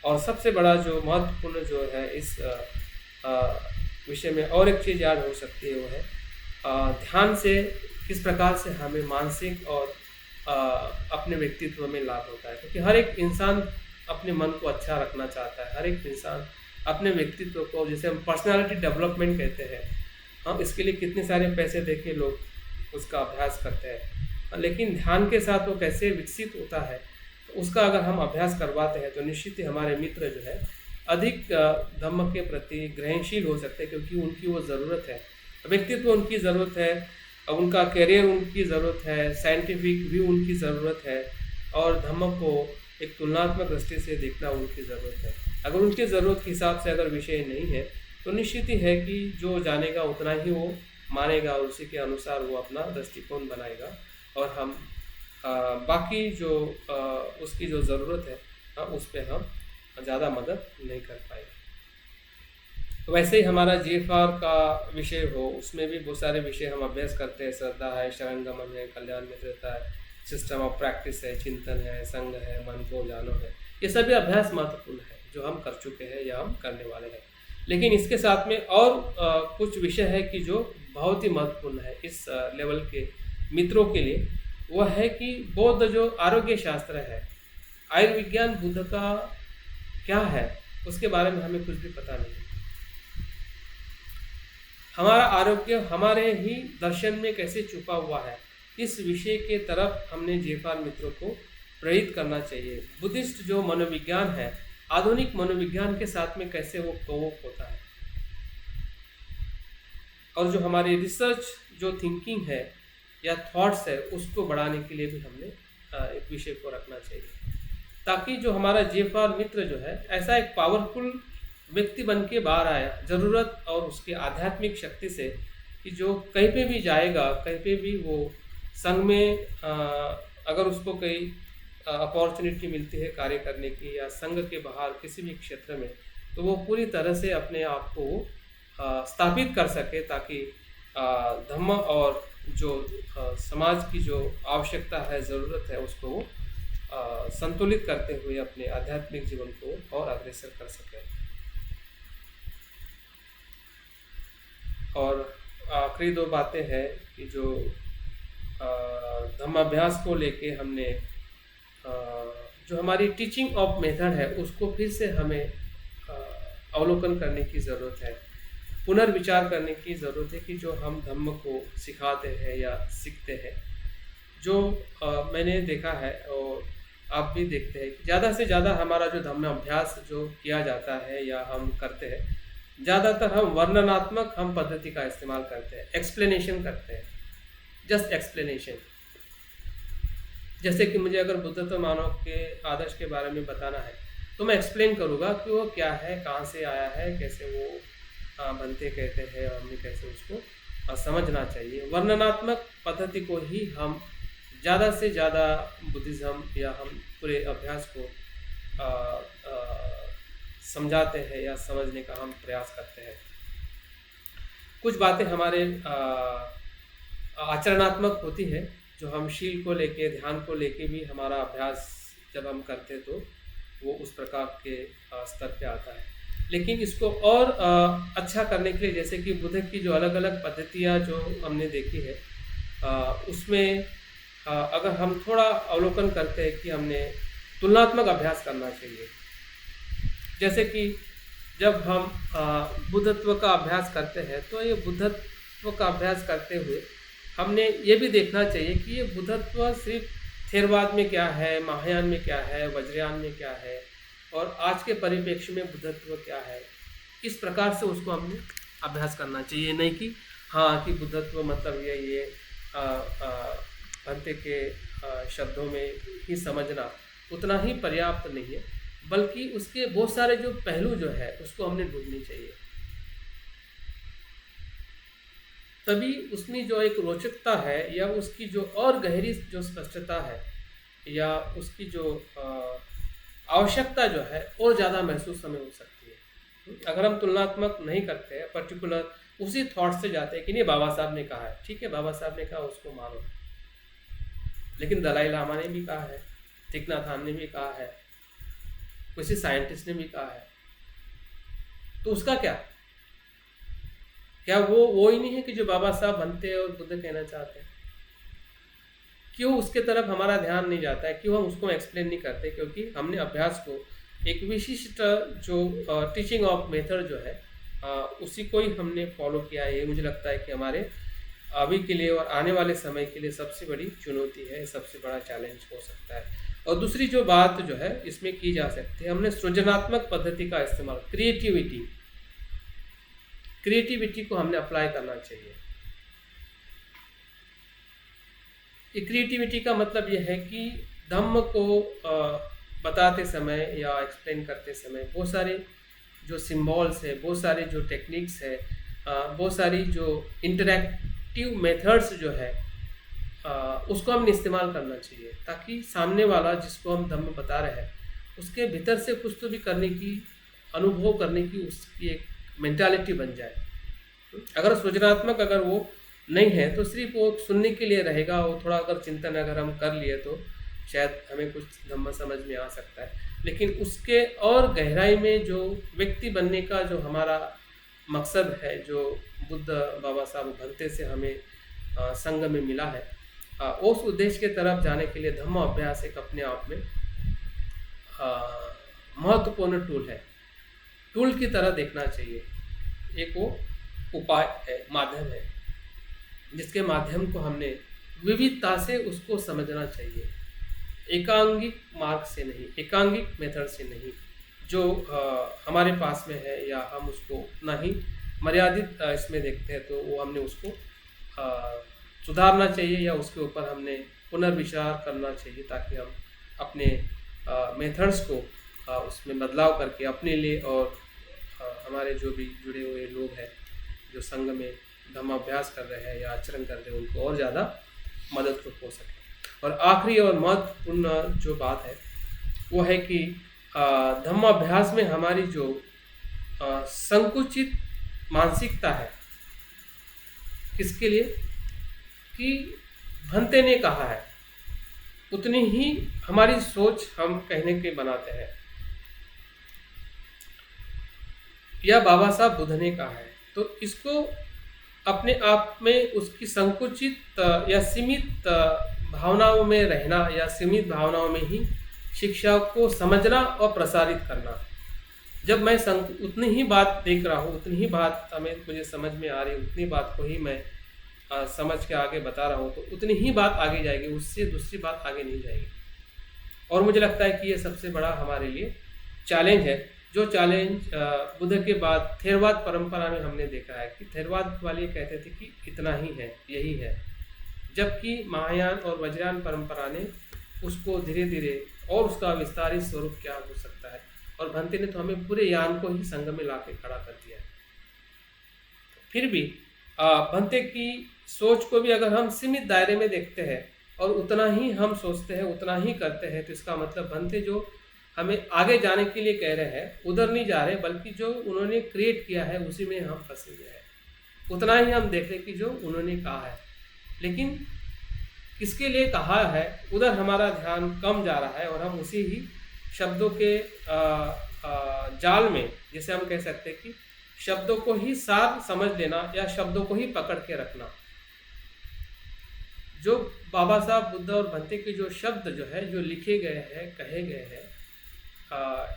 और सबसे बड़ा जो महत्वपूर्ण जो है इस विषय में और एक चीज़ याद हो सकती है वो है ध्यान से किस प्रकार से हमें मानसिक और अपने व्यक्तित्व में लाभ होता है, क्योंकि हर एक इंसान अपने मन को अच्छा रखना चाहता है, हर एक इंसान अपने व्यक्तित्व को, जिसे हम पर्सनालिटी डेवलपमेंट कहते हैं, हम इसके लिए कितने सारे पैसे देके लोग उसका अभ्यास करते हैं, लेकिन ध्यान के साथ वो कैसे विकसित होता है तो उसका अगर हम अभ्यास करवाते हैं तो निश्चित ही हमारे मित्र जो है अधिक धम्म के प्रति ग्रहणशील हो सकते हैं, क्योंकि उनकी वो ज़रूरत है, व्यक्तित्व उनकी ज़रूरत है, उनका करियर उनकी ज़रूरत है, साइंटिफिक व्यू उनकी ज़रूरत है, और धम्म को एक तुलनात्मक दृष्टि से देखना उनकी ज़रूरत है। अगर उनकी ज़रूरत के हिसाब से अगर विषय नहीं है तो निश्चित ही है कि जो जानेगा उतना ही वो मानेगा और उसी के अनुसार वो अपना दृष्टिकोण बनाएगा, और हम बाकी जो उसकी जो ज़रूरत है उस पर हम ज़्यादा मदद नहीं कर पाएंगे। तो वैसे ही हमारा GFR का विषय हो, उसमें भी बहुत सारे विषय हम अभ्यास करते हैं, श्रद्धा है, शरणगमन है, कल्याण मित्रता है, सिस्टम ऑफ प्रैक्टिस है, चिंतन है, संग है, मन को जानो है, ये सभी अभ्यास महत्वपूर्ण है जो हम कर चुके हैं या हम करने वाले हैं। लेकिन इसके साथ में और कुछ विषय है कि जो बहुत ही महत्वपूर्ण है इस लेवल के मित्रों के लिए, वह है कि बौद्ध जो आरोग्य शास्त्र है, आयुर्विज्ञान बुद्ध का क्या है उसके बारे में हमें कुछ भी पता नहीं। हमारा आरोग्य हमारे ही दर्शन में कैसे छुपा हुआ है, इस विषय के तरफ हमने GFR मित्रों को प्रेरित करना चाहिए। बुद्धिस्ट जो मनोविज्ञान है, आधुनिक मनोविज्ञान के साथ में कैसे वो कोऑप होता है, और जो हमारी रिसर्च जो थिंकिंग है या थॉट्स है उसको बढ़ाने के लिए भी हमने एक विषय को रखना चाहिए, ताकि जो हमारा GFR मित्र जो है ऐसा एक पावरफुल व्यक्ति बन के बाहर आया, ज़रूरत और उसके आध्यात्मिक शक्ति से, कि जो कहीं पे भी जाएगा, कहीं पे भी वो संघ में अगर उसको कई अपॉर्चुनिटी मिलती है कार्य करने की या संघ के बाहर किसी भी क्षेत्र में, तो वो पूरी तरह से अपने आप को स्थापित कर सके, ताकि धम्म और जो समाज की जो आवश्यकता है, ज़रूरत है, उसको वो संतुलित करते हुए अपने आध्यात्मिक जीवन को और अग्रसर कर सके। और आखिरी दो बातें हैं कि जो धम्माभ्यास को लेके हमने जो हमारी टीचिंग ऑफ मेथड है उसको फिर से हमें अवलोकन करने की ज़रूरत है, पुनर्विचार करने की ज़रूरत है कि जो हम धम्म को सिखाते हैं या सीखते हैं, जो मैंने देखा है और आप भी देखते हैं कि ज़्यादा से ज़्यादा हमारा जो धम्म अभ्यास जो किया जाता है या हम करते हैं, ज़्यादातर हम वर्णनात्मक हम पद्धति का इस्तेमाल करते हैं, एक्सप्लेनेशन करते हैं, जस्ट एक्सप्लेनेशन। जैसे कि मुझे अगर बुद्धत्व मानव के आदर्श के बारे में बताना है तो मैं एक्सप्लेन करूँगा कि वो क्या है, कहाँ से आया है, कैसे वो बनते कहते हैं, और हमें कैसे उसको समझना चाहिए। वर्णनात्मक पद्धति को ही हम ज़्यादा से ज़्यादा बुद्धिज़्म या हम पूरे अभ्यास को समझाते हैं या समझने का हम प्रयास करते हैं। कुछ बातें हमारे आचरणात्मक होती है, जो हम शील को लेके, ध्यान को लेके भी हमारा अभ्यास जब हम करते तो वो उस प्रकार के स्तर पे आता है। लेकिन इसको और अच्छा करने के लिए, जैसे कि बुद्ध की जो अलग अलग पद्धतियाँ जो हमने देखी है, उसमें अगर हम थोड़ा अवलोकन करते हैं कि हमने तुलनात्मक अभ्यास करना चाहिए। जैसे कि जब हम बुद्धत्व का अभ्यास करते हैं तो ये बुद्धत्व का अभ्यास करते हुए हमने ये भी देखना चाहिए कि ये बुद्धत्व सिर्फ थेरवाद में क्या है, महायान में क्या है, वज्रयान में क्या है, और आज के परिप्रेक्ष्य में बुद्धत्व क्या है। इस प्रकार से उसको हमने अभ्यास करना चाहिए, नहीं कि हाँ कि बुद्धत्व मतलब ये भंते के शब्दों में ही समझना उतना ही पर्याप्त नहीं है। बल्कि उसके बहुत सारे जो पहलू जो है उसको हमने ढूंढनी चाहिए। तभी उसमें जो एक रोचकता है या उसकी जो और गहरी जो स्पष्टता है या उसकी जो आवश्यकता जो है और ज़्यादा महसूस हमें हो सकती है। अगर हम तुलनात्मक नहीं करते हैं, पर्टिकुलर उसी थॉट से जाते हैं कि नहीं बाबा साहब ने कहा है, ठीक है बाबा साहब ने कहा उसको मानो, लेकिन दलाई लामा ने भी कहा है, थीक नाथ हान ने भी कहा है, किसी साइंटिस्ट ने भी कहा है, तो उसका क्या वो ही नहीं है कि जो बाबा साहब बनते हैं और बुद्ध कहना चाहते हैं? क्यों उसके तरफ हमारा ध्यान नहीं जाता है? क्यों हम उसको एक्सप्लेन नहीं करते? क्योंकि हमने अभ्यास को एक विशिष्ट जो टीचिंग ऑफ मेथड जो है उसी को ही हमने फॉलो किया है। ये मुझे लगता है कि हमारे अभी के लिए और आने वाले समय के लिए सबसे बड़ी चुनौती है, सबसे बड़ा चैलेंज हो सकता है। और दूसरी जो बात जो है इसमें की जा सकती है, हमने सृजनात्मक पद्धति का इस्तेमाल, क्रिएटिविटी को हमने अप्लाई करना चाहिए। ये क्रिएटिविटी का मतलब यह है कि धम्म को बताते समय या एक्सप्लेन करते समय बहुत सारे जो सिम्बॉल्स है, बहुत सारे जो टेक्निक्स है, बहुत सारी जो इंटरैक्टिव मेथड्स जो है उसको हमने इस्तेमाल करना चाहिए, ताकि सामने वाला जिसको हम धम्म बता रहे हैं उसके भीतर से कुछ तो भी करने की, अनुभव करने की उसकी एक मेंटालिटी बन जाए। अगर सृजनात्मक अगर वो नहीं है तो सिर्फ वो सुनने के लिए रहेगा, वो थोड़ा अगर चिंतन अगर हम कर लिए तो शायद हमें कुछ धम्म समझ में आ सकता है। लेकिन उसके और गहराई में जो व्यक्ति बनने का जो हमारा मकसद है, जो बुद्ध बाबा साहब भंते से हमें संग में मिला है, उस उद्देश्य के तरफ जाने के लिए धम्म अभ्यास एक अपने आप में महत्वपूर्ण टूल है, टूल की तरह देखना चाहिए। एक वो उपाय है, माध्यम है, जिसके माध्यम को हमने विविधता से उसको समझना चाहिए, एकांगिक मार्ग से नहीं, एकांगिक मेथड से नहीं, जो हमारे पास में है या हम उसको उतना ही मर्यादित इसमें देखते हैं तो वो हमने उसको सुधारना चाहिए या उसके ऊपर हमने पुनर्विचार करना चाहिए, ताकि हम अपने मेथड्स को उसमें बदलाव करके अपने लिए और हमारे जो भी जुड़े हुए लोग हैं जो संघ में धम्माभ्यास कर रहे हैं या आचरण कर रहे हैं उनको और ज़्यादा मदद हो सके। और आखिरी और महत्वपूर्ण जो बात है वो है कि धम्माभ्यास में हमारी जो संकुचित मानसिकता है, किसके लिए कि भंते ने कहा है उतनी ही हमारी सोच हम कहने के बनाते हैं, या बाबा साहब बुद्ध ने कहा है, तो इसको अपने आप में उसकी संकुचित या सीमित भावनाओं में रहना या सीमित भावनाओं में ही शिक्षा को समझना और प्रसारित करना। जब मैं उतनी ही बात देख रहा हूँ, उतनी ही बात मुझे समझ में आ रही, उतनी बात को ही मैं समझ के आगे बता रहा हूँ, तो उतनी ही बात आगे जाएगी, उससे दूसरी बात आगे नहीं जाएगी। और मुझे लगता है कि ये सबसे बड़ा हमारे लिए चैलेंज है, जो चैलेंज बुद्ध के बाद थेरवाद परंपरा में हमने देखा है कि थेरवाद वाले कहते थे कि इतना ही है, यही है, जबकि महायान और वज्रयान परंपरा ने उसको धीरे धीरे और उसका विस्तारित स्वरूप क्या हो सकता है, और भंते ने तो हमें पूरे यान को ही संग में ला के खड़ा कर दिया है। फिर भी भंते की सोच को भी अगर हम सीमित दायरे में देखते हैं और उतना ही हम सोचते हैं, उतना ही करते हैं, तो इसका मतलब भंते जो हमें आगे जाने के लिए कह रहे हैं उधर नहीं जा रहे, बल्कि जो उन्होंने क्रिएट किया है उसी में हम फंसे हुए हैं। उतना ही हम देख रहे कि जो उन्होंने कहा है, लेकिन किसके लिए कहा है उधर हमारा ध्यान कम जा रहा है, और हम उसी ही शब्दों के जाल में, जैसे हम कह सकते हैं कि शब्दों को ही सार समझ लेना या शब्दों को ही पकड़ के रखना। जो बाबा साहब बुद्ध और भंते के जो शब्द जो है, जो लिखे गए हैं, कहे गए हैं,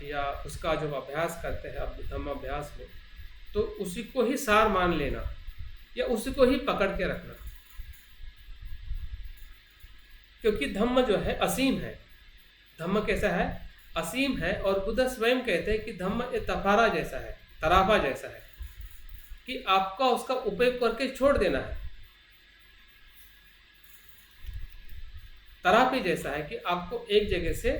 या उसका जो अभ्यास करते हैं अब धम्म अभ्यास में, तो उसी को ही सार मान लेना या उसी को ही पकड़ के रखना, क्योंकि धम्म जो है असीम है। धम्म कैसा है? असीम है। और बुद्ध स्वयं कहते हैं कि धम्म एक तफारा जैसा है, तराफा जैसा है, कि आपका उसका उपयोग करके छोड़ देना है। तरापी जैसा है कि आपको एक जगह से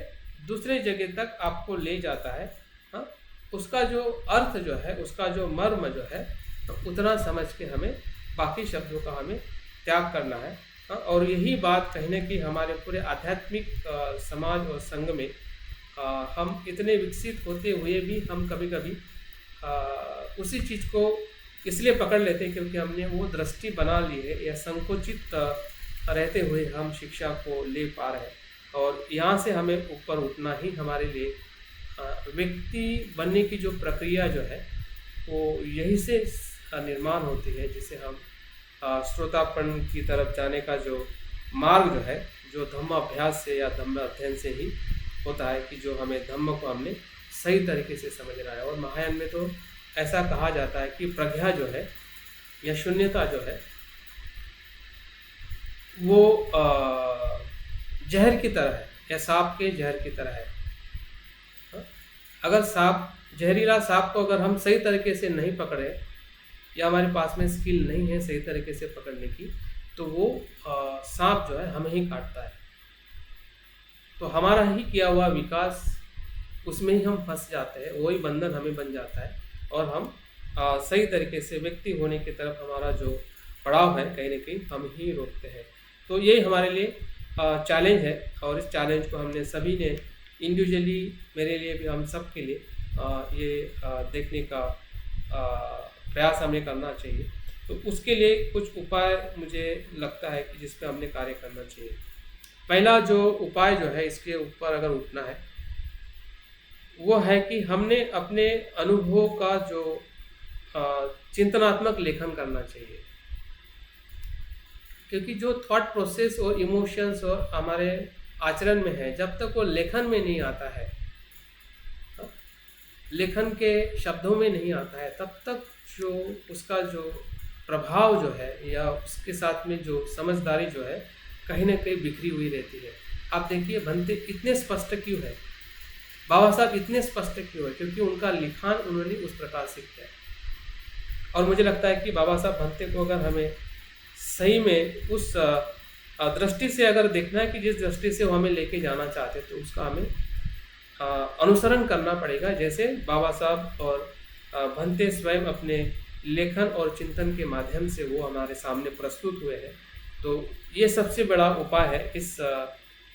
दूसरे जगह तक आपको ले जाता है। हाँ, उसका जो अर्थ जो है, उसका जो मर्म जो है, तो उतना समझ के हमें बाकी शब्दों का हमें त्याग करना है। हाँ, और यही बात कहीं ना कहीं हमारे पूरे आध्यात्मिक समाज और संघ में हम इतने विकसित होते हुए भी हम कभी कभी उसी चीज़ को इसलिए पकड़ लेते हैं क्योंकि हमने वो दृष्टि बना ली है, या संकुचित रहते हुए हम शिक्षा को ले पा रहे हैं। और यहाँ से हमें ऊपर उठना ही हमारे लिए व्यक्ति बनने की जो प्रक्रिया जो है वो यही से निर्माण होती है, जिसे हम श्रोतापन की तरफ जाने का जो मार्ग जो है, जो धम्म अभ्यास से या धम्म अध्ययन से ही होता है, कि जो हमें धम्म को हमने सही तरीके से समझना है। और महायान में तो ऐसा कहा जाता है कि प्रज्ञा जो है या शून्यता जो है वो जहर की तरह है, या सांप के जहर की तरह है। अगर सांप, जहरीला सांप को अगर हम सही तरीके से नहीं पकड़े, या हमारे पास में स्किल नहीं है सही तरीके से पकड़ने की, तो वो सांप जो है हमें ही काटता है। तो हमारा ही किया हुआ विकास, उसमें ही हम फंस जाते हैं, वही बंधन हमें बन जाता है, और हम सही तरीके से व्यक्ति होने की तरफ हमारा जो पड़ाव है कहीं ना कहीं हम ही रोकते हैं। तो यही हमारे लिए चैलेंज है, और इस चैलेंज को हमने सभी ने इंडिविजुअली, मेरे लिए भी, हम सब के लिए ये देखने का प्रयास हमें करना चाहिए। तो उसके लिए कुछ उपाय मुझे लगता है कि जिस पे हमने कार्य करना चाहिए। पहला जो उपाय जो है, इसके ऊपर अगर उठना है, वो है कि हमने अपने अनुभव का जो चिंतनात्मक लेखन करना चाहिए। क्योंकि जो थॉट प्रोसेस और इमोशंस और हमारे आचरण में है, जब तक वो लेखन में नहीं आता है, लेखन के शब्दों में नहीं आता है, तब तक जो उसका जो प्रभाव जो है, या उसके साथ में जो समझदारी जो है, कहीं ना कहीं बिखरी हुई रहती है। आप देखिए भंते इतने स्पष्ट क्यों है, बाबा साहब इतने स्पष्ट क्यों है? क्योंकि उनका लिखान उन्होंने उस प्रकार से किया है। और मुझे लगता है कि बाबा साहब भंते को अगर हमें सही में उस दृष्टि से अगर देखना है कि जिस दृष्टि से वो हमें लेके जाना चाहते, तो उसका हमें अनुसरण करना पड़ेगा। जैसे बाबा साहब और भंते स्वयं अपने लेखन और चिंतन के माध्यम से वो हमारे सामने प्रस्तुत हुए हैं। तो ये सबसे बड़ा उपाय है इस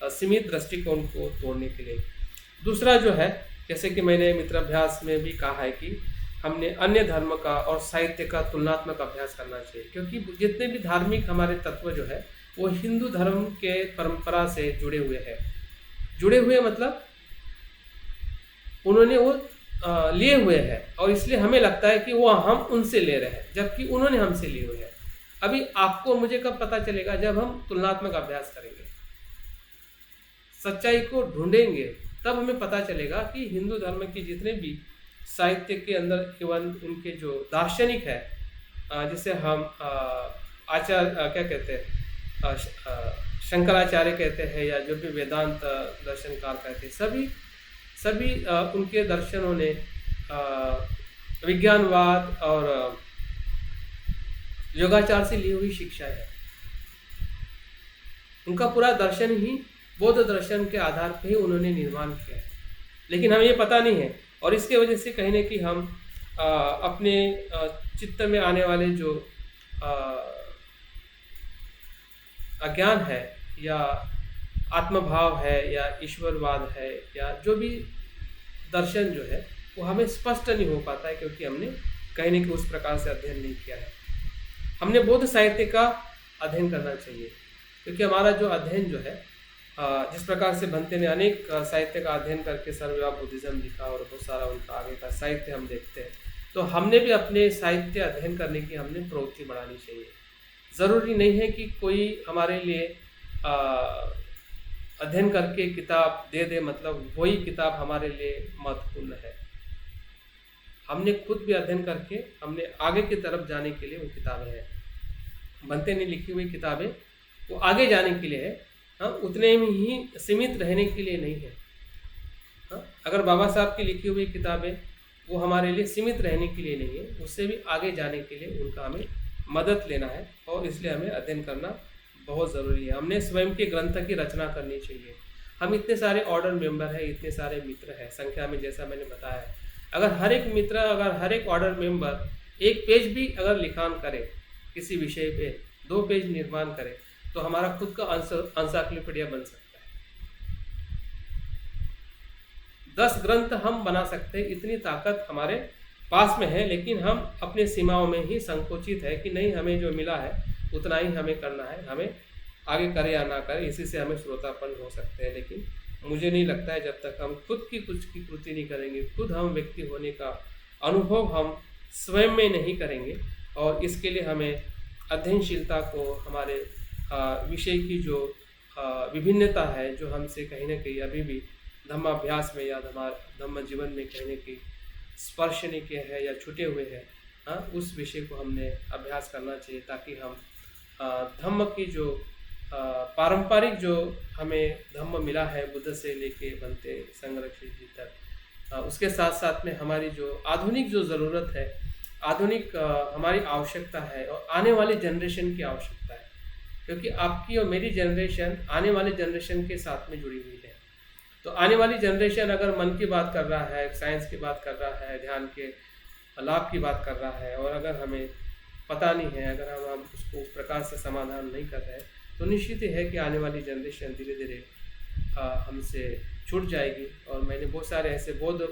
सीमित दृष्टिकोण को तोड़ने के लिए। दूसरा जो है, जैसे कि मैंने मित्राभ्यास में भी कहा है कि हमने अन्य धर्म का और साहित्य का तुलनात्मक अभ्यास करना चाहिए। क्योंकि जितने भी धार्मिक हमारे तत्व जो है, वो हिंदू धर्म के परंपरा से जुड़े हुए हैं। जुड़े हुए मतलब उन्होंने वो लिए हुए हैं, और इसलिए हमें लगता है कि वो हम उनसे ले रहे हैं, जबकि उन्होंने हमसे लिए हुए हैं। अभी आपको मुझे कब पता चलेगा? जब हम तुलनात्मक अभ्यास करेंगे, सच्चाई को ढूंढेंगे, तब हमें पता चलेगा कि हिंदू धर्म के जितने भी साहित्य के अंदर, इवन उनके जो दार्शनिक है, जिसे हम क्या कहते हैं, शंकराचार्य कहते हैं, या जो भी वेदांत दर्शनकार कहते हैं, सभी उनके दर्शनों ने विज्ञानवाद और योगाचार से ली हुई शिक्षा है। उनका पूरा दर्शन ही बौद्ध दर्शन के आधार पर ही उन्होंने निर्माण किया है, लेकिन हमें ये पता नहीं है। और इसके वजह से कहीं ना कहीं हम अपने चित्त में आने वाले जो अज्ञान है, या आत्मभाव है, या ईश्वरवाद है, या जो भी दर्शन जो है, वो हमें स्पष्ट नहीं हो पाता है, क्योंकि हमने कहीं ना कहीं उस प्रकार से अध्ययन नहीं किया है। हमने बौद्ध साहित्य का अध्ययन करना चाहिए, क्योंकि हमारा जो अध्ययन जो है, जिस प्रकार से भंते ने अनेक साहित्य का अध्ययन करके सर्वव्यापक बुद्धिज्म लिखा, और बहुत सारा उनका आगे का साहित्य हम देखते हैं, तो हमने भी अपने साहित्य अध्ययन करने की हमने प्रवृत्ति बढ़ानी चाहिए। ज़रूरी नहीं है कि कोई हमारे लिए अध्ययन करके किताब दे दे, मतलब वही किताब हमारे लिए महत्वपूर्ण है। हमने खुद भी अध्ययन करके हमने आगे की तरफ जाने के लिए वो किताबें हैं। भंते ने लिखी हुई किताबें वो आगे जाने के लिए है, हाँ, उतने में ही सीमित रहने के लिए नहीं है। हाँ, अगर बाबा साहब की लिखी हुई किताबें वो हमारे लिए सीमित रहने के लिए नहीं है, उससे भी आगे जाने के लिए उनका हमें मदद लेना है, और इसलिए हमें अध्ययन करना बहुत ज़रूरी है। हमने स्वयं के ग्रंथ की रचना करनी चाहिए। हम इतने सारे ऑर्डर मेंबर हैं, इतने सारे मित्र हैं संख्या में, जैसा मैंने बताया है। अगर हर एक मित्र, अगर हर एक ऑर्डर मेंबर एक पेज भी अगर लिखान करे किसी विषय पे, 2 पेज निर्माण करे, तो हमारा खुद का एनसाइक्लोपीडिया बन सकता है। 10 ग्रंथ हम बना सकते हैं, इतनी ताकत हमारे पास में है, लेकिन हम अपने सीमाओं में ही संकोचित है कि नहीं, हमें जो मिला है उतना ही हमें करना है, हमें आगे करे या ना करे, इसी से हमें श्रोतापन हो सकते हैं। लेकिन मुझे नहीं लगता है, जब तक हम खुद की कुछ की कृति नहीं करेंगे, खुद हम व्यक्ति होने का अनुभव हम स्वयं में नहीं करेंगे, और इसके लिए हमें अध्ययनशीलता को, हमारे विषय की जो विभिन्नता है, जो हमसे कहीं ना कहीं अभी भी धम्माभ्यास में या धम्म जीवन में कहीं ना कहीं स्पर्श नहीं किया है या छूटे हुए हैं, उस विषय को हमने अभ्यास करना चाहिए, ताकि हम धम्म की जो पारंपरिक जो हमें धम्म मिला है बुद्ध से लेके बनते संरक्षित जी तक, उसके साथ साथ में हमारी जो आधुनिक जो ज़रूरत है, आधुनिक हमारी आवश्यकता है, और आने वाली जनरेशन की आवश्यकता है, क्योंकि आपकी और मेरी जनरेशन आने वाले जनरेशन के साथ में जुड़ी हुई है। तो आने वाली जनरेशन अगर मन की बात कर रहा है, साइंस की बात कर रहा है, ध्यान के लाभ की बात कर रहा है, और अगर हमें पता नहीं है, अगर हम उसको उस प्रकार से समाधान नहीं कर रहे हैं, तो निश्चित ही है कि आने वाली जनरेशन धीरे धीरे हमसे छूट जाएगी। और मैंने बहुत सारे ऐसे बौद्ध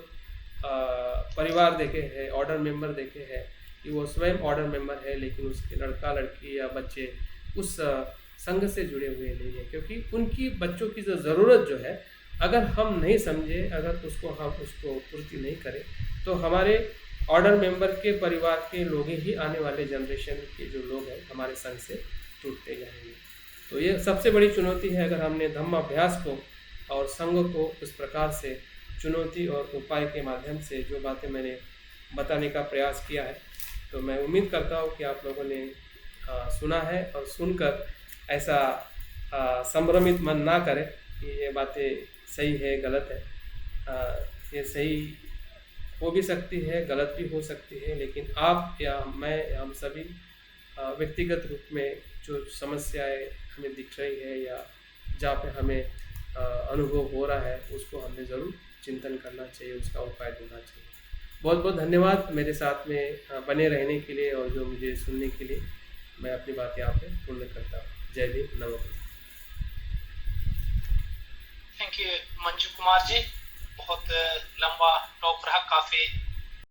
परिवार देखे हैं, ऑर्डर मेंबर देखे हैं, कि वो स्वयं ऑर्डर मेंबर है, लेकिन उसके लड़का लड़की या बच्चे उस संघ से जुड़े हुए नहीं है, क्योंकि उनकी बच्चों की जो ज़रूरत जो है, अगर हम नहीं समझे, अगर हम उसको पूर्ति नहीं करें, तो हमारे ऑर्डर मेंबर के परिवार के लोग ही आने वाले जनरेशन के जो लोग हैं हमारे संघ से टूटते जाएंगे। तो ये सबसे बड़ी चुनौती है। अगर हमने धम्माभ्यास को और संघ को उस प्रकार से चुनौती और उपाय के माध्यम से जो बातें मैंने बताने का प्रयास किया है, तो मैं उम्मीद करता हूँ कि आप लोगों ने सुना है, और सुनकर ऐसा संभ्रमित मन ना करें कि ये बातें सही है गलत है। ये सही हो भी सकती है, गलत भी हो सकती है, लेकिन आप या मैं या हम सभी व्यक्तिगत रूप में जो समस्याएं हमें दिख रही है या जहाँ पे हमें अनुभव हो रहा है, उसको हमें ज़रूर चिंतन करना चाहिए, उसका उपाय ढूंढना चाहिए। बहुत बहुत धन्यवाद मेरे साथ में बने रहने के लिए, और जो मुझे सुनने के लिए। मैं अपनी बात यहाँ पे पूर्ण करता हूँ। जय भीम, नमो बुद्धाय। थैंक यू मंजू कुमार जी, बहुत लंबा टॉक रहा, काफ़ी